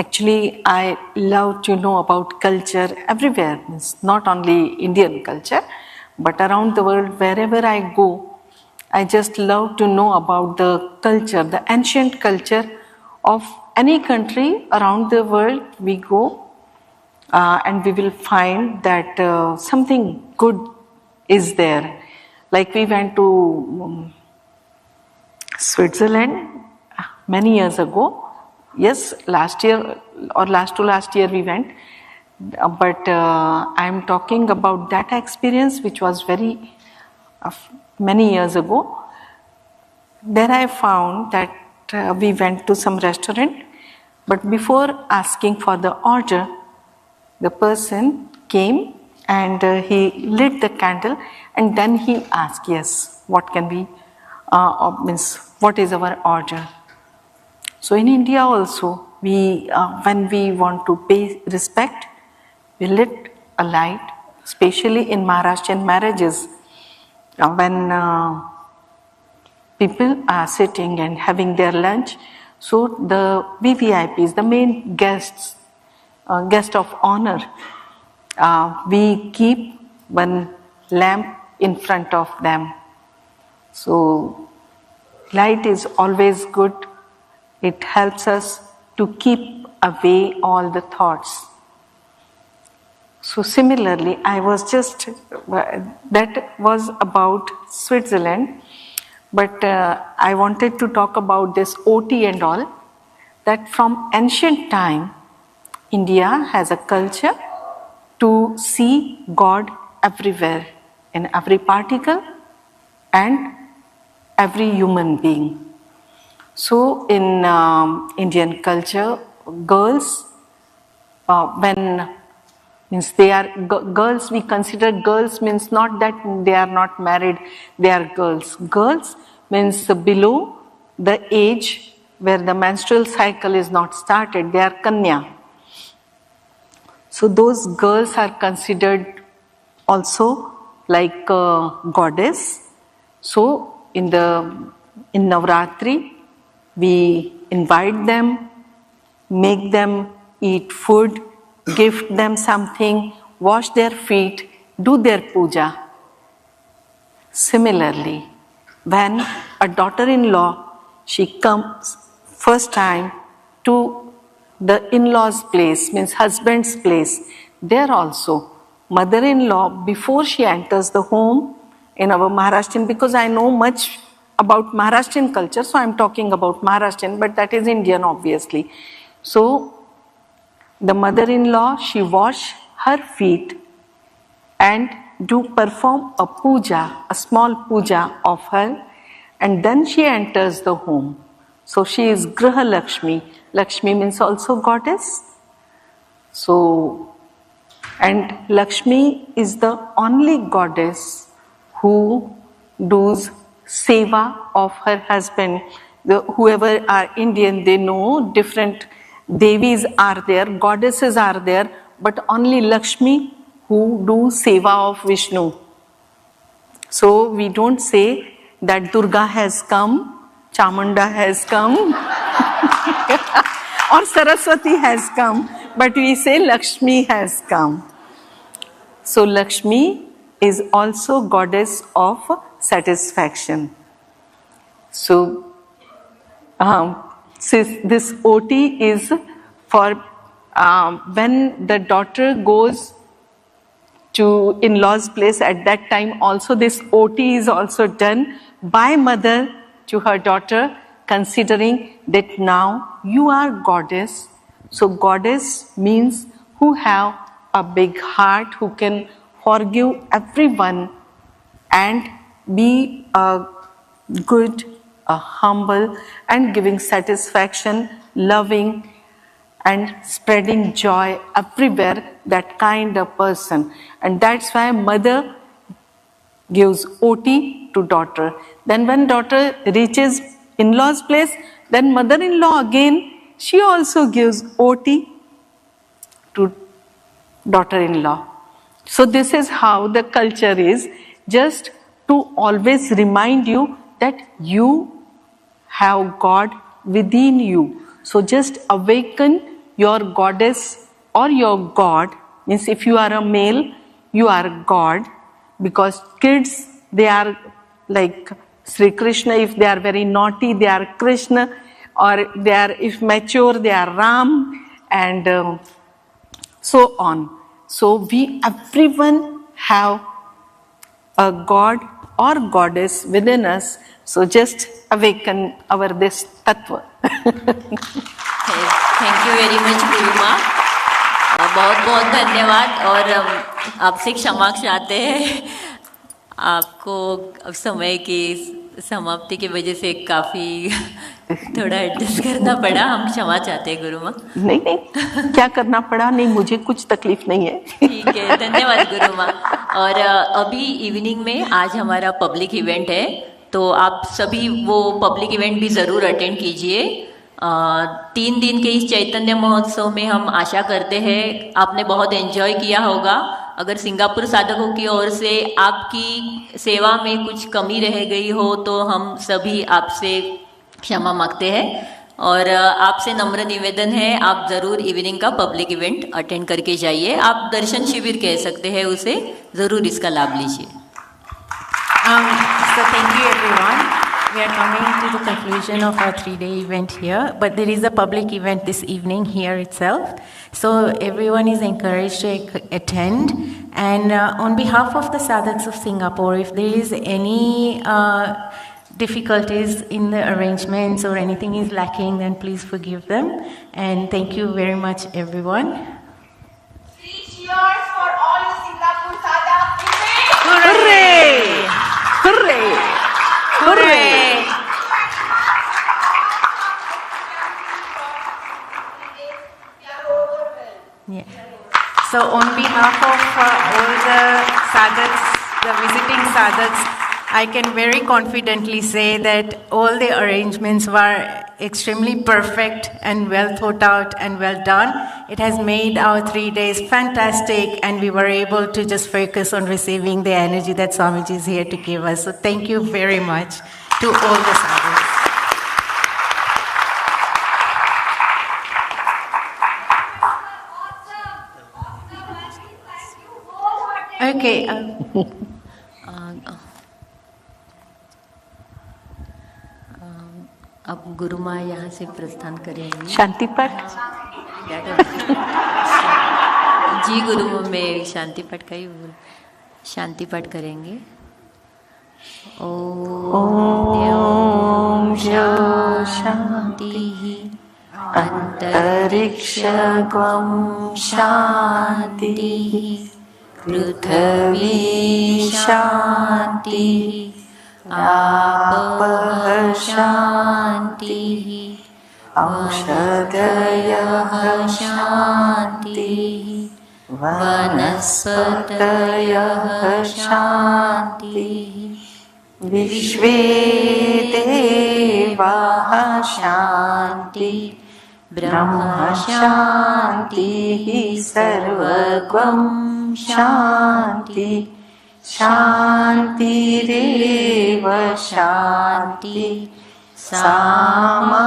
Actually, I love to know about culture everywhere, not only Indian culture, but around the world, wherever I go, I just love to know about the culture, the ancient culture of any country around the world we go, and we will find that something good is there. Like we went to Switzerland many years ago. Yes, last year or last to last year we went, but I am talking about that experience which was very many years ago. There I found that we went to some restaurant, but before asking for the order, the person came and he lit the candle, and then he asked, yes, what can we, what is our order? So in India also, we when we want to pay respect, we lit a light, especially in Maharashtrian marriages, when people are sitting and having their lunch. So the VVIPs, the main guests, guest of honor, we keep one lamp in front of them. So light is always good. It helps us to keep away all the thoughts. So similarly, I was just, that was about Switzerland, but I wanted to talk about this OT and all, that from ancient time, India has a culture to see God everywhere, in every particle and every human being. So in Indian culture, girls, when means they are girls, we consider girls means not that they are not married, they are girls. Girls means below the age where the menstrual cycle is not started, they are kanya. So those girls are considered also like a goddess. So in Navratri, we invite them, make them eat food, gift them something, wash their feet, do their puja. Similarly, when a daughter-in-law, she comes first time to the in-law's place, means husband's place, there also, mother-in-law, before she enters the home in our Maharashtrian, because I know much about Maharashtrian culture, so I am talking about Maharashtrian, but that is Indian obviously. So the mother-in-law, she wash her feet and perform a puja, a small puja of her, and then she enters the home. So she is Griha Lakshmi. Lakshmi means also goddess. So And Lakshmi is the only goddess who does seva of her husband. Whoever are Indian, they know different devis are there, goddesses are there, but only Lakshmi who do seva of Vishnu. So we don't say that Durga has come, Chamunda has come, or Saraswati has come, but we say Lakshmi has come. So Lakshmi is also goddess of satisfaction. So this OT is for when the daughter goes to in-laws place, at that time also this OT is also done by mother to her daughter, considering that now you are goddess. So goddess means who have a big heart, who can forgive everyone and be a good, humble and giving satisfaction, loving and spreading joy everywhere, that kind of person. And that's why mother gives OT to daughter. Then when daughter reaches in-laws place, then mother-in-law again, she also gives OT to daughter-in-law. So this is how the culture is, just to always remind you that you have God within you. So just awaken your goddess or your God. Means if you are a male, you are God, because kids, they are like Sri Krishna. If they are very naughty, they are Krishna, or they are, if mature, they are Ram, and so on. So everyone have a God or goddess within us. So just awaken our this tattva. Thank you very much Gurumaa, बहुत बहुत धन्यवाद। और आपसे क्षमा चाहते हैं, आपको अब समय की समाप्ति की वजह से काफ़ी थोड़ा एडजस्ट करना पड़ा, हम क्षमा चाहते हैं गुरुमा। नहीं, क्या करना पड़ा, नहीं मुझे कुछ तकलीफ नहीं है। ठीक है, धन्यवाद गुरुमा। और अभी इवनिंग में आज हमारा पब्लिक इवेंट है, तो आप सभी वो पब्लिक इवेंट भी ज़रूर अटेंड कीजिए। 3 दिन के इस चैतन्य महोत्सव में हम आशा करते हैं आपने बहुत एंजॉय किया होगा। अगर सिंगापुर साधकों की ओर से आपकी सेवा में कुछ कमी रह गई हो तो हम सभी आपसे क्षमा मांगते हैं, और आपसे नम्र निवेदन है आप ज़रूर इवनिंग का पब्लिक इवेंट अटेंड करके जाइए। आप दर्शन शिविर कह सकते हैं उसे, ज़रूर इसका लाभ लीजिए। So thank you everyone. We are coming to the conclusion of our 3-day event here, but there is a public event this evening here itself. So everyone is encouraged to attend. And on behalf of the sadhaks of Singapore, if there is any difficulties in the arrangements or anything is lacking, then please forgive them. And thank you very much everyone. 3 cheers for all the Singapore sadhaks. Hooray! Hooray! Hooray! Yeah. So on behalf of all the sadhaks, the visiting sadhaks, I can very confidently say that all the arrangements were extremely perfect and well thought out and well done. It has made our 3 days fantastic, and we were able to just focus on receiving the energy that Swamiji is here to give us. So thank you very much to all the sadhaks. Okay. अब गुरुमा यहाँ से प्रस्थान करेंगी। शांति पाठ। जी गुरुमा, में शांति पाठ का ही शांति पाठ करेंगे। ओम शांति अंतरिक्षं शांति पृथ्वी शांति आपः शान्तिः औषधयः शान्तिः वनस्पतयः शान्तिः विश्वे देवाः शान्तिः ब्रह्म शान्तिः सर्वगं शान्तिः शान्तिरेव शान्तिः सामा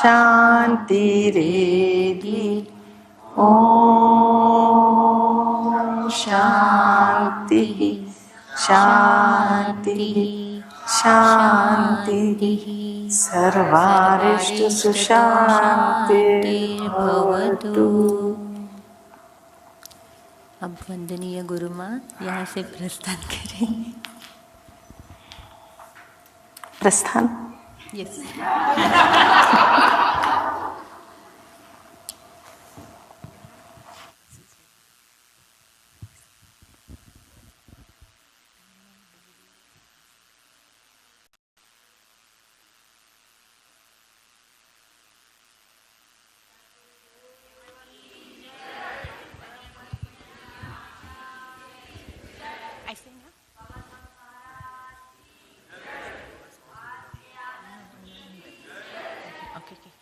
शान्तिरेधि ॐ शान्तिः शान्तिः शान्तिः सर्वारिष्ट सुशान्तिर्भवतु। अब वंदनीय गुरुमाँ यहाँ से प्रस्थान करेंगे। प्रस्थान? Yes.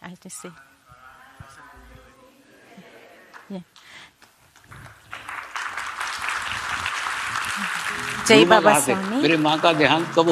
I just say. Yeah. जय बाबा स्वामी। मेरे माँ का देहांत कब